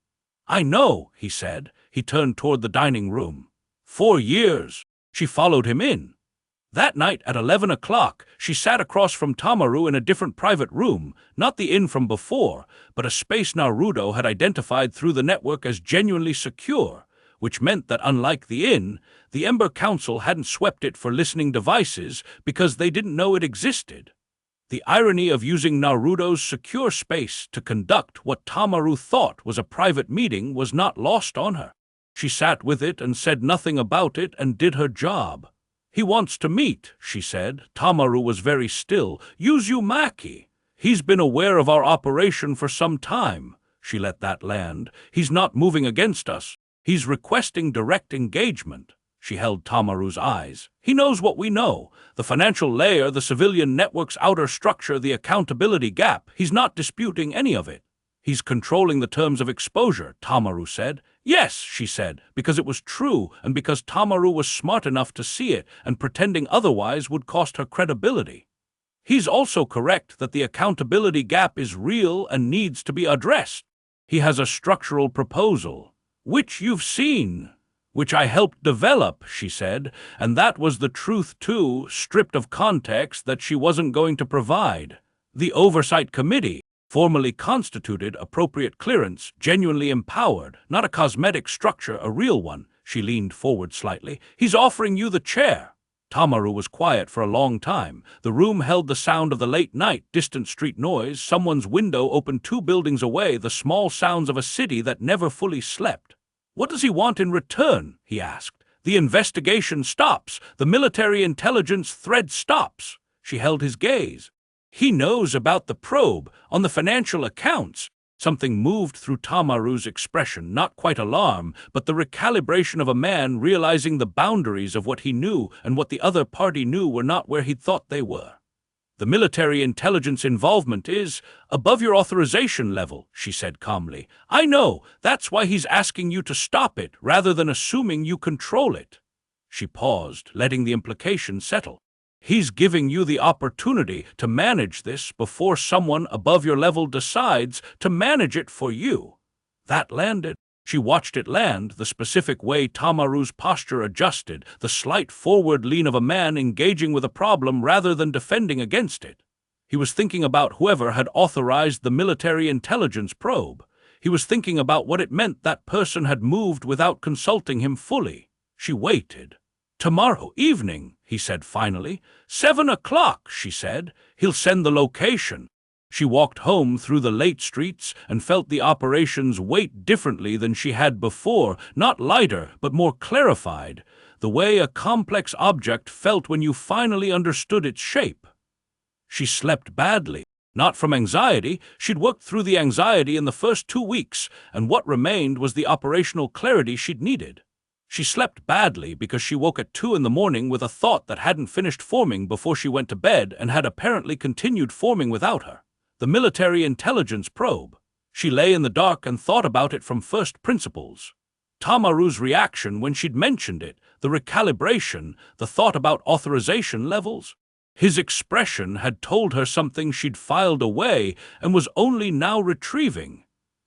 "I know," he said. He turned toward the dining room. 4 years. She followed him in. That night at 11 o'clock, she sat across from Tamaru in a different private room, not the inn from before, but a space Naruto had identified through the network as genuinely secure, which meant that unlike the inn, the Ember Council hadn't swept it for listening devices because they didn't know it existed. The irony of using Naruto's secure space to conduct what Tamaru thought was a private meeting was not lost on her. She sat with it and said nothing about it and did her job. "He wants to meet," she said. Tamaru was very still. "Uzumaki. He's been aware of our operation for some time." She let that land. "He's not moving against us. He's requesting direct engagement." She held Tamaru's eyes. "He knows what we know. The financial layer, the civilian network's outer structure, the accountability gap. He's not disputing any of it." "He's controlling the terms of exposure," Tamaru said. "Yes," she said, because it was true and because Tamaru was smart enough to see it, and pretending otherwise would cost her credibility. "He's also correct that the accountability gap is real and needs to be addressed. He has a structural proposal, which you've seen, which I helped develop," she said, and that was the truth too, stripped of context that she wasn't going to provide. "The Oversight Committee, formally constituted, appropriate clearance, genuinely empowered, not a cosmetic structure, a real one." She leaned forward slightly. "He's offering you the chair." Tamaru was quiet for a long time. The room held the sound of the late night, distant street noise, someone's window opened 2 buildings away, the small sounds of a city that never fully slept. What does he want in return? He asked. The investigation stops. The military intelligence thread stops. She held his gaze. He knows about the probe, on the financial accounts. Something moved through Tamaru's expression, not quite alarm, but the recalibration of a man realizing the boundaries of what he knew and what the other party knew were not where he'd thought they were. The military intelligence involvement is above your authorization level, she said calmly. I know, that's why he's asking you to stop it, rather than assuming you control it. She paused, letting the implication settle. He's giving you the opportunity to manage this before someone above your level decides to manage it for you. That landed. She watched it land, the specific way Tamaru's posture adjusted, the slight forward lean of a man engaging with a problem rather than defending against it. He was thinking about whoever had authorized the military intelligence probe. He was thinking about what it meant that person had moved without consulting him fully. She waited. Tomorrow evening, he said finally. 7 o'clock, she said. He'll send the location. She walked home through the late streets and felt the operation's weight differently than she had before, not lighter, but more clarified, the way a complex object felt when you finally understood its shape. She slept badly. Not from anxiety. She'd worked through the anxiety in the first 2 weeks, and what remained was the operational clarity she'd needed. She slept badly because she woke at 2 in the morning with a thought that hadn't finished forming before she went to bed and had apparently continued forming without her. The military intelligence probe. She lay in the dark and thought about it from first principles. Tamaru's reaction when she'd mentioned it, the recalibration, the thought about authorization levels. His expression had told her something she'd filed away and was only now retrieving.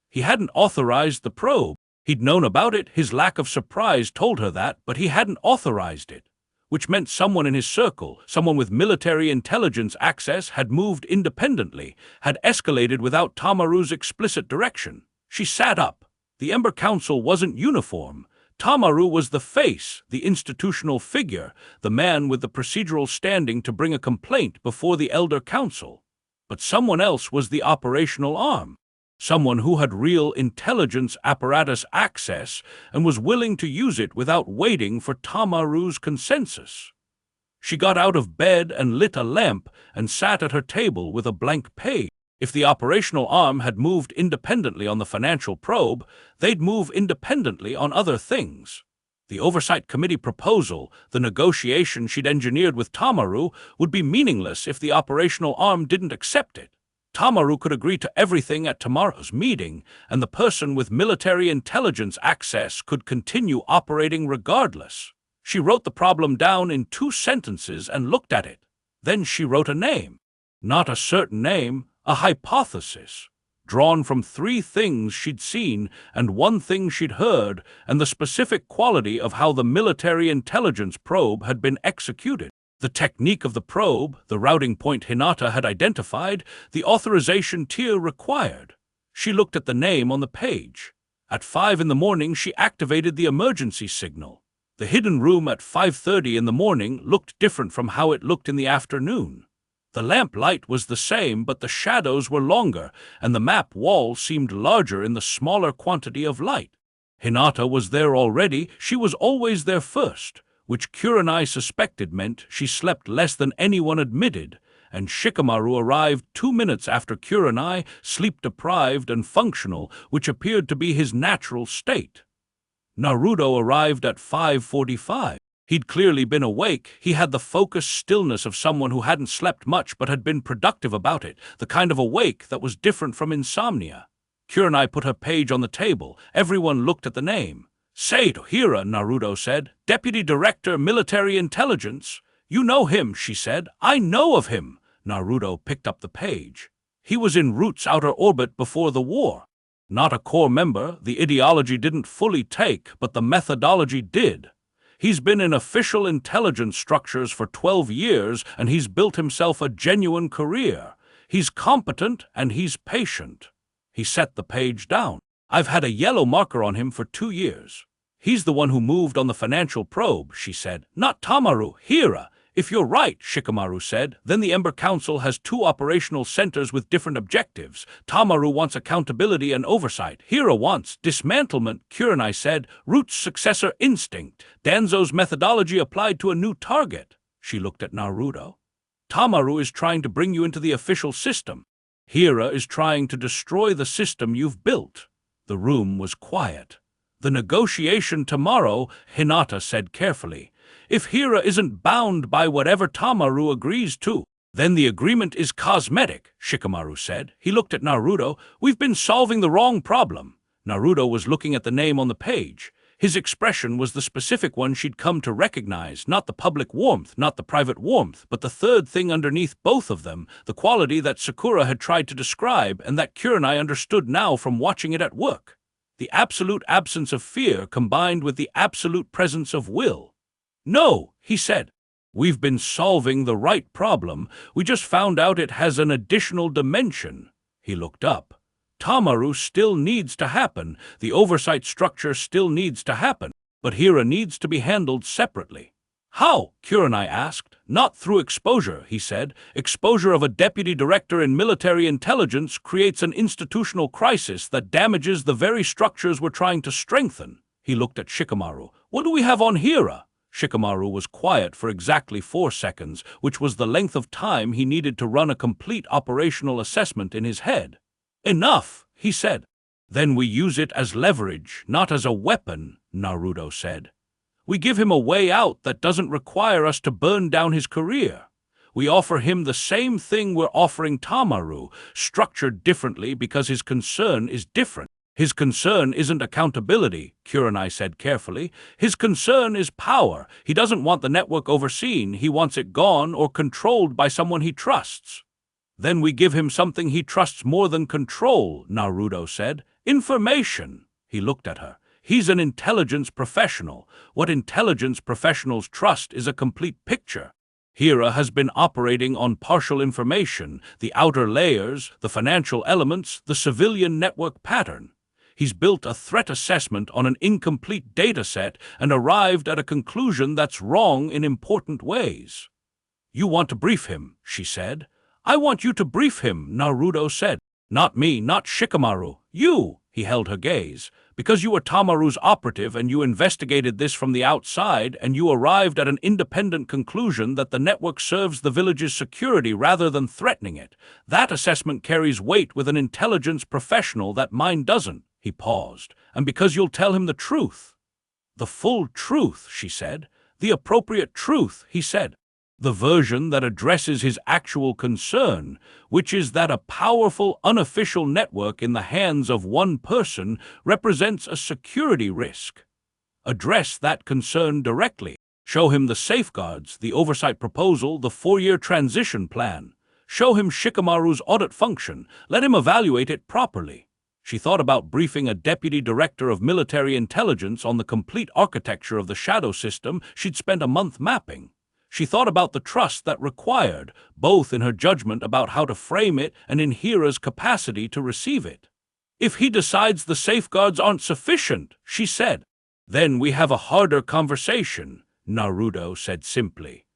He hadn't authorized the probe. He'd known about it, his lack of surprise told her that, but he hadn't authorized it. Which meant someone in his circle, someone with military intelligence access, had moved independently, had escalated without Tamaru's explicit direction. She sat up. The Ember Council wasn't uniform. Tamaru was the face, the institutional figure, the man with the procedural standing to bring a complaint before the Elder Council. But someone else was the operational arm. Someone who had real intelligence apparatus access and was willing to use it without waiting for Tamaru's consensus. She got out of bed and lit a lamp and sat at her table with a blank page. If the operational arm had moved independently on the financial probe, they'd move independently on other things. The Oversight Committee proposal, the negotiation she'd engineered with Tamaru, would be meaningless if the operational arm didn't accept it. Tamaru could agree to everything at tomorrow's meeting, and the person with military intelligence access could continue operating regardless. She wrote the problem down in 2 sentences and looked at it. Then she wrote a name. Not a certain name, a hypothesis, drawn from 3 things she'd seen and 1 thing she'd heard, and the specific quality of how the military intelligence probe had been executed. The technique of the probe, the routing point Hinata had identified, the authorization tier required. She looked at the name on the page. At 5 in the morning, she activated the emergency signal. The hidden room at 5:30 in the morning looked different from how it looked in the afternoon. The lamp light was the same, but the shadows were longer, and the map wall seemed larger in the smaller quantity of light. Hinata was there already. She was always there first, which Kurenai suspected meant she slept less than anyone admitted, and Shikamaru arrived 2 minutes after Kurenai, sleep-deprived and functional, which appeared to be his natural state. Naruto arrived at 5:45. He'd clearly been awake. He had the focused stillness of someone who hadn't slept much but had been productive about it, the kind of awake that was different from insomnia. Kurenai put her page on the table. Everyone looked at the name. Saito Hira, Naruto said. Deputy Director, Military Intelligence. You know him, she said. I know of him. Naruto picked up the page. He was in Root's outer orbit before the war. Not a core member, the ideology didn't fully take, but the methodology did. He's been in official intelligence structures for 12 years, and he's built himself a genuine career. He's competent, and he's patient. He set the page down. I've had a yellow marker on him for 2 years. He's the one who moved on the financial probe, she said. Not Tamaru, Hira. If you're right, Shikamaru said, then the Ember Council has two operational centers with different objectives. Tamaru wants accountability and oversight. Hira wants dismantlement, Kurenai said, Root's successor instinct. Danzo's methodology applied to a new target. She looked at Naruto. Tamaru is trying to bring you into the official system. Hira is trying to destroy the system you've built. The room was quiet. The negotiation tomorrow, Hinata said carefully. If Hira isn't bound by whatever Tamaru agrees to, then the agreement is cosmetic, Shikamaru said. He looked at Naruto. We've been solving the wrong problem. Naruto was looking at the name on the page. His expression was the specific one she'd come to recognize, not the public warmth, not the private warmth, but the third thing underneath both of them, the quality that Sakura had tried to describe and that Kurenai understood now from watching it at work. The absolute absence of fear combined with the absolute presence of will. No, he said. We've been solving the right problem. We just found out it has an additional dimension. He looked up. Tamaru still needs to happen. The oversight structure still needs to happen. But Hira needs to be handled separately. How? Kurenai asked. Not through exposure, he said. Exposure of a deputy director in military intelligence creates an institutional crisis that damages the very structures we're trying to strengthen. He looked at Shikamaru. What do we have on Hira? Shikamaru was quiet for exactly 4 seconds, which was the length of time he needed to run a complete operational assessment in his head. Enough, he said. Then we use it as leverage, not as a weapon, Naruto said. We give him a way out that doesn't require us to burn down his career. We offer him the same thing we're offering Tamaru, structured differently because his concern is different. His concern isn't accountability, Kurenai said carefully. His concern is power. He doesn't want the network overseen. He wants it gone or controlled by someone he trusts. Then we give him something he trusts more than control, Naruto said. Information. He looked at her. He's an intelligence professional. What intelligence professionals trust is a complete picture. Hira has been operating on partial information, the outer layers, the financial elements, the civilian network pattern. He's built a threat assessment on an incomplete data set and arrived at a conclusion that's wrong in important ways. You want to brief him, she said. I want you to brief him, Naruto said. Not me, not Shikamaru. You, he held her gaze. Because you were Tamaru's operative and you investigated this from the outside and you arrived at an independent conclusion that the network serves the village's security rather than threatening it. That assessment carries weight with an intelligence professional that mine doesn't. He paused. And because you'll tell him the truth. The full truth, she said. The appropriate truth, he said. The version that addresses his actual concern, which is that a powerful, unofficial network in the hands of one person represents a security risk. Address that concern directly. Show him the safeguards, the oversight proposal, the 4-year transition plan. Show him Shikamaru's audit function. Let him evaluate it properly. She thought about briefing a deputy director of military intelligence on the complete architecture of the shadow system she'd spent a month mapping. She thought about the trust that required, both in her judgment about how to frame it and in Hira's capacity to receive it. If he decides the safeguards aren't sufficient, she said, then we have a harder conversation, Naruto said simply.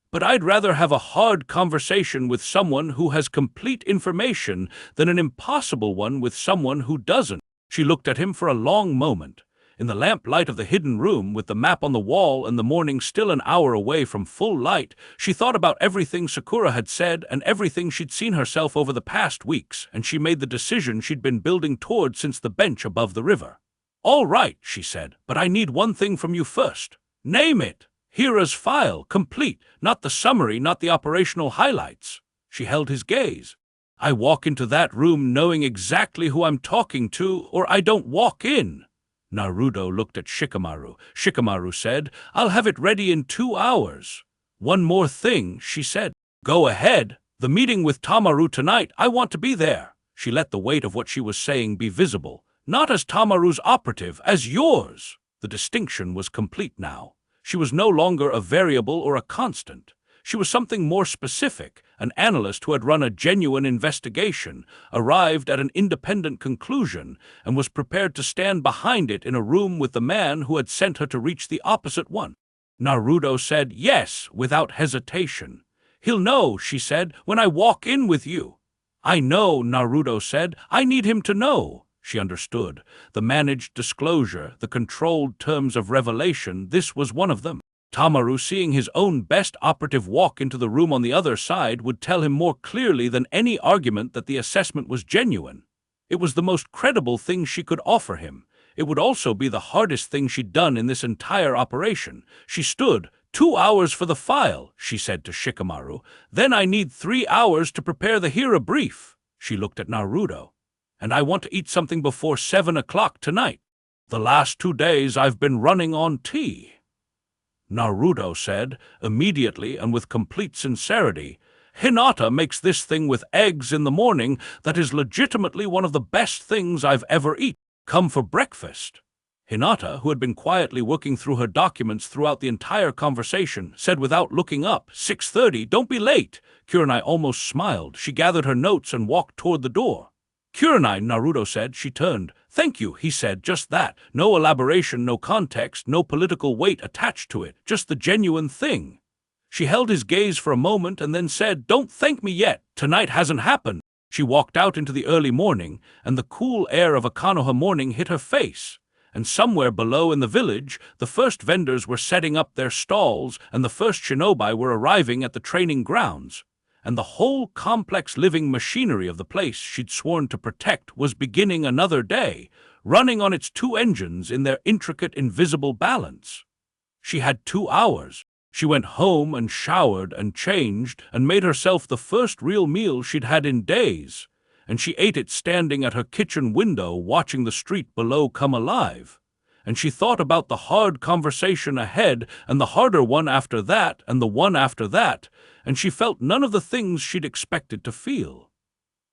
But I'd rather have a hard conversation with someone who has complete information than an impossible one with someone who doesn't. She looked at him for a long moment. In the lamplight of the hidden room, with the map on the wall and the morning still an hour away from full light, she thought about everything Sakura had said and everything she'd seen herself over the past weeks, and she made the decision she'd been building toward since the bench above the river. All right, she said, but I need one thing from you first. Name it. Hira's file, complete, not the summary, not the operational highlights. She held his gaze. I walk into that room knowing exactly who I'm talking to, or I don't walk in. Naruto looked at Shikamaru. Shikamaru said, I'll have it ready in 2 hours. One more thing, she said. Go ahead. The meeting with Tamaru tonight, I want to be there. She let the weight of what she was saying be visible. Not as Tamaru's operative, as yours. The distinction was complete now. She was no longer a variable or a constant. She was something more specific, an analyst who had run a genuine investigation, arrived at an independent conclusion, and was prepared to stand behind it in a room with the man who had sent her to reach the opposite one. Naruto said yes without hesitation. He'll know, she said, when I walk in with you. I know, Naruto said. I need him to know. She understood. The managed disclosure, the controlled terms of revelation, this was one of them. Tamaru, seeing his own best operative walk into the room on the other side, would tell him more clearly than any argument that the assessment was genuine. It was the most credible thing she could offer him. It would also be the hardest thing she'd done in this entire operation. She stood. 2 hours for the file, she said to Shikamaru. Then I need 3 hours to prepare the Hira brief. She looked at Naruto. And I want to eat something before 7 o'clock tonight. The last 2 days I've been running on tea. Naruto said, immediately and with complete sincerity, Hinata makes this thing with eggs in the morning that is legitimately one of the best things I've ever eaten. Come for breakfast. Hinata, who had been quietly working through her documents throughout the entire conversation, said without looking up, 6:30, don't be late. Kurenai almost smiled. She gathered her notes and walked toward the door. Kurenai, Naruto said. She turned. Thank you, he said, just that. No elaboration, no context, no political weight attached to it, just the genuine thing. She held his gaze for a moment and then said, don't thank me yet. Tonight hasn't happened. She walked out into the early morning, and the cool air of a Konoha morning hit her face. And somewhere below in the village, the first vendors were setting up their stalls, and the first shinobi were arriving at the training grounds. And the whole complex living machinery of the place she'd sworn to protect was beginning another day, running on its 2 engines in their intricate invisible balance. She had 2 hours. She went home and showered and changed and made herself the first real meal she'd had in days, and she ate it standing at her kitchen window watching the street below come alive. And she thought about the hard conversation ahead and the harder one after that and the one after that, and she felt none of the things she'd expected to feel.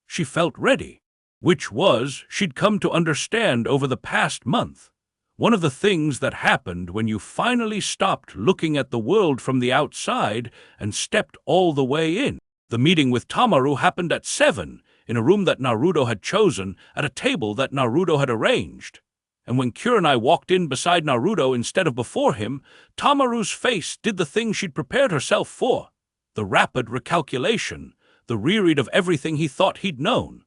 She felt ready, which was, she'd come to understand over the past month, one of the things that happened when you finally stopped looking at the world from the outside and stepped all the way in. The meeting with Tamaru happened at 7, in a room that Naruto had chosen, at a table that Naruto had arranged. And when Kurenai walked in beside Naruto instead of before him, Tamaru's face did the thing she'd prepared herself for. The rapid recalculation, the reread of everything he thought he'd known.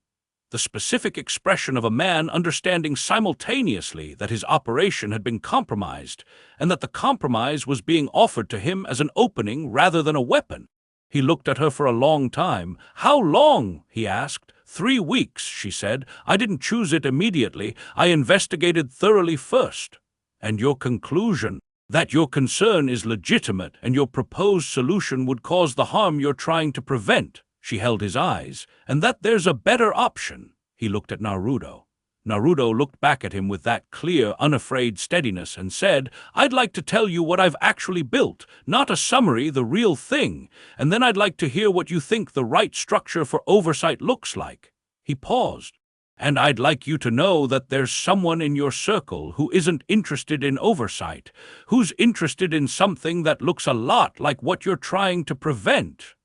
The specific expression of a man understanding simultaneously that his operation had been compromised, and that the compromise was being offered to him as an opening rather than a weapon. He looked at her for a long time. How long? He asked. 3 weeks, she said. I didn't choose it immediately. I investigated thoroughly first. And your conclusion? That your concern is legitimate and your proposed solution would cause the harm you're trying to prevent. She held his eyes. And that there's a better option. He looked at Naruto. Naruto looked back at him with that clear, unafraid steadiness and said, I'd like to tell you what I've actually built, not a summary, the real thing, and then I'd like to hear what you think the right structure for oversight looks like. He paused. And I'd like you to know that there's someone in your circle who isn't interested in oversight, who's interested in something that looks a lot like what you're trying to prevent.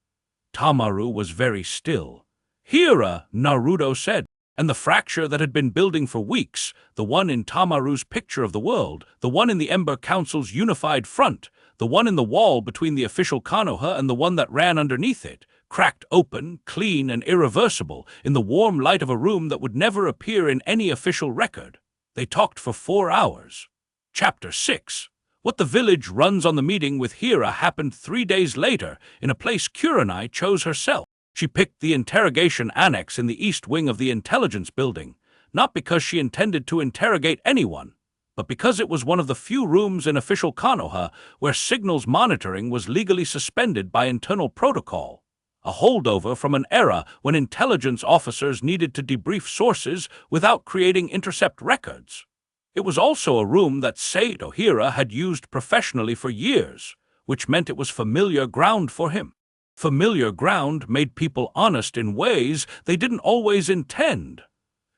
Tamaru was very still. Hira, Naruto said. And the fracture that had been building for weeks, the one in Tamaru's picture of the world, the one in the Ember Council's unified front, the one in the wall between the official Konoha and the one that ran underneath it, cracked open, clean and irreversible, in the warm light of a room that would never appear in any official record. They talked for 4 hours. Chapter 6. What the village runs on the meeting with Hira happened 3 days later, in a place Kurenai chose herself. She picked the interrogation annex in the east wing of the intelligence building, not because she intended to interrogate anyone, but because it was one of the few rooms in official Konoha where signals monitoring was legally suspended by internal protocol, a holdover from an era when intelligence officers needed to debrief sources without creating intercept records. It was also a room that Saito Hira had used professionally for years, which meant it was familiar ground for him. Familiar ground made people honest in ways they didn't always intend.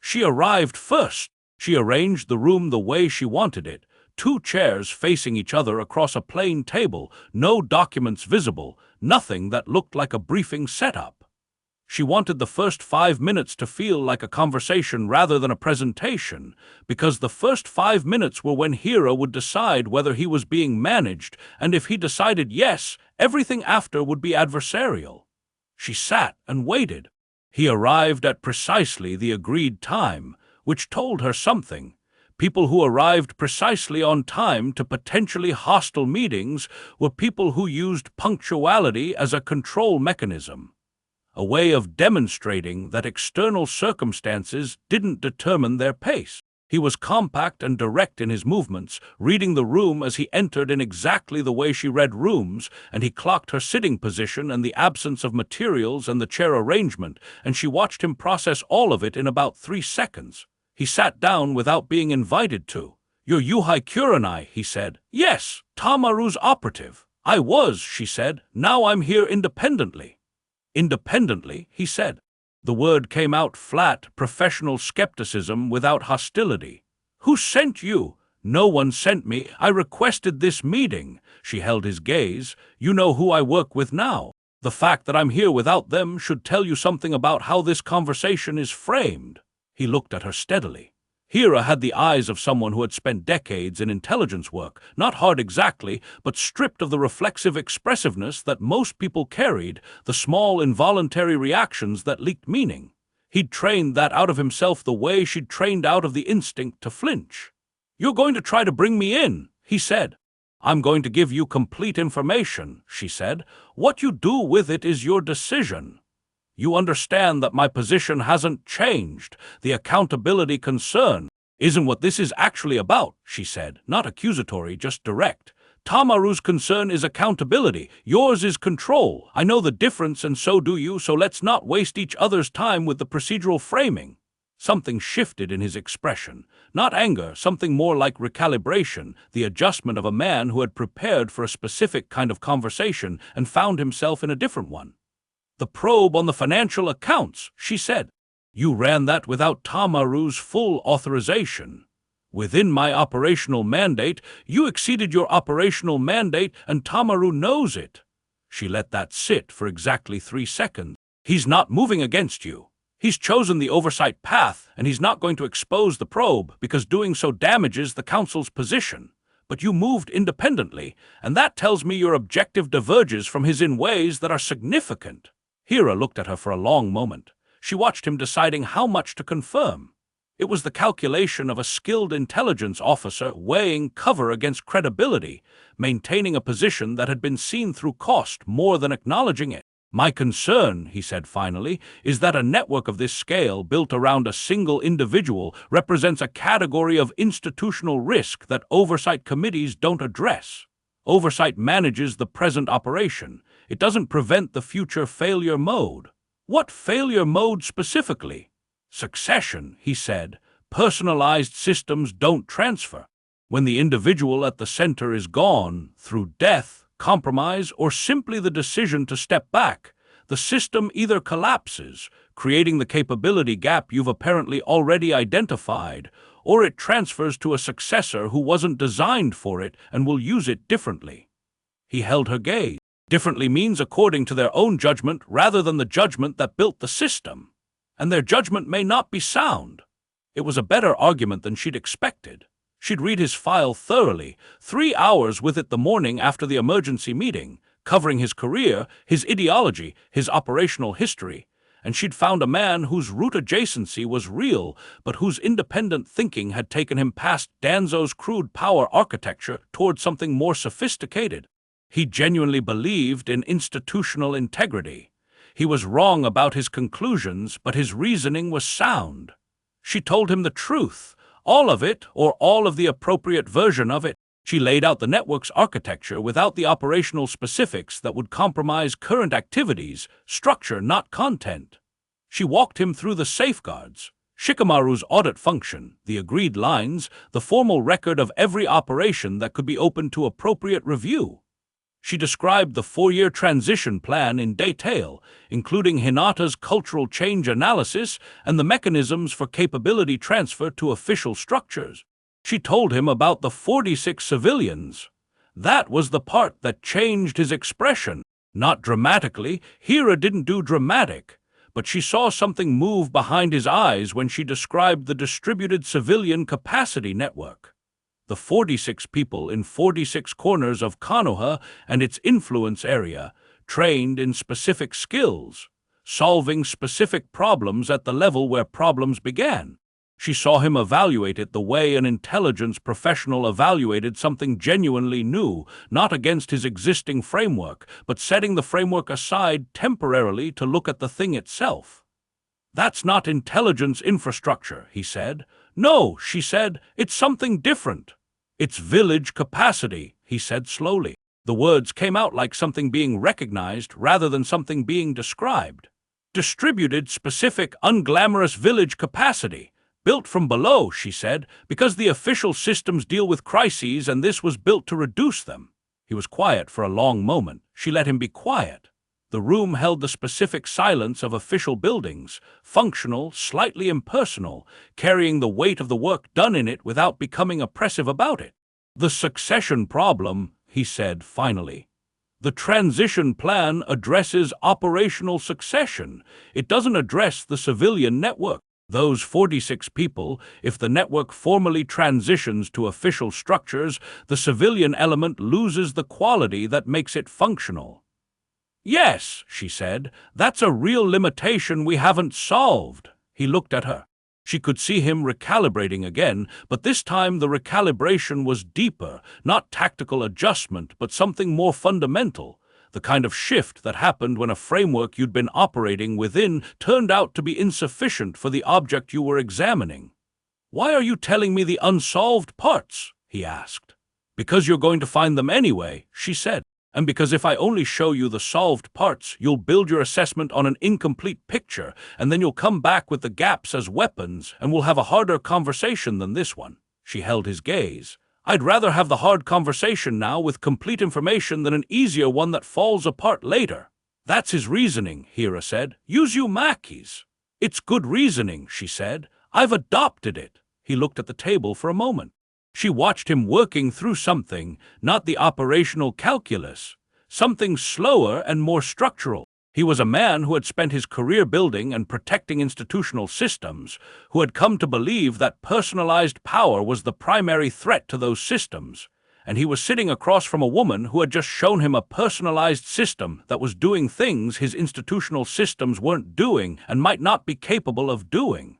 She arrived first. She arranged the room the way she wanted it. 2 chairs facing each other across a plain table, no documents visible, nothing that looked like a briefing setup. She wanted the first 5 minutes to feel like a conversation rather than a presentation, because the first 5 minutes were when Hira would decide whether he was being managed, and if he decided yes, everything after would be adversarial. She sat and waited. He arrived at precisely the agreed time, which told her something. People who arrived precisely on time to potentially hostile meetings were people who used punctuality as a control mechanism, a way of demonstrating that external circumstances didn't determine their pace. He was compact and direct in his movements, reading the room as he entered in exactly the way she read rooms, and he clocked her sitting position and the absence of materials and the chair arrangement, and she watched him process all of it in about 3 seconds. He sat down without being invited to. "You're Yuhai Kurenai," he said. "Yes, Tamaru's operative." "I was," she said. "Now I'm here independently." "Independently," he said. The word came out flat, professional skepticism without hostility. "Who sent you?" "No one sent me. I requested this meeting." She held his gaze. "You know who I work with now. The fact that I'm here without them should tell you something about how this conversation is framed." He looked at her steadily. Hira had the eyes of someone who had spent decades in intelligence work, not hard exactly, but stripped of the reflexive expressiveness that most people carried, the small involuntary reactions that leaked meaning. He'd trained that out of himself the way she'd trained out of the instinct to flinch. "You're going to try to bring me in," he said. "I'm going to give you complete information," she said. "What you do with it is your decision. You understand that my position hasn't changed. The accountability concern isn't what this is actually about," she said, not accusatory, just direct. "Tamaru's concern is accountability. Yours is control. I know the difference and so do you, so let's not waste each other's time with the procedural framing." Something shifted in his expression. Not anger, something more like recalibration, the adjustment of a man who had prepared for a specific kind of conversation and found himself in a different one. "The probe on the financial accounts," she said. "You ran that without Tamaru's full authorization. Within my operational mandate, you exceeded your operational mandate, and Tamaru knows it." She let that sit for exactly 3 seconds. "He's not moving against you. He's chosen the oversight path, and he's not going to expose the probe, because doing so damages the Council's position. But you moved independently, and that tells me your objective diverges from his in ways that are significant." Hira looked at her for a long moment. She watched him deciding how much to confirm. It was the calculation of a skilled intelligence officer weighing cover against credibility, maintaining a position that had been seen through cost more than acknowledging it. "My concern," he said finally, "is that a network of this scale built around a single individual represents a category of institutional risk that oversight committees don't address. Oversight manages the present operation. It doesn't prevent the future failure mode." "What failure mode specifically?" "Succession," he said. "Personalized systems don't transfer. When the individual at the center is gone, through death, compromise, or simply the decision to step back, the system either collapses, creating the capability gap you've apparently already identified, or it transfers to a successor who wasn't designed for it and will use it differently." He held her gaze. "Differently means according to their own judgment rather than the judgment that built the system. And their judgment may not be sound." It was a better argument than she'd expected. She'd read his file thoroughly, 3 hours with it the morning after the emergency meeting, covering his career, his ideology, his operational history, and she'd found a man whose root adjacency was real, but whose independent thinking had taken him past Danzo's crude power architecture toward something more sophisticated. He genuinely believed in institutional integrity. He was wrong about his conclusions, but his reasoning was sound. She told him the truth, all of it or all of the appropriate version of it. She laid out the network's architecture without the operational specifics that would compromise current activities, structure, not content. She walked him through the safeguards, Shikamaru's audit function, the agreed lines, the formal record of every operation that could be open to appropriate review. She described the 4-year transition plan in detail, including Hinata's cultural change analysis and the mechanisms for capability transfer to official structures. She told him about the 46 civilians. That was the part that changed his expression. Not dramatically, Hira didn't do dramatic, but she saw something move behind his eyes when she described the distributed civilian capacity network. The 46 people in 46 corners of Konoha and its influence area, trained in specific skills, solving specific problems at the level where problems began. She saw him evaluate it the way an intelligence professional evaluated something genuinely new, not against his existing framework, but setting the framework aside temporarily to look at the thing itself. "That's not intelligence infrastructure," he said. "No," she said, "it's something different. It's village capacity," he said slowly. The words came out like something being recognized rather than something being described. "Distributed, specific, unglamorous village capacity. Built from below," she said, "because the official systems deal with crises and this was built to reduce them." He was quiet for a long moment. She let him be quiet. The room held the specific silence of official buildings, functional, slightly impersonal, carrying the weight of the work done in it without becoming oppressive about it. "The succession problem," he said finally. "The transition plan addresses operational succession. It doesn't address the civilian network. Those 46 people, if the network formally transitions to official structures, the civilian element loses the quality that makes it functional." "Yes," she said, "that's a real limitation we haven't solved." He looked at her. She could see him recalibrating again, but this time the recalibration was deeper, not tactical adjustment, but something more fundamental. The kind of shift that happened when a framework you'd been operating within turned out to be insufficient for the object you were examining. "Why are you telling me the unsolved parts?" he asked. "Because you're going to find them anyway," she said. "And because if I only show you the solved parts, you'll build your assessment on an incomplete picture, and then you'll come back with the gaps as weapons, and we'll have a harder conversation than this one." She held his gaze. "I'd rather have the hard conversation now with complete information than an easier one that falls apart later." "That's his reasoning," Hira said. "Use Maki's." "It's good reasoning," she said. "I've adopted it." He looked at the table for a moment. She watched him working through something, not the operational calculus, something slower and more structural. He was a man who had spent his career building and protecting institutional systems, who had come to believe that personalized power was the primary threat to those systems, and he was sitting across from a woman who had just shown him a personalized system that was doing things his institutional systems weren't doing and might not be capable of doing.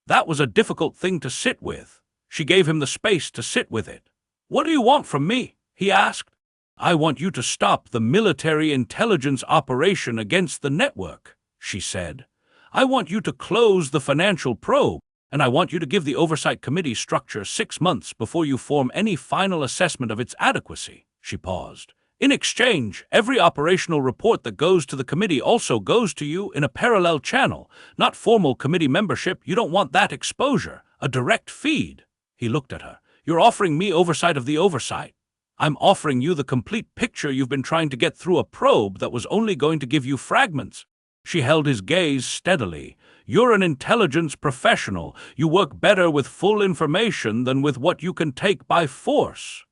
That was a difficult thing to sit with. She gave him the space to sit with it. "What do you want from me?" he asked. "I want you to stop the military intelligence operation against the network," she said. "I want you to close the financial probe, and I want you to give the Oversight Committee structure 6 months before you form any final assessment of its adequacy." She paused. "In exchange, every operational report that goes to the committee also goes to you in a parallel channel, not formal committee membership. You don't want that exposure, a direct feed." He looked at her. "You're offering me oversight of the oversight. I'm offering you the complete picture you've been trying to get through a probe that was only going to give you fragments." She held his gaze steadily. "You're an intelligence professional. You work better with full information than with what you can take by force."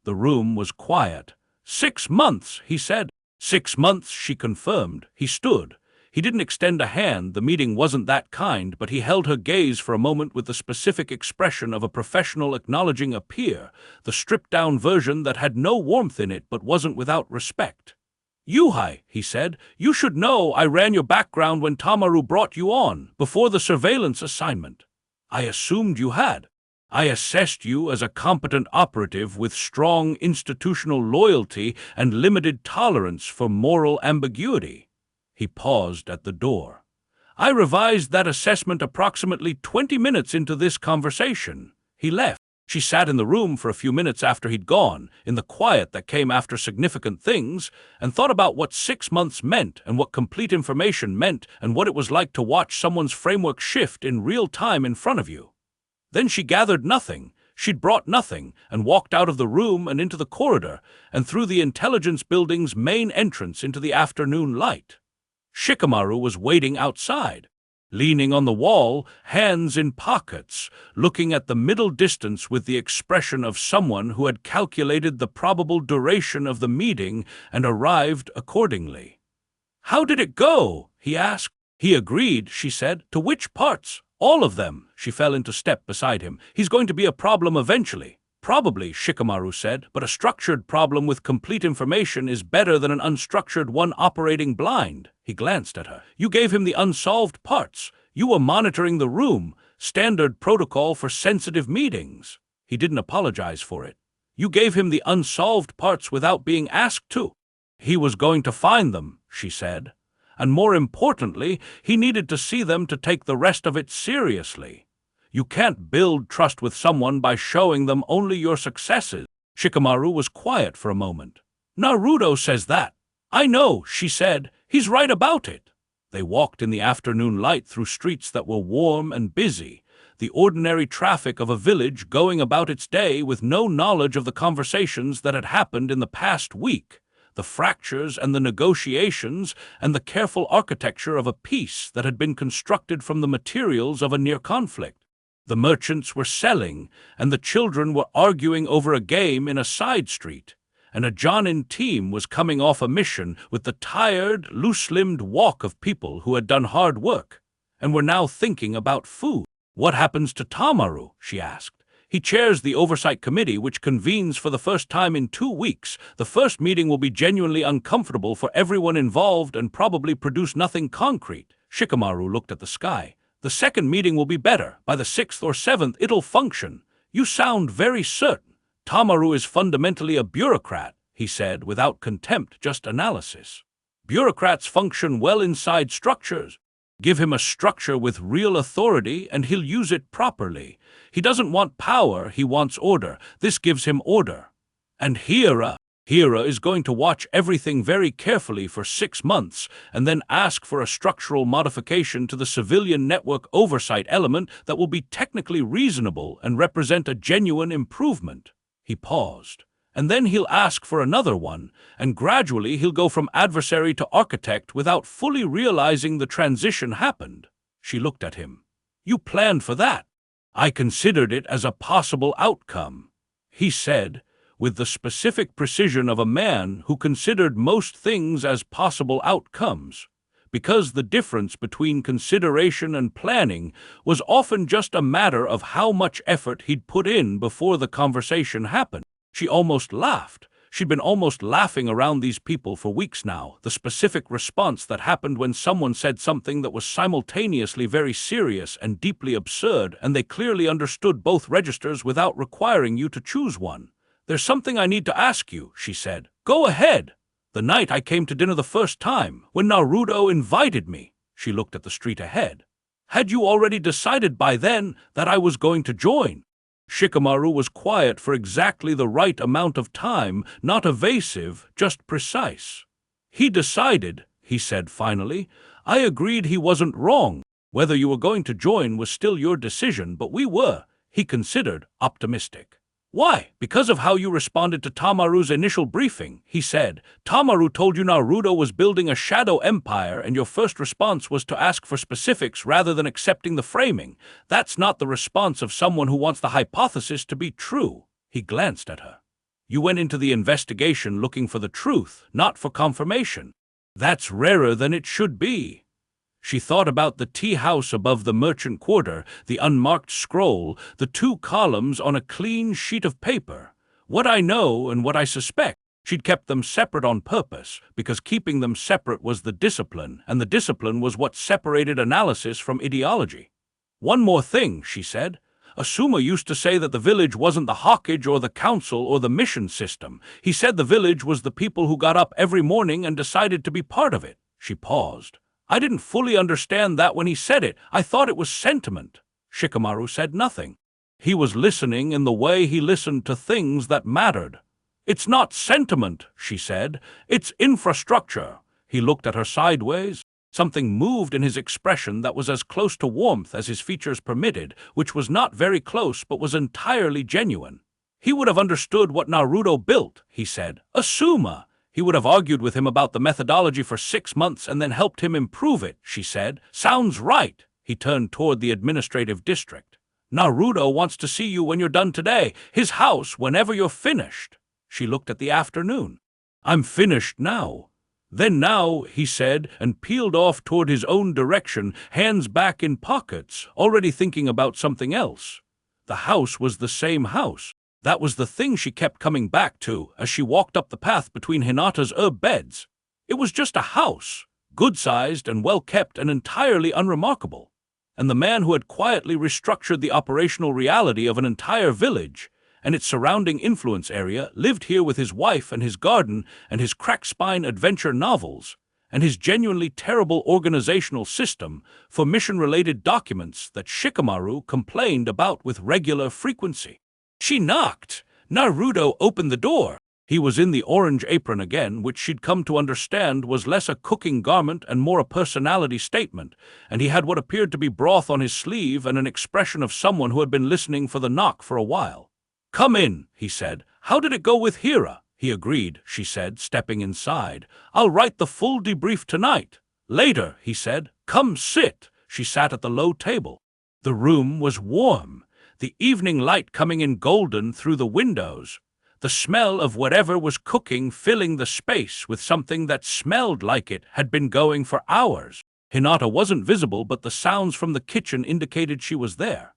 The room was quiet. 6 months, he said. 6 months, she confirmed. He stood. He didn't extend a hand, the meeting wasn't that kind, but he held her gaze for a moment with the specific expression of a professional acknowledging a peer, the stripped-down version that had no warmth in it but wasn't without respect. "Yuhai," he said, "you should know I ran your background when Tamaru brought you on, before the surveillance assignment. I assumed you had. I assessed you as a competent operative with strong institutional loyalty and limited tolerance for moral ambiguity." He paused at the door. "I revised that assessment approximately 20 minutes into this conversation." He left. She sat in the room for a few minutes after he'd gone, in the quiet that came after significant things, and thought about what 6 months meant and what complete information meant and what it was like to watch someone's framework shift in real time in front of you. Then she gathered nothing. She'd brought nothing, and walked out of the room and into the corridor, and through the intelligence building's main entrance into the afternoon light. Shikamaru was waiting outside, leaning on the wall, hands in pockets, looking at the middle distance with the expression of someone who had calculated the probable duration of the meeting and arrived accordingly. "How did it go?" he asked. He agreed, she said. To which parts? All of them. She fell into step beside him. He's going to be a problem eventually. Probably, Shikamaru said, but a structured problem with complete information is better than an unstructured one operating blind. He glanced at her. You gave him the unsolved parts. You were monitoring the room. Standard protocol for sensitive meetings. He didn't apologize for it. You gave him the unsolved parts without being asked to. He was going to find them, she said. And more importantly, he needed to see them to take the rest of it seriously. You can't build trust with someone by showing them only your successes. Shikamaru was quiet for a moment. Naruto says that. I know, she said. He's right about it. They walked in the afternoon light through streets that were warm and busy, the ordinary traffic of a village going about its day with no knowledge of the conversations that had happened in the past week, the fractures and the negotiations and the careful architecture of a peace that had been constructed from the materials of a near conflict. The merchants were selling, and the children were arguing over a game in a side street, and a Jonin team was coming off a mission with the tired, loose-limbed walk of people who had done hard work, and were now thinking about food. What happens to Tamaru? She asked. He chairs the oversight committee, which convenes for the first time in 2 weeks. The first meeting will be genuinely uncomfortable for everyone involved and probably produce nothing concrete. Shikamaru looked at the sky. The second meeting will be better. By the 6th or 7th, it'll function. You sound very certain. Tamaru is fundamentally a bureaucrat, he said, without contempt, just analysis. Bureaucrats function well inside structures. Give him a structure with real authority and he'll use it properly. He doesn't want power, he wants order. This gives him order. And Hira is going to watch everything very carefully for 6 months and then ask for a structural modification to the civilian network oversight element that will be technically reasonable and represent a genuine improvement. He paused. And then he'll ask for another one, and gradually he'll go from adversary to architect without fully realizing the transition happened. She looked at him. You planned for that. I considered it as a possible outcome, he said, with the specific precision of a man who considered most things as possible outcomes, because the difference between consideration and planning was often just a matter of how much effort he'd put in before the conversation happened. She almost laughed. She'd been almost laughing around these people for weeks now, the specific response that happened when someone said something that was simultaneously very serious and deeply absurd, and they clearly understood both registers without requiring you to choose one. There's something I need to ask you, she said. Go ahead. The night I came to dinner the first time, when Naruto invited me, she looked at the street ahead. Had you already decided by then that I was going to join? Shikamaru was quiet for exactly the right amount of time, not evasive, just precise. He decided, he said finally. I agreed he wasn't wrong. Whether you were going to join was still your decision, but we were, he considered, optimistic. Why? Because of how you responded to Tamaru's initial briefing, he said. Tamaru told you Naruto was building a shadow empire and your first response was to ask for specifics rather than accepting the framing. That's not the response of someone who wants the hypothesis to be true. He glanced at her. You went into the investigation looking for the truth, not for confirmation. That's rarer than it should be. She thought about the tea house above the merchant quarter, the unmarked scroll, the 2 columns on a clean sheet of paper. What I know and what I suspect. She'd kept them separate on purpose, because keeping them separate was the discipline, and the discipline was what separated analysis from ideology. One more thing, she said. Asuma used to say that the village wasn't the Hokage or the council or the mission system. He said the village was the people who got up every morning and decided to be part of it. She paused. I didn't fully understand that when he said it. I thought it was sentiment. Shikamaru said nothing. He was listening in the way he listened to things that mattered. It's not sentiment, she said. It's infrastructure. He looked at her sideways. Something moved in his expression that was as close to warmth as his features permitted, which was not very close but was entirely genuine. He would have understood what Naruto built, he said. Asuma. He would have argued with him about the methodology for 6 months and then helped him improve it, she said. Sounds right. He turned toward the administrative district. Naruto wants to see you when you're done today. His house whenever you're finished. She looked at the afternoon. I'm finished now. Then now, he said, and peeled off toward his own direction, hands back in pockets, already thinking about something else. The house was the same house. That was the thing she kept coming back to as she walked up the path between Hinata's herb beds. It was just a house, good-sized and well-kept and entirely unremarkable. And the man who had quietly restructured the operational reality of an entire village and its surrounding influence area lived here with his wife and his garden and his crack-spine adventure novels and his genuinely terrible organizational system for mission-related documents that Shikamaru complained about with regular frequency. She knocked. Naruto opened the door. He was in the orange apron again, which she'd come to understand was less a cooking garment and more a personality statement, and he had what appeared to be broth on his sleeve and an expression of someone who had been listening for the knock for a while. "Come in," he said. "How did it go with Hira?" He agreed, she said, stepping inside. "I'll write the full debrief tonight." "Later," he said. "Come sit." She sat at the low table. The room was warm, the evening light coming in golden through the windows, the smell of whatever was cooking filling the space with something that smelled like it had been going for hours. Hinata wasn't visible, but the sounds from the kitchen indicated she was there.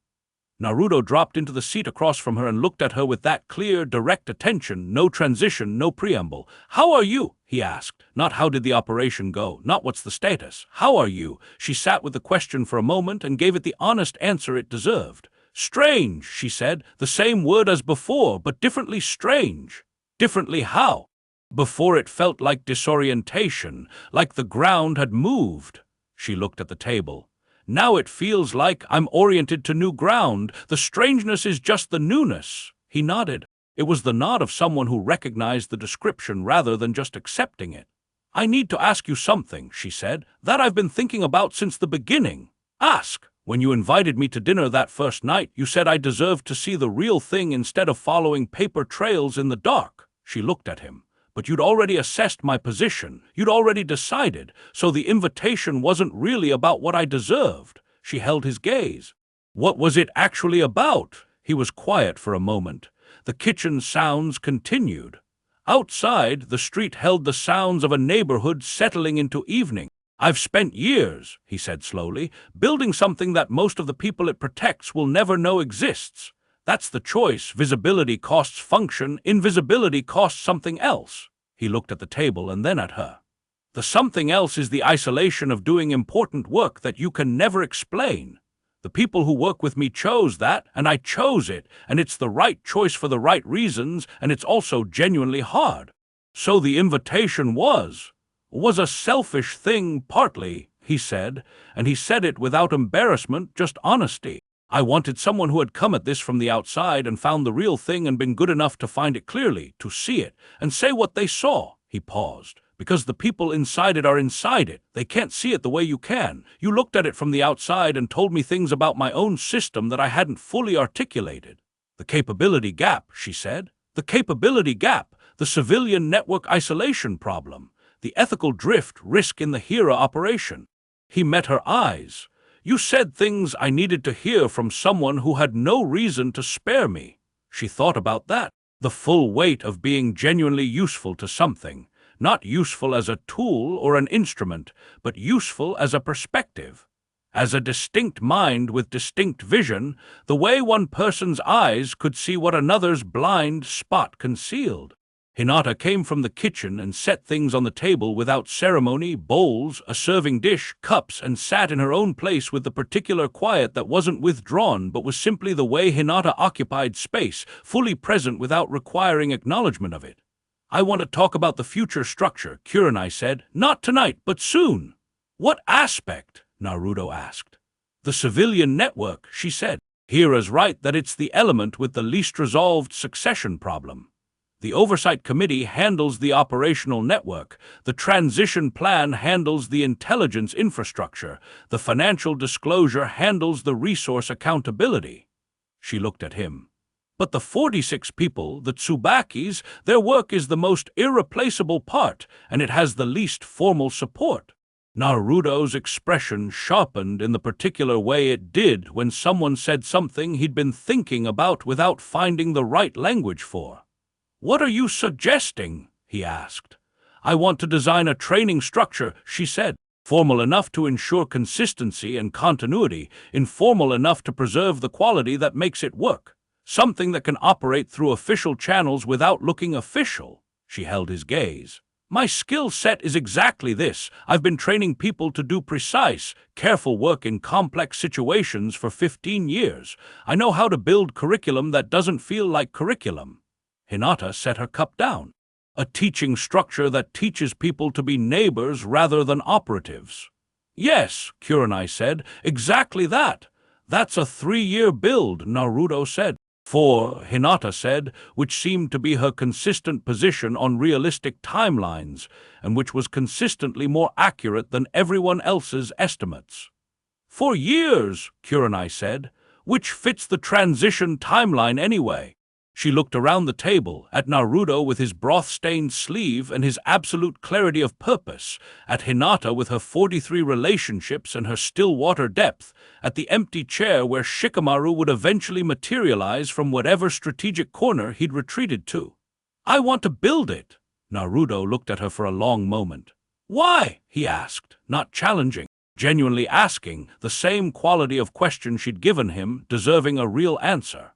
Naruto dropped into the seat across from her and looked at her with that clear, direct attention, no transition, no preamble. "How are you?" he asked. Not "how did the operation go?" Not "what's the status?" "How are you?" She sat with the question for a moment and gave it the honest answer it deserved. "Strange," she said, "the same word as before, but differently strange." "Differently how?" "Before it felt like disorientation, like the ground had moved." She looked at the table. "Now it feels like I'm oriented to new ground. The strangeness is just the newness." He nodded. It was the nod of someone who recognized the description rather than just accepting it. "I need to ask you something," she said, "that I've been thinking about since the beginning." "Ask." "When you invited me to dinner that first night, you said I deserved to see the real thing instead of following paper trails in the dark." She looked at him. "But you'd already assessed my position. You'd already decided, so the invitation wasn't really about what I deserved." She held his gaze. "What was it actually about?" He was quiet for a moment. The kitchen sounds continued. Outside, the street held the sounds of a neighborhood settling into evening. "I've spent years," he said slowly, "building something that most of the people it protects will never know exists. That's the choice. Visibility costs function, invisibility costs something else." He looked at the table and then at her. "The something else is the isolation of doing important work that you can never explain. The people who work with me chose that, and I chose it, and it's the right choice for the right reasons, and it's also genuinely hard. So the invitation was a selfish thing, partly," he said, and he said it without embarrassment, just honesty. "I wanted someone who had come at this from the outside and found the real thing and been good enough to find it clearly, to see it, and say what they saw." He paused. "Because the people inside it are inside it. They can't see it the way you can. You looked at it from the outside and told me things about my own system that I hadn't fully articulated." "The capability gap," she said. "The capability gap, the civilian network isolation problem, the ethical drift risk in the Hira operation." He met her eyes. "You said things I needed to hear from someone who had no reason to spare me." She thought about that. The full weight of being genuinely useful to something. Not useful as a tool or an instrument, but useful as a perspective. As a distinct mind with distinct vision, the way one person's eyes could see what another's blind spot concealed. Hinata came from the kitchen and set things on the table without ceremony, bowls, a serving dish, cups, and sat in her own place with the particular quiet that wasn't withdrawn but was simply the way Hinata occupied space, fully present without requiring acknowledgement of it. "I want to talk about the future structure," Kurenai said. "Not tonight, but soon." "What aspect?" Naruto asked. "The civilian network," she said. "Hira's right that it's the element with the least resolved succession problem. The Oversight Committee handles the operational network, the transition plan handles the intelligence infrastructure, the financial disclosure handles the resource accountability." She looked at him. "But the 46 people, the Tsubakis, their work is the most irreplaceable part, and it has the least formal support." Naruto's expression sharpened in the particular way it did when someone said something he'd been thinking about without finding the right language for. "What are you suggesting?" he asked. I want to design a training structure, she said. Formal enough to ensure consistency and continuity, informal enough to preserve the quality that makes it work. Something that can operate through official channels without looking official. She held his gaze. My skill set is exactly this. I've been training people to do precise, careful work in complex situations for 15 years. I know how to build curriculum that doesn't feel like curriculum. Hinata set her cup down. A teaching structure that teaches people to be neighbors rather than operatives. Yes, Kurenai said, exactly that. That's a 3-year build, Naruto said. 4, Hinata said, which seemed to be her consistent position on realistic timelines, and which was consistently more accurate than everyone else's estimates. 4 years, Kurenai said, which fits the transition timeline anyway. She looked around the table, at Naruto with his broth-stained sleeve and his absolute clarity of purpose, at Hinata with her 43 relationships and her still water depth, at the empty chair where Shikamaru would eventually materialize from whatever strategic corner he'd retreated to. I want to build it. Naruto looked at her for a long moment. Why? He asked, not challenging, genuinely asking, the same quality of question she'd given him, deserving a real answer.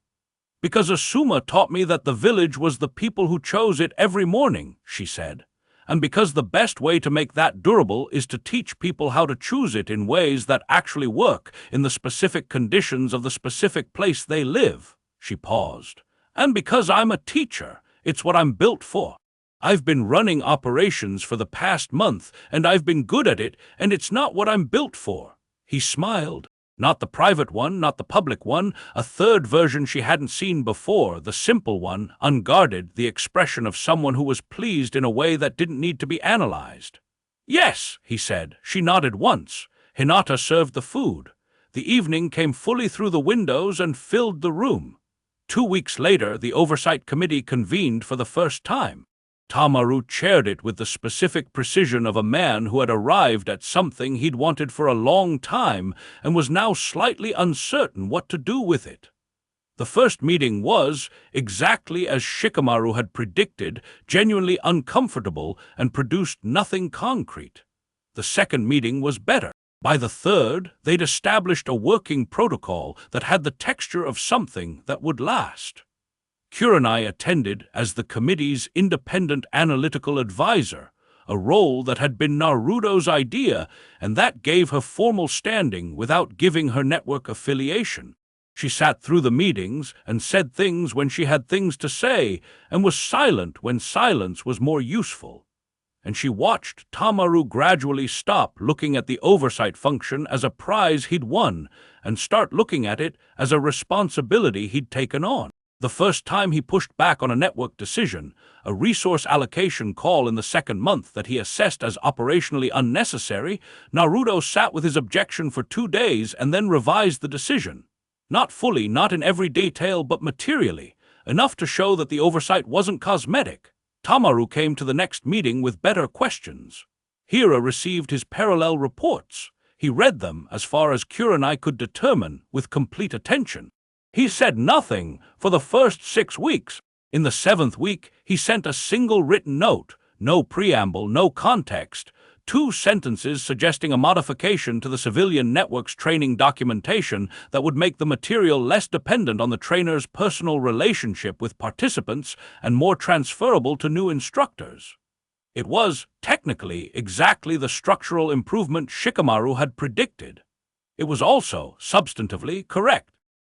Because Asuma taught me that the village was the people who chose it every morning, she said. And because the best way to make that durable is to teach people how to choose it in ways that actually work in the specific conditions of the specific place they live. She paused. And because I'm a teacher, it's what I'm built for. I've been running operations for the past month, and I've been good at it, and it's not what I'm built for. He smiled. Not the private one, not the public one, a third version she hadn't seen before, the simple one, unguarded, the expression of someone who was pleased in a way that didn't need to be analyzed. Yes, he said. She nodded once. Hinata served the food. The evening came fully through the windows and filled the room. 2 weeks later, the Oversight Committee convened for the first time. Tamaru chaired it with the specific precision of a man who had arrived at something he'd wanted for a long time and was now slightly uncertain what to do with it. The first meeting was, exactly as Shikamaru had predicted, genuinely uncomfortable and produced nothing concrete. The second meeting was better. By the third, they'd established a working protocol that had the texture of something that would last. Kurenai attended as the committee's independent analytical advisor, a role that had been Naruto's idea, and that gave her formal standing without giving her network affiliation. She sat through the meetings and said things when she had things to say, and was silent when silence was more useful. And she watched Tamaru gradually stop looking at the oversight function as a prize he'd won, and start looking at it as a responsibility he'd taken on. The first time he pushed back on a network decision, a resource allocation call in the second month that he assessed as operationally unnecessary, Naruto sat with his objection for 2 days and then revised the decision. Not fully, not in every detail, but materially, enough to show that the oversight wasn't cosmetic. Tamaru came to the next meeting with better questions. Hira received his parallel reports. He read them, as far as Kurenai could determine, with complete attention. He said nothing for the first 6 weeks. In the 7th week, he sent a single written note, no preamble, no context, 2 sentences suggesting a modification to the civilian network's training documentation that would make the material less dependent on the trainer's personal relationship with participants and more transferable to new instructors. It was, technically, exactly the structural improvement Shikamaru had predicted. It was also, substantively, correct.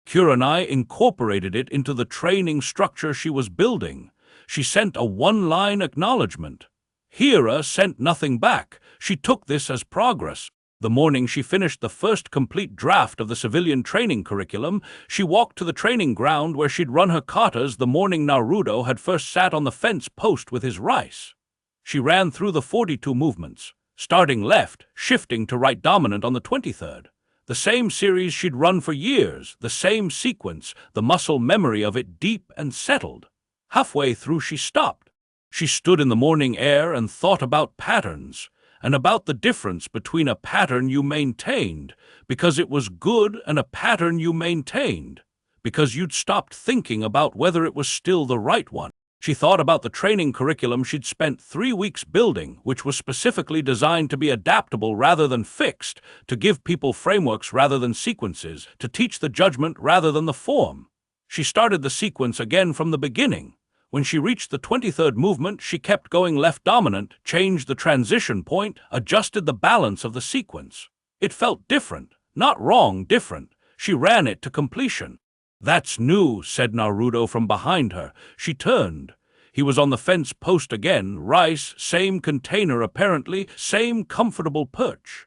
Kurenai incorporated it into the training structure she was building. She sent a 1-line acknowledgement. Hira sent nothing back. She took this as progress. The morning she finished the first complete draft of the civilian training curriculum, she walked to the training ground where she'd run her katas the morning Naruto had first sat on the fence post with his rice. She ran through the 42 movements, starting left, shifting to right dominant on the 23rd. The same series she'd run for years, the same sequence, the muscle memory of it deep and settled. Halfway through she stopped. She stood in the morning air and thought about patterns, and about the difference between a pattern you maintained, because it was good, and a pattern you maintained, because you'd stopped thinking about whether it was still the right one. She thought about the training curriculum she'd spent 3 weeks building, which was specifically designed to be adaptable rather than fixed, to give people frameworks rather than sequences, to teach the judgment rather than the form. She started the sequence again from the beginning. When she reached the 23rd movement, she kept going left dominant, changed the transition point, adjusted the balance of the sequence. It felt different, not wrong, different. She ran it to completion. "That's new," said Naruto from behind her. She turned. He was on the fence post again, rice, same container apparently, same comfortable perch.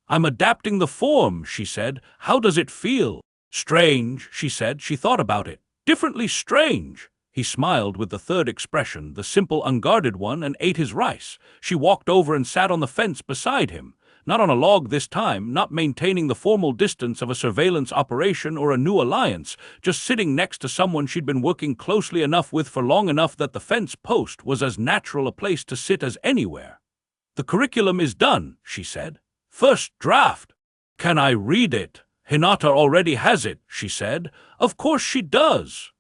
"I'm adapting the form," she said. "How does it feel?" "Strange," she said. She thought about it. "Differently strange." He smiled with the third expression, the simple, unguarded one, and ate his rice. She walked over and sat on the fence beside him. Not on a log this time, not maintaining the formal distance of a surveillance operation or a new alliance, just sitting next to someone she'd been working closely enough with for long enough that the fence post was as natural a place to sit as anywhere. "The curriculum is done," she said. "First draft." "Can I read it?" "Hinata already has it," she said. "Of course she does."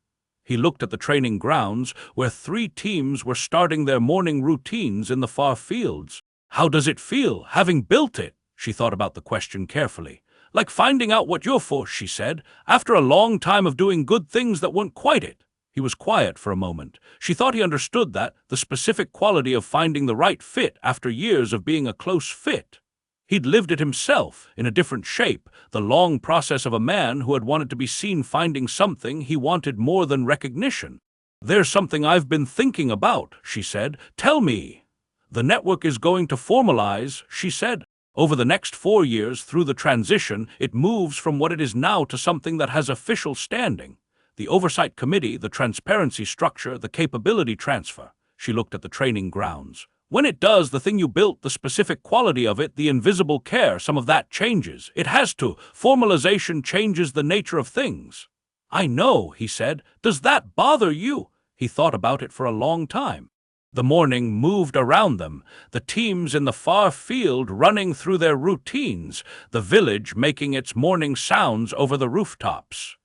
He looked at the training grounds, where 3 teams were starting their morning routines in the far fields. "How does it feel, having built it?" She thought about the question carefully. "Like finding out what you're for," she said, "after a long time of doing good things that weren't quite it." He was quiet for a moment. She thought he understood that, the specific quality of finding the right fit after years of being a close fit. He'd lived it himself, in a different shape, the long process of a man who had wanted to be seen finding something he wanted more than recognition. "There's something I've been thinking about," she said. "Tell me." "The network is going to formalize," she said. "Over the next 4 years, through the transition, it moves from what it is now to something that has official standing. The oversight committee, the transparency structure, the capability transfer." She looked at the training grounds. "When it does, the thing you built, the specific quality of it, the invisible care, some of that changes. It has to. Formalization changes the nature of things." "I know," he said. "Does that bother you?" He thought about it for a long time. The morning moved around them, the teams in the far field running through their routines, the village making its morning sounds over the rooftops.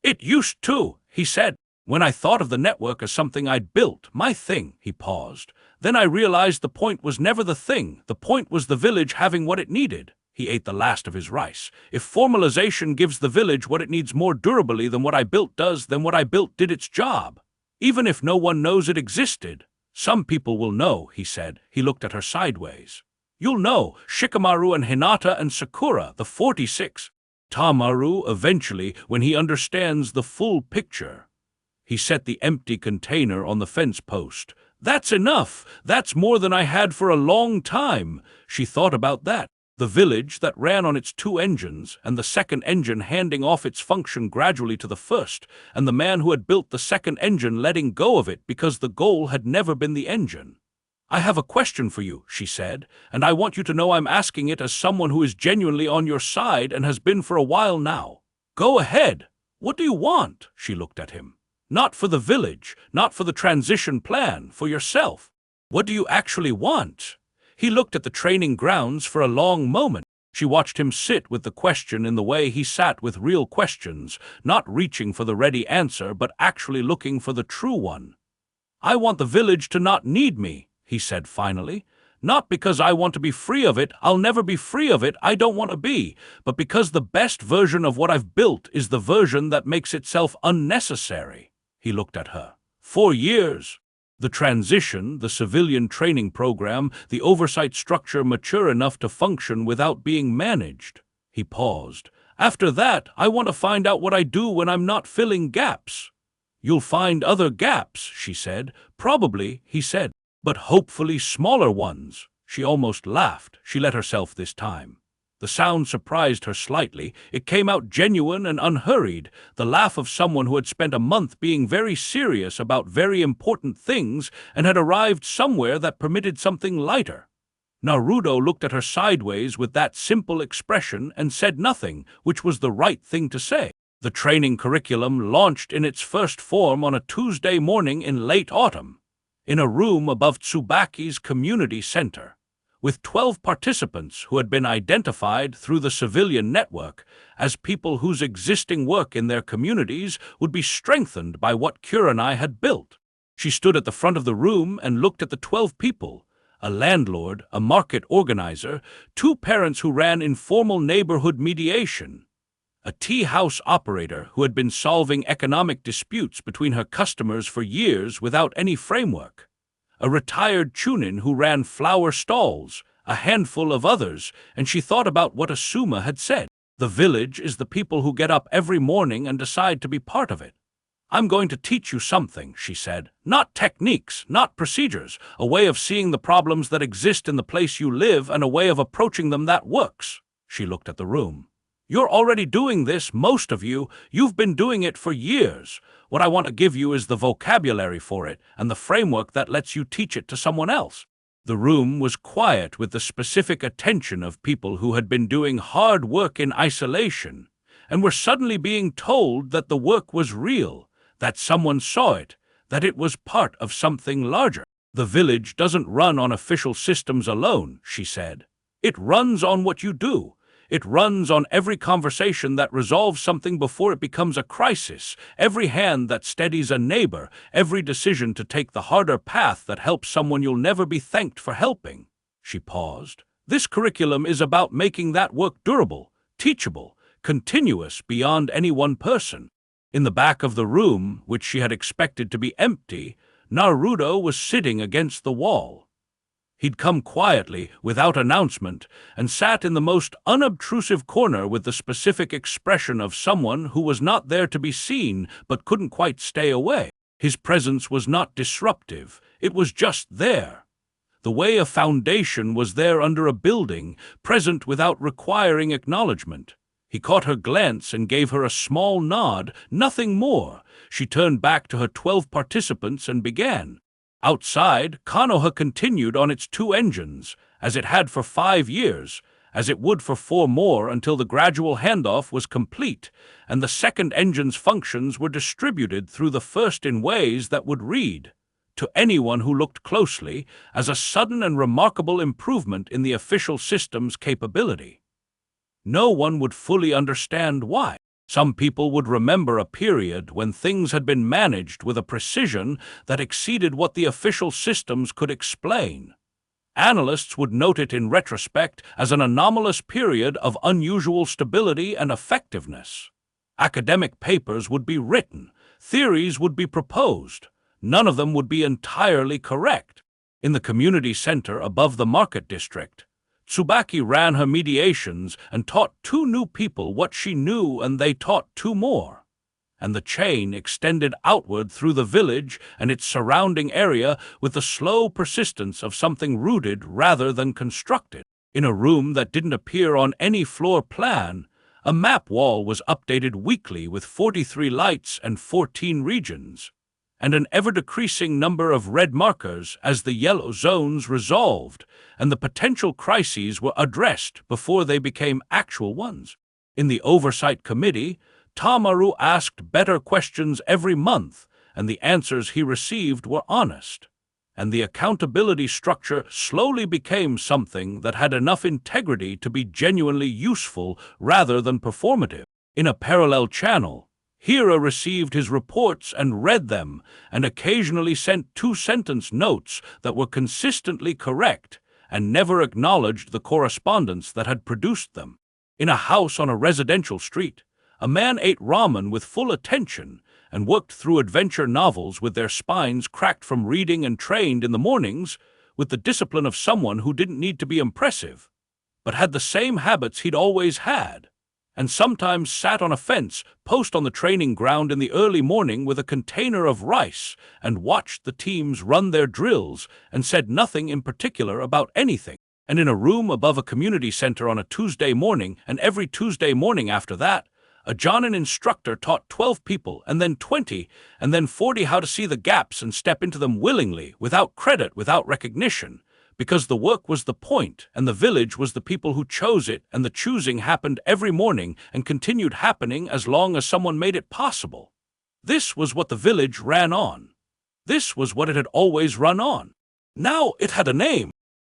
"It used to," he said. "When I thought of the network as something I'd built, my thing," he paused. "Then I realized the point was never the thing. The point was the village having what it needed." He ate the last of his rice. "If formalization gives the village what it needs more durably than what I built does, then what I built did its job. Even if no one knows it existed." "Some people will know," he said. He looked at her sideways. "You'll know, Shikamaru and Hinata and Sakura, the 46. Tamaru, eventually, when he understands the full picture." He set the empty container on the fence post. "That's enough. That's more than I had for a long time." She thought about that. The village that ran on its 2 engines, and the second engine handing off its function gradually to the first, and the man who had built the second engine letting go of it because the goal had never been the engine. "I have a question for you," she said, "and I want you to know I'm asking it as someone who is genuinely on your side and has been for a while now." "Go ahead. What do you want?" She looked at him. "Not for the village, not for the transition plan, for yourself. What do you actually want?" He looked at the training grounds for a long moment. She watched him sit with the question in the way he sat with real questions, not reaching for the ready answer, but actually looking for the true one. "I want the village to not need me," he said finally. "Not because I want to be free of it, I'll never be free of it, I don't want to be, but because the best version of what I've built is the version that makes itself unnecessary." He looked at her. 4 years. The transition, the civilian training program, the oversight structure mature enough to function without being managed. He paused. "After that, I want to find out what I do when I'm not filling gaps." "You'll find other gaps," she said. "Probably," he said, "but hopefully smaller ones." She almost laughed. She let herself this time. The sound surprised her slightly. It came out genuine and unhurried, the laugh of someone who had spent a month being very serious about very important things and had arrived somewhere that permitted something lighter. Naruto looked at her sideways with that simple expression and said nothing, which was the right thing to say. The training curriculum launched in its first form on a Tuesday morning in late autumn, in a room above Tsubaki's community center, with 12 participants who had been identified through the civilian network as people whose existing work in their communities would be strengthened by what Kurenai had built. She stood at the front of the room and looked at the 12 people, a landlord, a market organizer, two parents who ran informal neighborhood mediation, a tea house operator who had been solving economic disputes between her customers for years without any framework, a retired chunin who ran flower stalls, a handful of others, and she thought about what Asuma had said. The village is the people who get up every morning and decide to be part of it. I'm going to teach you something, she said. Not techniques, not procedures, a way of seeing the problems that exist in the place you live and a way of approaching them that works. She looked at the room. You're already doing this, most of you. You've been doing it for years. What I want to give you is the vocabulary for it and the framework that lets you teach it to someone else. The room was quiet with the specific attention of people who had been doing hard work in isolation and were suddenly being told that the work was real, that someone saw it, that it was part of something larger. The village doesn't run on official systems alone, she said. It runs on what you do. It runs on every conversation that resolves something before it becomes a crisis, every hand that steadies a neighbor, every decision to take the harder path that helps someone you'll never be thanked for helping. She paused. This curriculum is about making that work durable, teachable, continuous beyond any one person. In the back of the room, which she had expected to be empty, Naruto was sitting against the wall. He'd come quietly, without announcement, and sat in the most unobtrusive corner with the specific expression of someone who was not there to be seen but couldn't quite stay away. His presence was not disruptive, it was just there. The way a foundation was there under a building, present without requiring acknowledgement. He caught her glance and gave her a small nod, nothing more. She turned back to her 12 participants and began. Outside, Konoha continued on its 2 engines, as it had for 5 years, as it would for 4 more until the gradual handoff was complete, and the second engine's functions were distributed through the first in ways that would read, to anyone who looked closely, as a sudden and remarkable improvement in the official system's capability. No one would fully understand why. Some people would remember a period when things had been managed with a precision that exceeded what the official systems could explain. Analysts would note it in retrospect as an anomalous period of unusual stability and effectiveness. Academic papers would be written, theories would be proposed. None of them would be entirely correct. In the community center above the market district, Tsubaki ran her mediations and taught 2 new people what she knew, and they taught 2 more. And the chain extended outward through the village and its surrounding area with the slow persistence of something rooted rather than constructed. In a room that didn't appear on any floor plan, a map wall was updated weekly with 43 lights and 14 regions, and an ever-decreasing number of red markers as the yellow zones resolved and the potential crises were addressed before they became actual ones. In the Oversight Committee, Tamaru asked better questions every month, and the answers he received were honest. And the accountability structure slowly became something that had enough integrity to be genuinely useful rather than performative. In a parallel channel, Hira received his reports and read them, and occasionally sent 2-sentence notes that were consistently correct and never acknowledged the correspondence that had produced them. In a house on a residential street, a man ate ramen with full attention and worked through adventure novels with their spines cracked from reading and trained in the mornings with the discipline of someone who didn't need to be impressive, but had the same habits he'd always had, and sometimes sat on a fence post on the training ground in the early morning with a container of rice and watched the teams run their drills and said nothing in particular about anything. And in a room above a community center on a Tuesday morning and every Tuesday morning after that, a Jonin instructor taught 12 people and then 20 and then 40 how to see the gaps and step into them willingly, without credit, without recognition, because the work was the point and the village was the people who chose it, and the choosing happened every morning and continued happening as long as someone made it possible. This was what the village ran on. This was what it had always run on. Now it had a name.